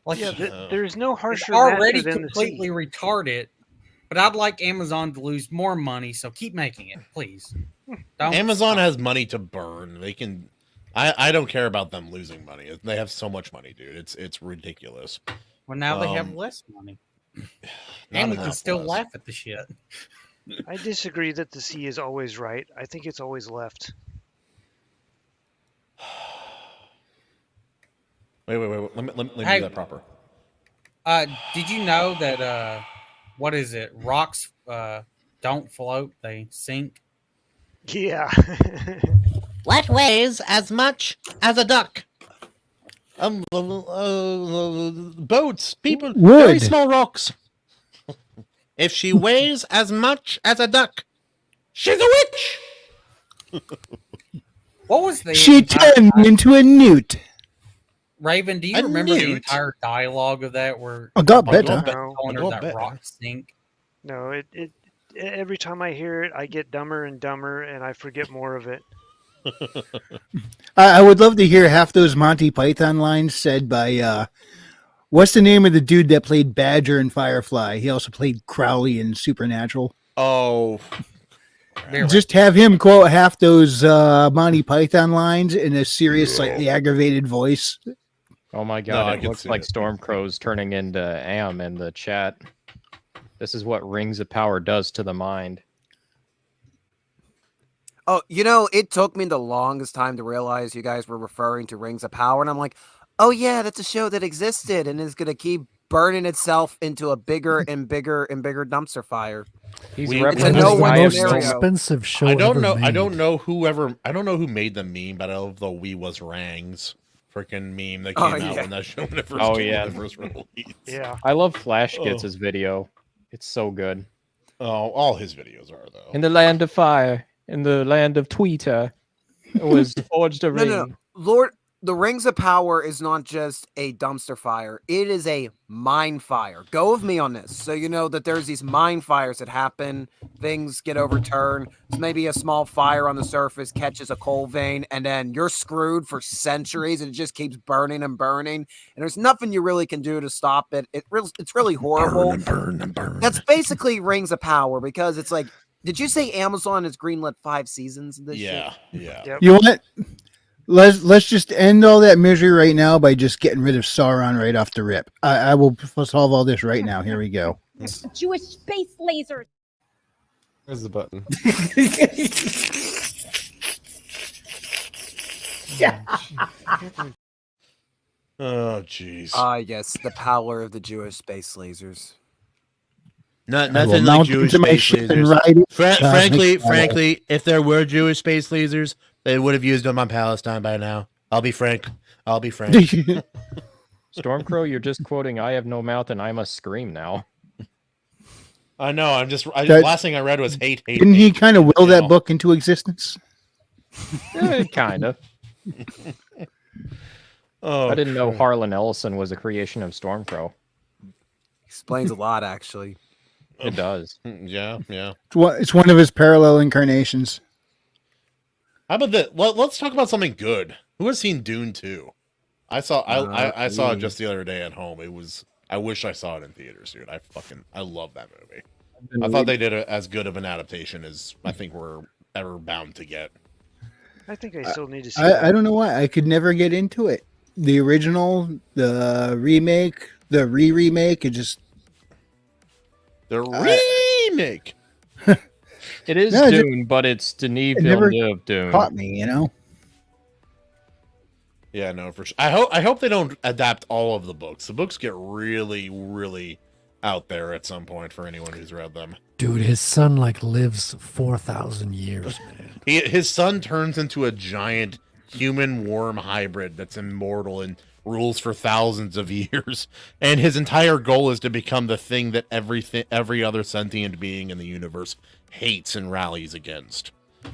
Like, Yeah, there's no it's harsher already master than the sea. completely retarded. But I'd like Amazon to lose more money, so keep making it, please. Don't Amazon stop. has money to burn. They can. I don't care about them losing money. They have so much money, dude. It's ridiculous. Well, now they have Um, less money, not and we can enough still less. laugh at the shit. I disagree that the sea is always right. I think it's always left. Wait. Let me Hey. do that proper. Did you know that what is it? Rocks don't float; they sink. Yeah. What weighs as much as a duck? Boats, people, Wood. very small rocks. If she weighs as much as a duck, she's a witch. What was the She turned into a newt. Raven? Do you A remember the newt? entire dialogue of that? Where I got Raven better. was telling her I got that better. rocks sink. No, it every time I hear it, I get dumber and dumber, and I forget more of it. I would love to hear half those Monty Python lines said by what's the name of the dude that played Badger in Firefly? He also played Crowley in Supernatural. Oh, Just have him quote half those Monty Python lines in a serious, slightly aggravated voice. Oh my No, god, I it can looks see like it. Stormcrow's turning into Am in the chat. This is what Rings of Power does to the mind. Oh, it took me the longest time to realize you guys were referring to Rings of Power, and I'm like, oh yeah, that's a show that existed and is gonna keep burning itself into a bigger and bigger and bigger dumpster fire. He's We- representing It's a It's the no-win most scenario. expensive show I don't ever know. I made. don't know who made the meme, but I love the "We was Rangs" freaking meme that Oh, came out yeah. when that show when it first Oh, came- yeah. when it first released. Yeah. I love Flash gets Oh. his video. It's so good. Oh, all his videos are though. In the land of fire, in the land of Twitter, it was forged a No, ring. no, no. Lord, the Rings of Power is not just a dumpster fire. It is a mine fire. Go with me on this. So you know that there's these mine fires that happen. Things get overturned. There's maybe a small fire on the surface catches a coal vein, and then you're screwed for centuries, and it just keeps burning and burning. And there's nothing you really can do to stop it. It's really horrible. Burn. That's basically Rings of Power because it's like, did you say Amazon has greenlit 5 seasons of this shit? Yeah. Yep. You know what? Let's just end all that misery right now by just getting rid of Sauron right off the rip. I will solve all this right now. Here we go. Jewish space lasers. There's the button. Oh, jeez. Yes, the power of the Jewish space lasers. Not I will nothing like mount Jewish into my space ship and lasers. ride it. Frankly, if there were Jewish space lasers, they would have used them on Palestine by now. I'll be frank. Stormcrow, you're just quoting "I have no mouth and I must scream" now. I know. That- Last thing I read was hate. Didn't he kind of will that book into existence? Kind of. Oh, I didn't know Harlan Ellison was a creation of Stormcrow. Explains a lot, actually. It does. Yeah. It's one of his parallel incarnations. How about that? Let's talk about something good. Who has seen Dune 2? I saw it just the other day at home. I wish I saw it in theaters, dude. I love that movie. I thought they did as good of an adaptation as I think we're ever bound to get. I think I still need to see I don't know why. I could never get into it. The original, the remake, the re-remake, it just... The remake! It is No, Dune, but it's Denis never Villeneuve Dune. caught me, you know? Yeah, no, for sure. I hope they don't adapt all of the books. The books get really, really out there at some point for anyone who's read them. Dude, his son like lives 4,000 years, man. His son turns into a giant human worm hybrid that's immortal and rules for thousands of years. And his entire goal is to become the thing that every other sentient being in the universe hates and rallies against.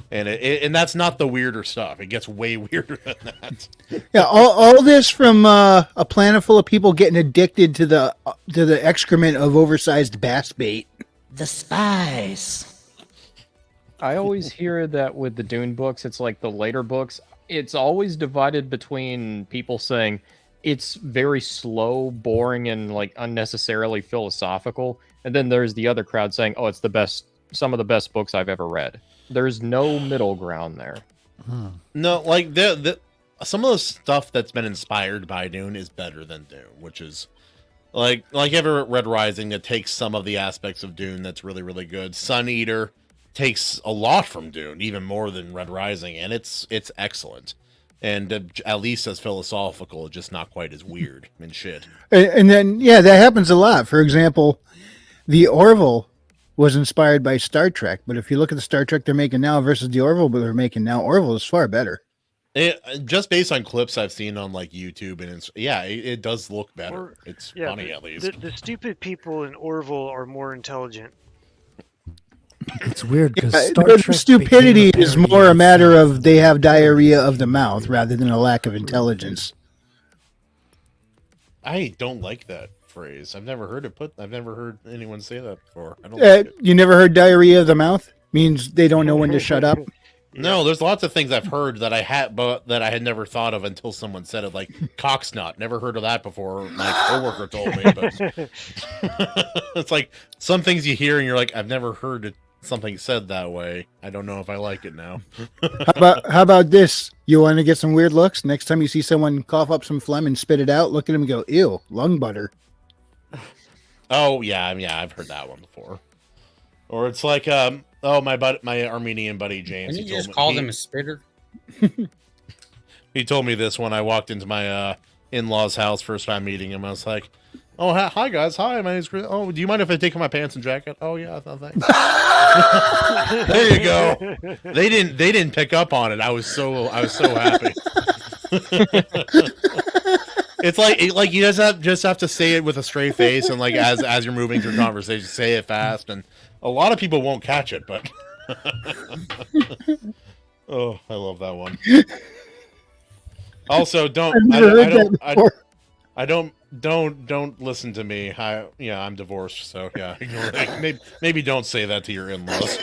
And that's not the weirder stuff. It gets way weirder than that. Yeah, all this from a planet full of people getting addicted to the excrement of oversized bass bait. The spies. I always hear that with the Dune books, it's like the later books, it's always divided between people saying it's very slow, boring, and like unnecessarily philosophical. And then there's the other crowd saying, oh, it's some of the best books I've ever read. There's no middle ground there. No, like some of the stuff that's been inspired by Dune is better than Dune, which is like ever Red Rising that takes some of the aspects of Dune that's really, really good. Sun Eater takes a lot from Dune, even more than Red Rising, and it's excellent. And at least as philosophical, just not quite as weird and shit. And then, yeah, that happens a lot. For example, the Orville was inspired by Star Trek, but if you look at the Star Trek they're making now versus the Orville they're making now, Orville is far better. Just based on clips I've seen on like YouTube and it does look better. It's funny at least. The stupid people in Orville are more intelligent. It's weird because Their stupidity is more a matter of they have diarrhea of the mouth rather than a lack of intelligence. I don't like that phrase. I've never heard anyone say that before. I don't like it. You never heard diarrhea of the mouth? Means they don't know when to shut up. No, there's lots of things I've heard that I had never thought of until someone said it, like cocksnut. Never heard of that before. My coworker told me, but it's like some things you hear and you're like, I've never heard something said that way. I don't know if I like it now. How about this? You want to get some weird looks? Next time you see someone cough up some phlegm and spit it out, look at them and go, ew, lung butter. Oh yeah, I've heard that one before. Or it's like, my Armenian buddy James. Didn't you just call him a spitter? He told me this when I walked into my in-laws' house first time meeting him. I was like, "Oh, hi guys, hi, my name's Chris. Oh, do you mind if I take off my pants and jacket? Oh yeah, no thanks." There you go. They didn't pick up on it. I was so happy. It's like you just have to say it with a straight face and like as you're moving through conversation, say it fast, and a lot of people won't catch it, but oh, I love that one. Also, don't listen to me. I'm divorced, so yeah, ignore that. Maybe don't say that to your in-laws.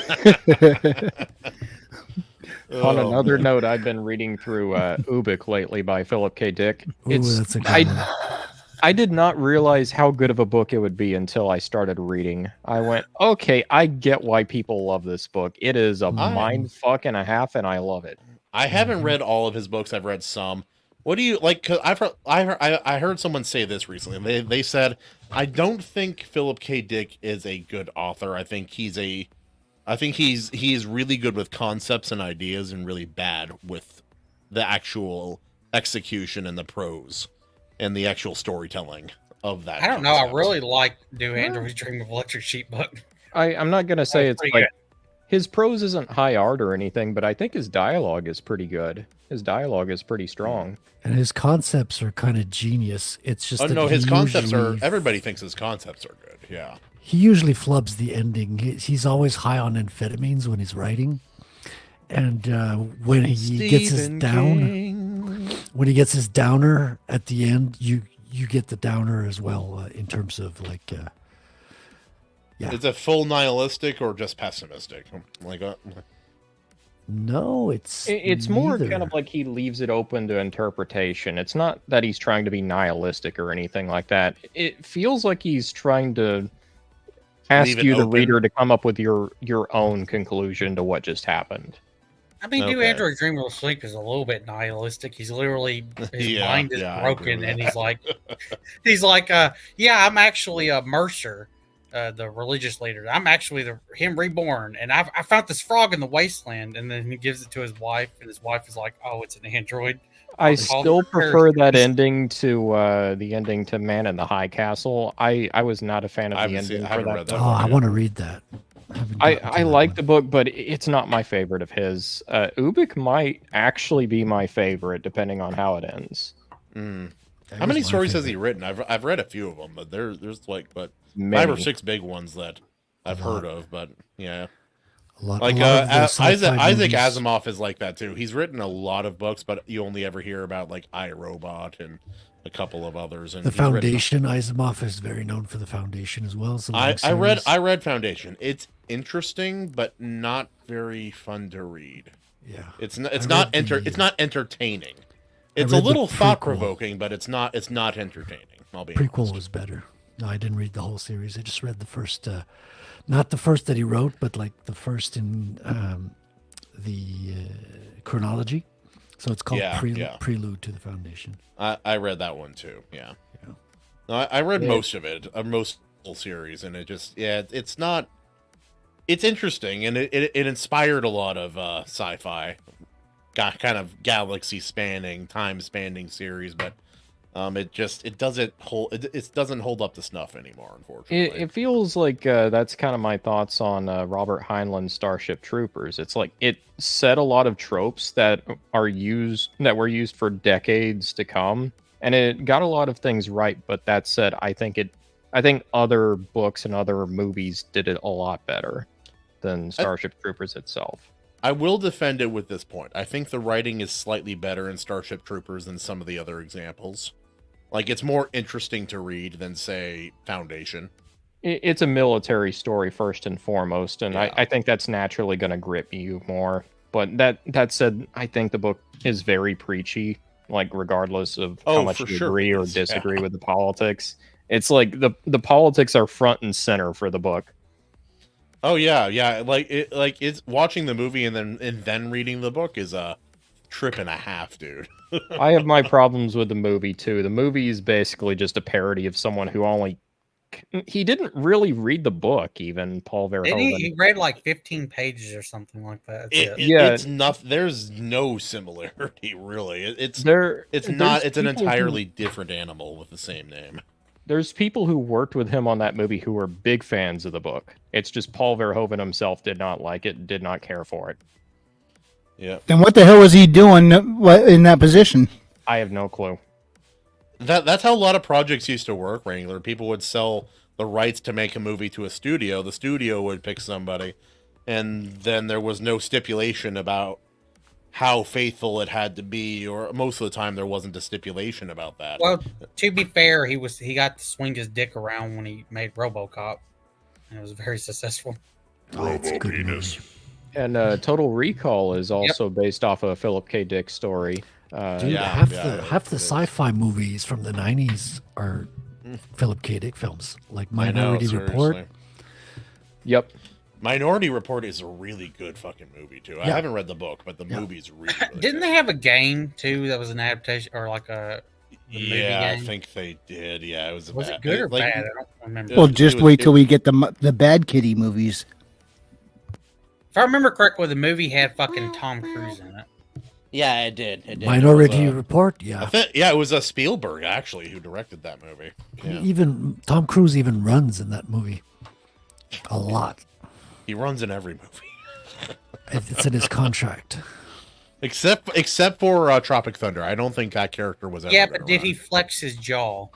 On another note, I've been reading through Ubik lately by Philip K. Dick. That's a good one. I did not realize how good of a book it would be until I started reading. I went, okay, I get why people love this book. It is a mind fuck and a half, and I love it. I haven't read all of his books. I've read some. What do you like? Cause I heard someone say this recently. They said, I don't think Philip K. Dick is a good author. I think he's really good with concepts and ideas and really bad with the actual execution and the prose and the actual storytelling of that. I don't know. I really like Do Androids Dream of Electric Sheep book. I'm not going to say it's like good. His prose isn't high art or anything, but I think his dialogue is pretty good. His dialogue is pretty strong. And his concepts are kind of genius. It's just that his concepts are, everybody thinks his concepts are good. Yeah. He usually flubs the ending. He's always high on amphetamines when he's writing. And when he gets his down, when he gets his downer at the end, you get the downer as well in terms of like. Yeah. Is it full nihilistic or just pessimistic? No, it's more neither. kind of like he leaves it open to interpretation. It's not that he's trying to be nihilistic or anything like that. It feels like he's trying to ask Leave it you, the open. reader, to come up with your own conclusion to what just happened. I mean, Do Okay. Android Dream of Sleep is a little bit nihilistic. He's literally, his Yeah, mind is yeah, I agree broken, with and that. he's like, yeah, I'm actually a Mercer, the religious leader. I'm actually him reborn, and I found this frog in the wasteland, and then he gives it to his wife, and his wife is like, oh, it's an android. I Call still her prefer that Paris. ending to the ending to Man in the High Castle. I was not a fan of the ending for that. Oh, I want to read that. I like the book, but it's not my favorite of his. Ubik might actually be my favorite, depending on how it ends. How many stories has he written? I've read a few of them, but there's like 5 or 6 big ones that I've heard of. But yeah, lot of those sci-fi Isaac movies. Asimov is like that too. He's written a lot of books, but you only ever hear about like iRobot and a couple of others. And The he's written- Foundation. Asimov is very known for the Foundation as well. It's a long I read series. Foundation. It's interesting, but not very fun to read. Yeah, it's I not read it's not entertaining. I It's a read the little prequel. thought provoking, but it's not entertaining. I'll be Prequel honest. was better. No, I didn't read the whole series. I just read the first, not the first that he wrote, but like the first in the chronology. So it's called Prelude to the Foundation. I read that one too. Yeah. No, I read most of it, most whole series, and it just it's not. It's interesting, and it inspired a lot of sci-fi, kind of galaxy spanning, time spanning series, but it doesn't hold up to snuff anymore, unfortunately. It feels like that's kind of my thoughts on Robert Heinlein's Starship Troopers. It's like it set a lot of tropes that were used for decades to come, and it got a lot of things right. But that said, I think other books and other movies did it a lot better than Starship Troopers itself. I will defend it with this point. I think the writing is slightly better in Starship Troopers than some of the other examples. Like, it's more interesting to read than, say, Foundation. It's a military story first and foremost, and I think that's naturally going to grip you more. But that said, I think the book is very preachy, like regardless of how much for you sure agree it or is, disagree yeah. with the politics. It's like the politics are front and center for the book. Oh yeah. It's watching the movie and then reading the book is a trip and a half, dude. I have my problems with the movie too. The movie is basically just a parody of someone who he didn't really read the book. Even Paul Didn't Verhoeven. he read like 15 pages or something like that. That's it. It's nothing. There's no similarity, really. It's an entirely different animal with the same name. There's people who worked with him on that movie who were big fans of the book. It's just Paul Verhoeven himself did not like it, did not care for it. Yeah. Then what the hell was he doing in that position? I have no clue. That's how a lot of projects used to work, Wrangler. People would sell the rights to make a movie to a studio. The studio would pick somebody, and then there was no stipulation about how faithful it had to be, or most of the time there wasn't a stipulation about that. Well, to be fair, he got to swing his dick around when he made RoboCop, and it was very successful. And Total Recall is also based off a Philip K. Dick story. Dude, half the sci-fi movies from the 90s are Philip K. Dick films, like Minority Report. seriously. Yep. Minority Report is a really good fucking movie too. I Yeah. haven't read the book, but the movie's really Didn't they have a game too that was an adaptation or like a movie yeah, I game? think they did. Yeah, it was. Was it good or bad? I don't remember. Well, just wait till we get the Bad Kitty movies. If I remember correctly, the movie had fucking Tom Cruise in it. Yeah, it did. It did. Minority Report, yeah. It was Spielberg actually who directed that movie. Yeah. Even Tom Cruise even runs in that movie a lot. He runs in every movie. It's in his contract. Except for Tropic Thunder. I don't think that character was ever. Yeah, but did he flex his jaw?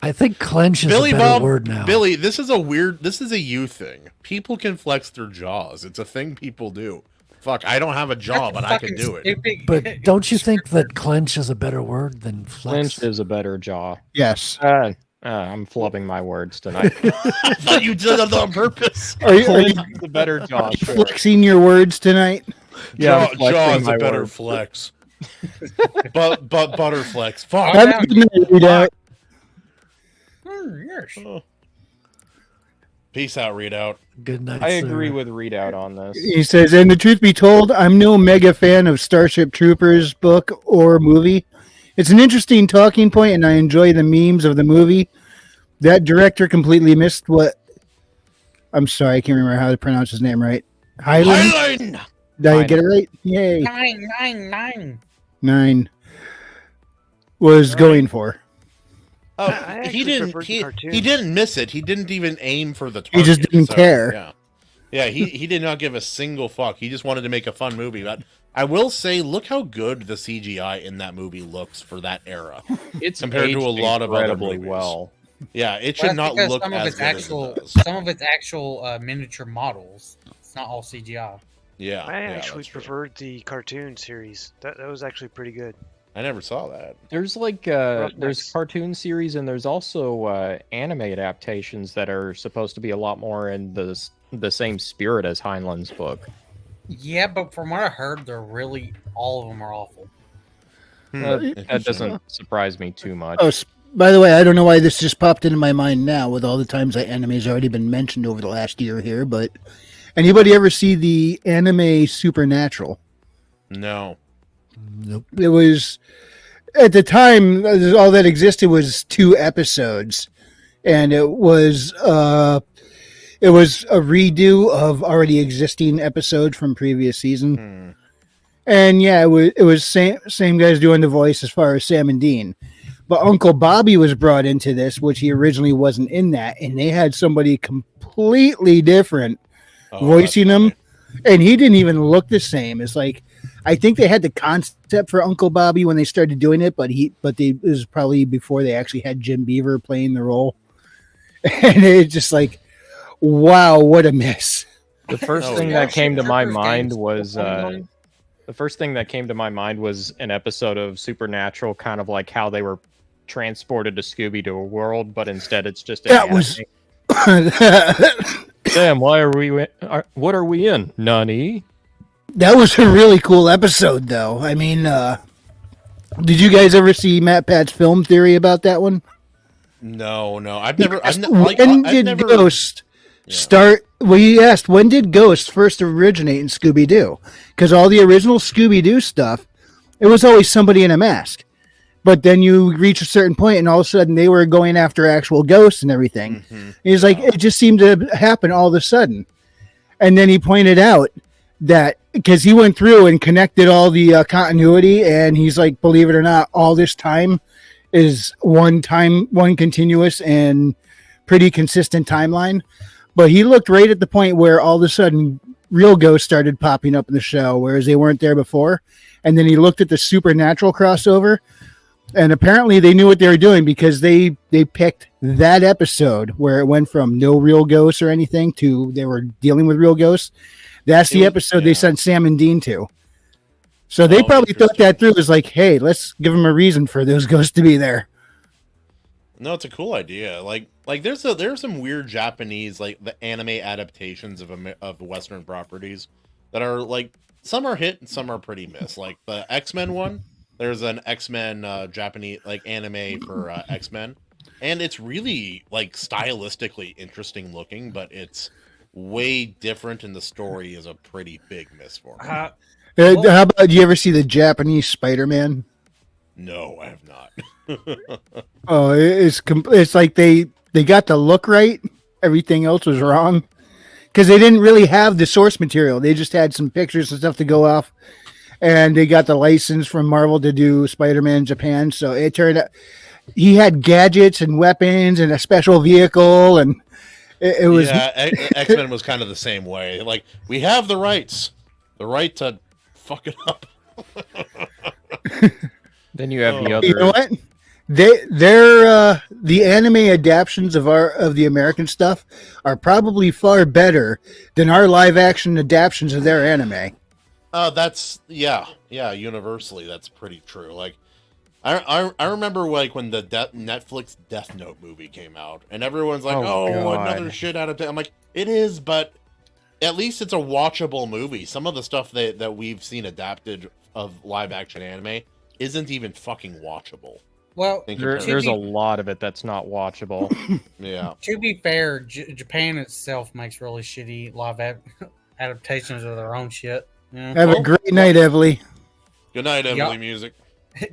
I think clench is Billy a better Bob, word now. Billy, this is a you thing. People can flex their jaws. It's a thing people do. Fuck, I don't have a jaw, but I can do it. But don't you think that clench is a better word than flex? Clench is a better jaw. Yes. I'm flubbing my words tonight. I thought you did it on purpose. Are you the better jaw? Sure. flexing your words tonight? Yeah, Jaw's a better flex. but butterflex. Fuck. Have a good night, Readout. Yes. Peace out, Readout. Good night. I agree with Readout on this. He says, and the truth be told, I'm no mega fan of Starship Troopers book or movie. It's an interesting talking point, and I enjoy the memes of the movie. That director completely missed what... I'm sorry, I can't remember how to pronounce his name right. Hyland? Did I get it right? Yay. 9 was going for. Oh, he didn't miss it. He didn't even aim for the target. He just didn't care. Yeah. He did not give a single fuck. He just wanted to make a fun movie. But I will say, look how good the CGI in that movie looks for that era. It's compared to a lot of other incredibly movies. well. Yeah, it should not look some of as its good actual, as it does. some of its actual miniature models. It's not all CGI. Yeah, I actually preferred the cartoon series. That was actually pretty good. I never saw that. There's like there's cartoon series and there's also anime adaptations that are supposed to be a lot more in the same spirit as Heinlein's book. Yeah, but from what I heard, they're really all of them are awful. That doesn't surprise me too much. Oh, by the way, I don't know why this just popped into my mind now with all the times that anime's already been mentioned over the last year here, but anybody ever see the anime Supernatural? No. Nope. It was, at the time, all that existed was 2 episodes, and it was a redo of already existing episodes from previous season. And yeah, it was same guys doing the voice as far as Sam and Dean. But Uncle Bobby was brought into this, which he originally wasn't in that, and they had somebody completely different voicing him, and he didn't even look the same. It's like, I think they had the concept for Uncle Bobby when they started doing it, but it was probably before they actually had Jim Beaver playing the role, and it's just like, wow, what a mess. The first thing that came to my mind was an episode of Supernatural, kind of like how they were transported to Scooby-Doo world, but instead it's just Damn, why are we? What are we in? Nani? That was a really cool episode, though. I mean, did you guys ever see Matt Pat's film theory about that one? No. When did Ghost start? Well, he asked, when did Ghost first originate in Scooby-Doo? Because all the original Scooby-Doo stuff, it was always somebody in a mask. But then you reach a certain point, and all of a sudden they were going after actual ghosts and everything. He's like, it just seemed to happen all of a sudden. And then he pointed out that because he went through and connected all the continuity, and he's like, believe it or not, all this time is one continuous and pretty consistent timeline. But he looked right at the point where all of a sudden real ghosts started popping up in the show, whereas they weren't there before. And then he looked at the Supernatural crossover, and apparently they knew what they were doing, because they picked that episode where it went from no real ghosts or anything to they were dealing with real ghosts. That's the episode they sent Sam and Dean to. So they probably thought that through. It was like, hey, let's give them a reason for those ghosts to be there. No, it's a cool idea. Like there's some weird Japanese, like, the anime adaptations of Western properties that are like, some are hit and some are pretty miss. Like the X-Men one, there's an X-Men Japanese like anime for X-Men, and it's really like stylistically interesting looking, but it's way different, and the story is a pretty big miss for me. How about, you ever see the Japanese Spider-Man? No, I have not. Oh, it's like they got the look right. Everything else was wrong, because they didn't really have the source material. They just had some pictures and stuff to go off, and they got the license from Marvel to do Spider-Man Japan. So it turned out he had gadgets and weapons and a special vehicle, and it was X-Men was kind of the same way. Like, we have the right to fuck it up. Then you have the other. You know what? They're the anime adaptions of the American stuff are probably far better than our live action adaptions of their anime. That's universally that's pretty true. Like, I remember like when the Netflix Death Note movie came out, and everyone's like, another shit adaptation. I'm like, it is, but at least it's a watchable movie. Some of the stuff that we've seen adapted of live action anime isn't even fucking watchable. Well, there's a lot of it that's not watchable. Yeah. To be fair, Japan itself makes really shitty live adaptations of their own shit. Yeah. Have a great night, Evely. Good night, Emily. Music.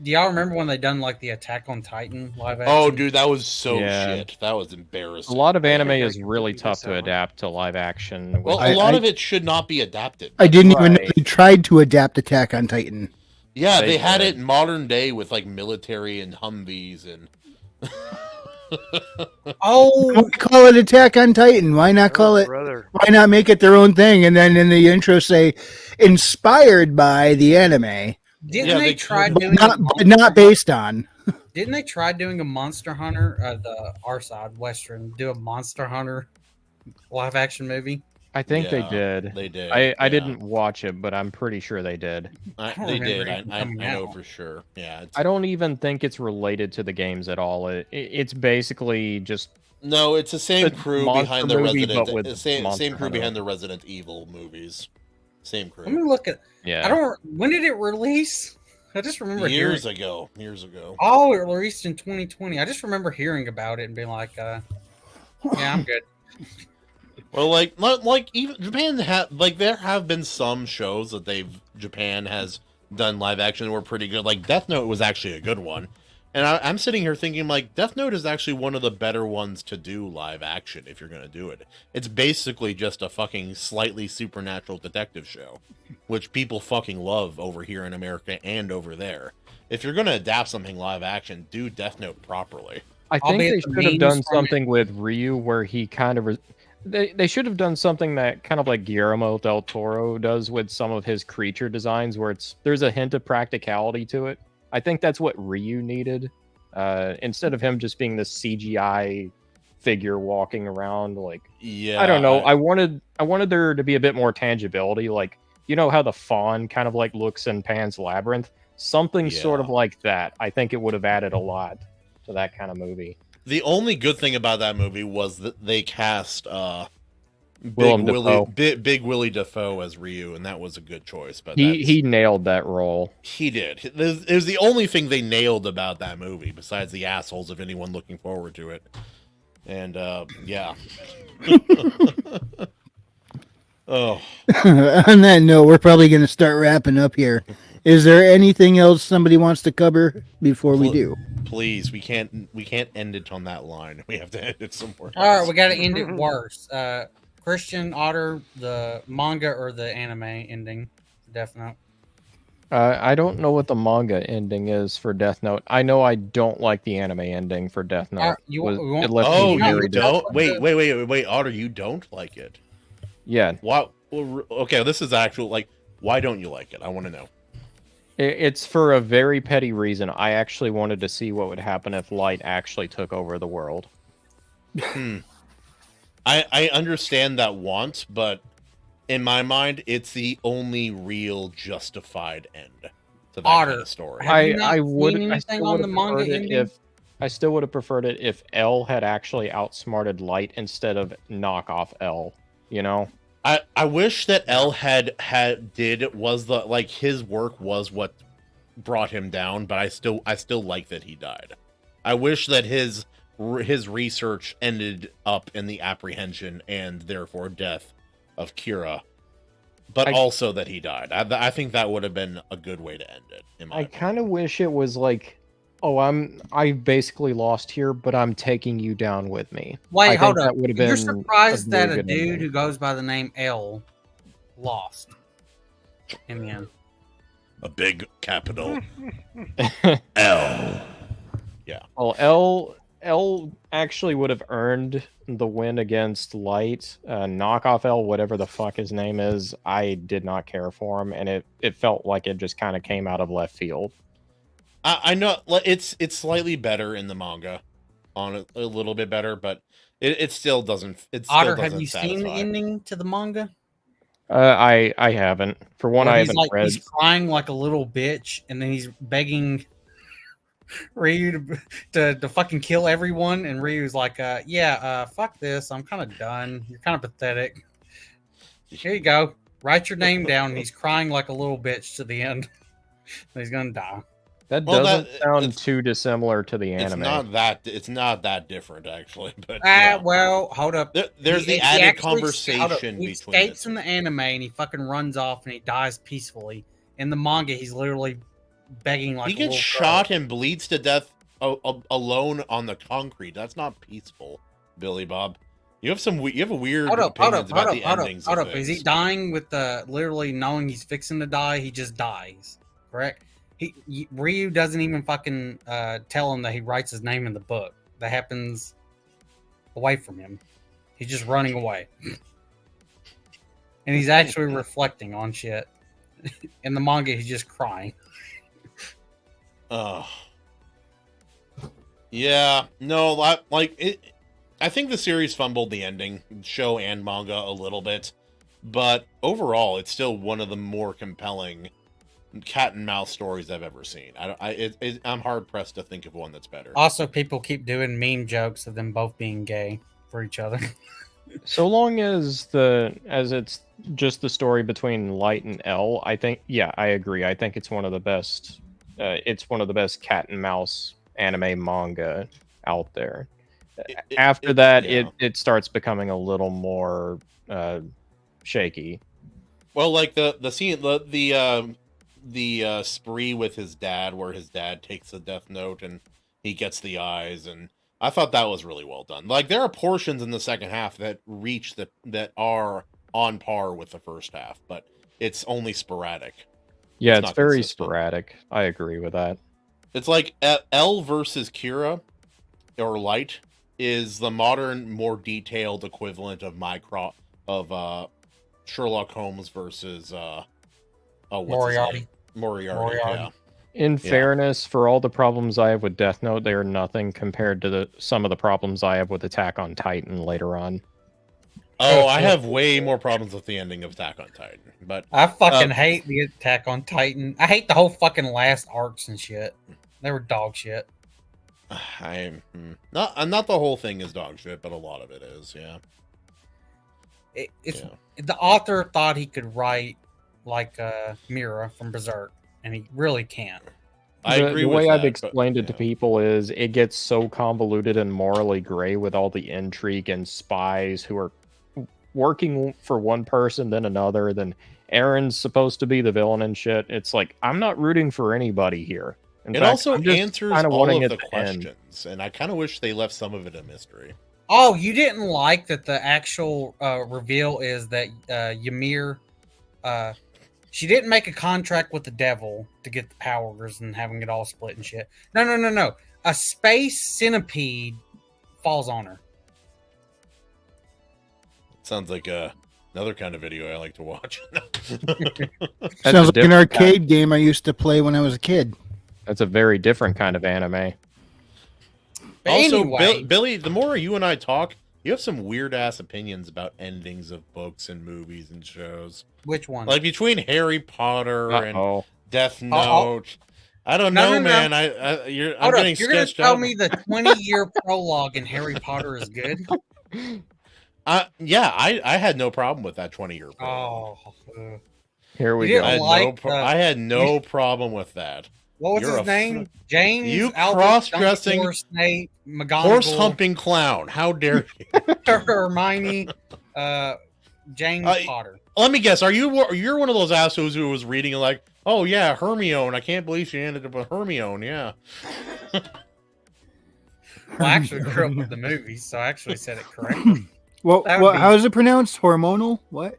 Do y'all remember when they done like the Attack on Titan live action? Oh, dude, that was so shit. That was embarrassing. A lot of anime is really tough to adapt to live action. Well, a lot of it should not be adapted. I didn't even know they tried to adapt Attack on Titan. Yeah, they had it in modern day with like military and Humvees and. Why call it Attack on Titan? Why not call it? Why not make it their own thing? And then in the intro say, inspired by the anime. Didn't they try doing not based on? Didn't they try doing a Monster Hunter? The our side Western do a Monster Hunter live action movie. I think they did. They did. I didn't watch it, but I'm pretty sure they did. They did. I know for sure. Yeah. I don't even think it's related to the games at all. It's basically just. No, it's the same crew behind the Resident. Same crew Hunter. behind the Resident Evil movies. Same crew. Let me look at. Yeah. I don't. When did it release? I just remember years hearing, ago. Years ago. Oh, it released in 2020. I just remember hearing about it and being like, "Yeah, I'm good." Well, like even Japan there have been some shows that Japan has done live action that were pretty good. Like Death Note was actually a good one, and I'm sitting here thinking like Death Note is actually one of the better ones to do live action if you're gonna do it. It's basically just a fucking slightly supernatural detective show, which people fucking love over here in America and over there. If you're gonna adapt something live action, do Death Note properly. I think they should have done something with Ryu where he kind of. They should have done something that kind of like Guillermo del Toro does with some of his creature designs, where there's a hint of practicality to it. I think that's what Ryu needed, instead of him just being this CGI figure walking around. Like, yeah, I don't know. I wanted there to be a bit more tangibility. Like, you know how the fawn kind of like looks in Pan's Labyrinth, something sort of like that. I think it would have added a lot to that kind of movie. The only good thing about that movie was that they cast Big Willie Dafoe as Ryu, and that was a good choice. But he nailed that role. He did. It was the only thing they nailed about that movie, besides the assholes of anyone looking forward to it. And yeah. Oh. On that note, we're probably going to start wrapping up here. Is there anything else somebody wants to cover before we do? Please, we can't end it on that line. We have to end it somewhere else. All right, we got to end it worse. Christian, Otter, the manga or the anime ending? Death Note. I don't know what the manga ending is for Death Note. I know I don't like the anime ending for Death Note. You don't? Wait, Otter, you don't like it? Yeah. Why? Okay, this is actual. Like, why don't you like it? I want to know. It's for a very petty reason. I actually wanted to see what would happen if light actually took over the world. I understand that want, but in my mind, it's the only real justified end to that kind of story. I still would have preferred it if L had actually outsmarted Light instead of knock off L. You know. I wish that L his work was what brought him down, but I still like that he died. I wish that his research ended up in the apprehension and therefore death of Kira, but also that he died. I think that would have been a good way to end it. I kind of wish it was like, I basically lost here, but I'm taking you down with me. Wait, hold up. You're surprised that a dude who goes by the name L lost in the end. A big capital L. Yeah. Well, L actually would have earned the win against Light. Knockoff L, whatever the fuck his name is, I did not care for him, and it felt like it just kind of came out of left field. I know it's slightly better in the manga, a little bit better, but it still doesn't. Otter, have you seen the ending to the manga? I haven't. For one, I He's haven't like read. he's crying like a little bitch, and then he's begging Ryu to fucking kill everyone, and Ryu's like, fuck this, I'm kind of done. You're kind of pathetic. Here you go. Write your name down. And he's crying like a little bitch to the end. He's gonna die. That doesn't sound too dissimilar to the anime. It's not that different actually. But well, hold up. There's the He added actually- conversation hold up. He between escapes in the anime and he fucking runs off and he dies peacefully. In the manga, he's literally begging like he a gets little shot and bleeds to death alone on the concrete. That's not peaceful, Billy Bob. You have a weird opinions about the endings. Hold of up. Is things. he dying with literally knowing he's fixing to die? He just dies, correct? Ryu doesn't even fucking tell him that he writes his name in the book. That happens away from him. He's just running away, and he's actually reflecting on shit. In the manga, he's just crying. Oh, yeah, no, like it. I think the series fumbled the ending, show and manga, a little bit, but overall, it's still one of the more compelling cat and mouse stories I've ever seen. I'm hard pressed to think of one that's better. Also, people keep doing meme jokes of them both being gay for each other. So long as it's just the story between Light and L, I think, yeah, I agree. I think it's one of the best. It's one of the best cat and mouse anime manga out there. After that, it starts becoming a little more shaky. Well, like the scene, the spree with his dad, where his dad takes the death note and he gets the eyes, and I thought that was really well done. Like, there are portions in the second half that that are on par with the first half, but it's only sporadic. Yeah, it's very sporadic. I agree with that. It's like L versus Kira or Light is the modern, more detailed equivalent of Sherlock Holmes versus Moriarty. Moriarty. Yeah. In fairness, for all the problems I have with Death Note, they are nothing compared to some of the problems I have with Attack on Titan later on. Oh, I have way more problems with the ending of Attack on Titan, but I fucking hate the Attack on Titan. I hate the whole fucking last arcs and shit. They were dog shit. Not the whole thing is dog shit, but a lot of it is. Yeah. The author thought he could write like Mira from Berserk, and he really can't. I agree the with way I've that, explained it to people is it gets so convoluted and morally gray with all the intrigue and spies who are working for one person, then another, then Aaron's supposed to be the villain and shit. It's like, I'm not rooting for anybody here. In fact, also I'm just answers kinda all wanting of it the to end. questions, and I kind of wish they left some of it a mystery. Oh, you didn't like that the actual reveal is that Ymir, she didn't make a contract with the devil to get the powers and having it all split and shit. No. A space centipede falls on her. Sounds like another kind of video I like to watch. Sounds like an arcade game I used to play when I was a kid. That's a very different kind of anime. Also, Anyway. Billy, the more you and I talk, you have some weird ass opinions about endings of books and movies and shows. Which one? Like between Harry Potter and Death Note. Uh-oh. I don't No, know, no, no. man. I'm Hold up, getting you're gonna sketched tell out. me the 20-year prologue in Harry Potter is good? Yeah, I had no problem with that 20-year prologue. Oh, Here we You go. didn't I had no problem with that. what was You're his name? James. You Albus cross-dressing Dumbledore, Snape, McGonagall, horse humping clown. How dare you? Hermione, James Potter. Let me guess. You're one of those assholes who was reading like, oh yeah, Hermione. I can't believe she ended up with Hermione. Yeah. Well, I actually grew up with the movies, so I actually said it correctly. Well, That would be- how is it pronounced? Hormonal? What?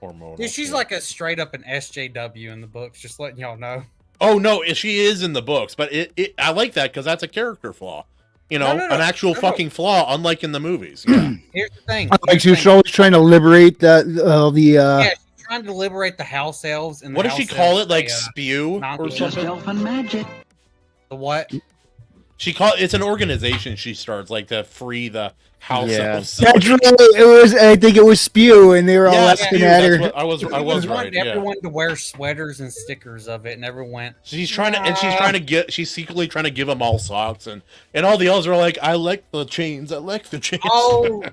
Hormonal. Dude, she's like a straight up an SJW in the books. Just letting y'all know. Oh no, she is in the books, but I like that because that's a character flaw. You know, No, an actual fucking flaw, unlike in the movies. Yeah. Here's the thing. Like she was always trying to liberate the Yeah, she's trying to liberate the house elves. And What the does she house call elves it? Like say, spew not or the- something? elfin magic. The what? It's an organization she starts like to free the house elves. That's right. It was. I think it was Spew, and they were all laughing at her. I was right. wanted Yeah. everyone to wear sweaters and stickers of it, and everyone went. She's secretly trying to give them all socks, and all the elves are like, I like the chains. I like the chains. Oh,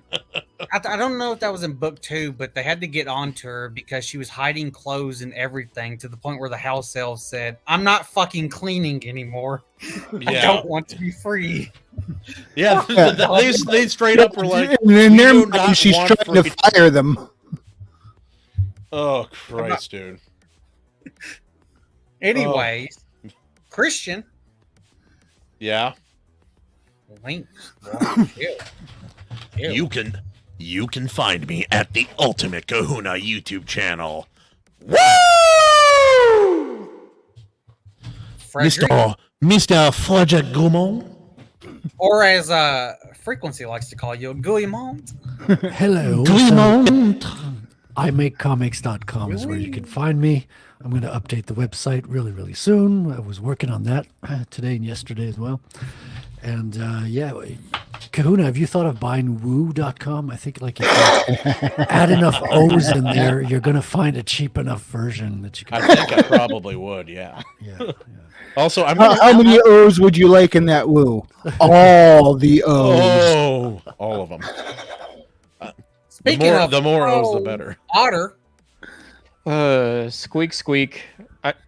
I don't know if that was in book 2, but they had to get onto her because she was hiding clothes and everything to the point where the house elves said, "I'm not fucking cleaning anymore. I don't want to be free." Yeah, they straight up were like, and then "We their do mind, not she's want trying to free-" fire them. Oh Christ, dude. Anyways, Christian. Yeah. Link. You can find me at the Ultimate Kahuna YouTube channel. Woo! Mr. Frederick Gaumont. Or as Frequency likes to call you, Guillemont. Hello. Guillemont. imakecomics.com is where you can find me. I'm going to update the website really, really soon. I was working on that today and yesterday as well. And yeah, Kahuna, have you thought of buying woo.com? I think like if you add enough O's in there, you're going to find a cheap enough version that you can. I think I probably would, yeah. Also, How many O's would you like in that woo? All the O's. Oh, all of them. Speaking of the more O's, the better. Otter. Squeak, squeak.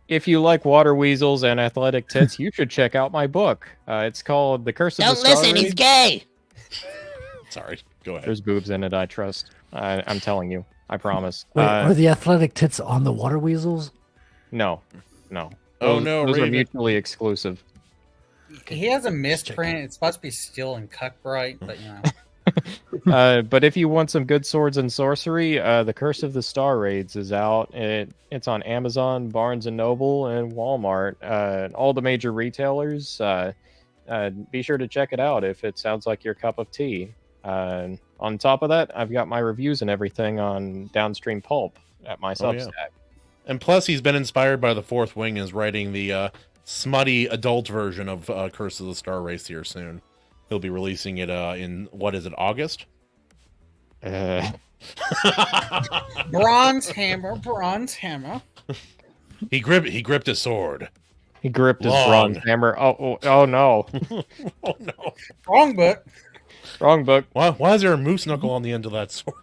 If you like water weasels and athletic tits, you should check out my book. It's called The Curse of the Star Don't listen, he's gay. Sorry, go ahead. There's boobs in it, I trust. I'm telling you. I promise. Wait, are the athletic tits on the water weasels? No. Oh, no, Those are Raven. mutually exclusive. He has a misprint. It's supposed to be still in Cuckbright, but you know. But if you want some good swords and sorcery, The Curse of the Star Raids is out. It's on Amazon, Barnes & Noble, and Walmart. All the major retailers. Be sure to check it out if it sounds like your cup of tea. On top of that, I've got my reviews and everything on Downstream Pulp at my Substack. Yeah. And plus, he's been inspired by the Fourth Wing and is writing the smutty adult version of Curse of the Star Race here soon. He'll be releasing it in, what is it, August? Bronze hammer. He gripped his sword. He gripped his Long. bronze hammer. Oh no. Oh no. Wrong book. Wrong book. Why is there a moose knuckle on the end of that sword?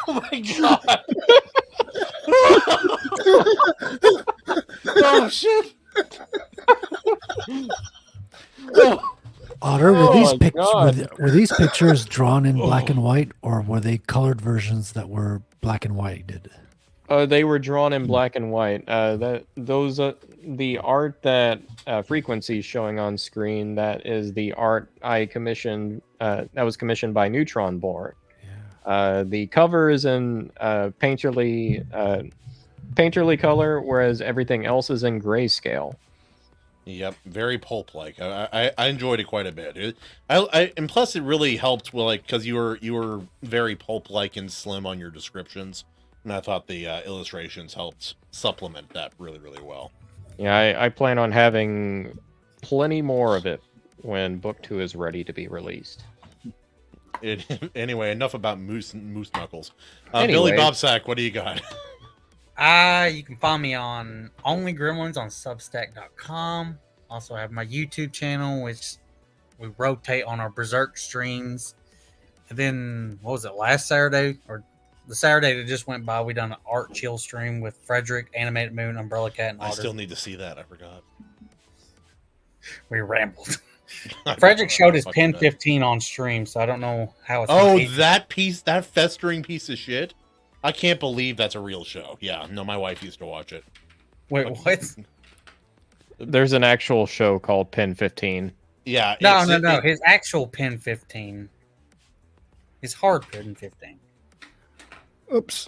Oh my god. Oh shit. Otter, God. were these pictures drawn in black and white, or were they colored versions that were black and white? They were drawn in black and white. The art that Frequency is showing on screen, that is the art I commissioned. That was commissioned by Neutron Board. The cover is in painterly color, whereas everything else is in grayscale. Yep, very pulp-like. I enjoyed it quite a bit. And plus, it really helped, because you were very pulp-like and slim on your descriptions, and I thought the illustrations helped supplement that really, really well. Yeah, I plan on having plenty more of it when Book 2 is ready to be released. Anyway, enough about moose knuckles. Anyway. Billy Bobsack, what do you got? You can find me on Only Gremlins on Substack.com. Also, I have my YouTube channel, which we rotate on our Berserk streams. And then, what was it, last Saturday? Or the Saturday that just went by, we done an Art Chill stream with Frederick, Animated Moon, Umbrella Cat, and Otter. I still need to see that. I forgot. We rambled. Frederick showed his Pen 15 on stream, so I don't know how it's... that festering piece of shit? I can't believe that's a real show. Yeah, no, my wife used to watch it. Wait, what? There's an actual show called Pen 15. Yeah. No. His actual Pen 15. His hard Pen 15. Oops.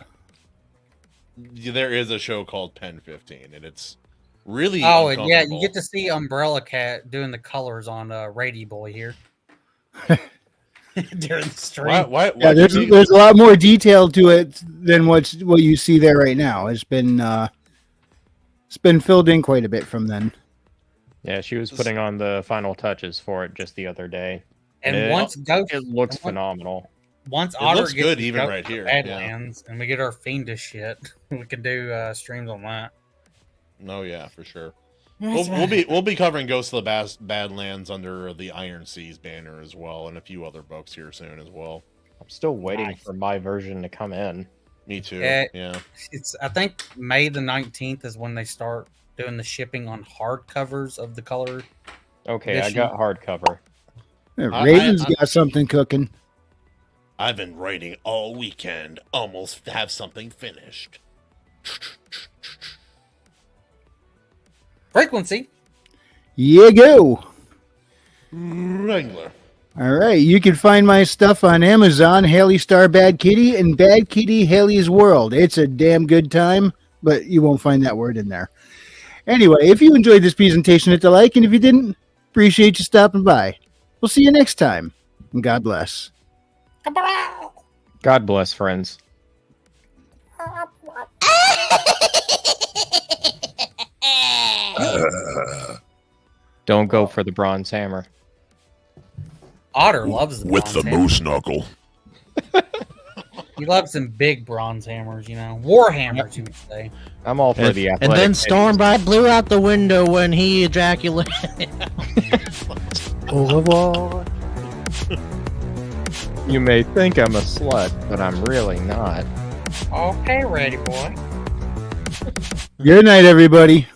There is a show called Pen 15, and it's really and yeah, you get to see Umbrella Cat doing the colors on Rady Boy here. During the stream. Yeah, there's a lot more detail to it than what you see there right now. It's been It's been filled in quite a bit from then. Yeah, she was putting on the final touches for it just the other day. And once Ghost, it looks phenomenal. Once It Otter looks gets good to even go right to here, Badlands, and we get our fiendish shit, we can do streams on that. Oh yeah, for sure. That's We'll be covering Ghost of the Badlands under the Iron Seas banner as well, and a few other books here soon as well. I'm still waiting for my version to come in. Me too. Yeah. It's I think May the 19th is when they start doing the shipping on hardcovers of the color. Okay, edition. I got hardcover. Raven's got something cooking. I've been writing all weekend. Almost have something finished. Frequency. You go. Wrangler. All right. You can find my stuff on Amazon, Haley Star Bad Kitty, and Bad Kitty Haley's World. It's a damn good time, but you won't find that word in there. Anyway, if you enjoyed this presentation, hit the like, and if you didn't, appreciate you stopping by. We'll see you next time, and God bless. God bless, friends. Don't go for the bronze hammer. Otter loves the With bronze the hammer. moose knuckle. He loves some big bronze hammers, war hammers, you would say. I'm all for the athletic. And then Stormbright blew out the window when he ejaculated. Au revoir. You may think I'm a slut, but I'm really not. Okay, ready, boy. Good night, everybody.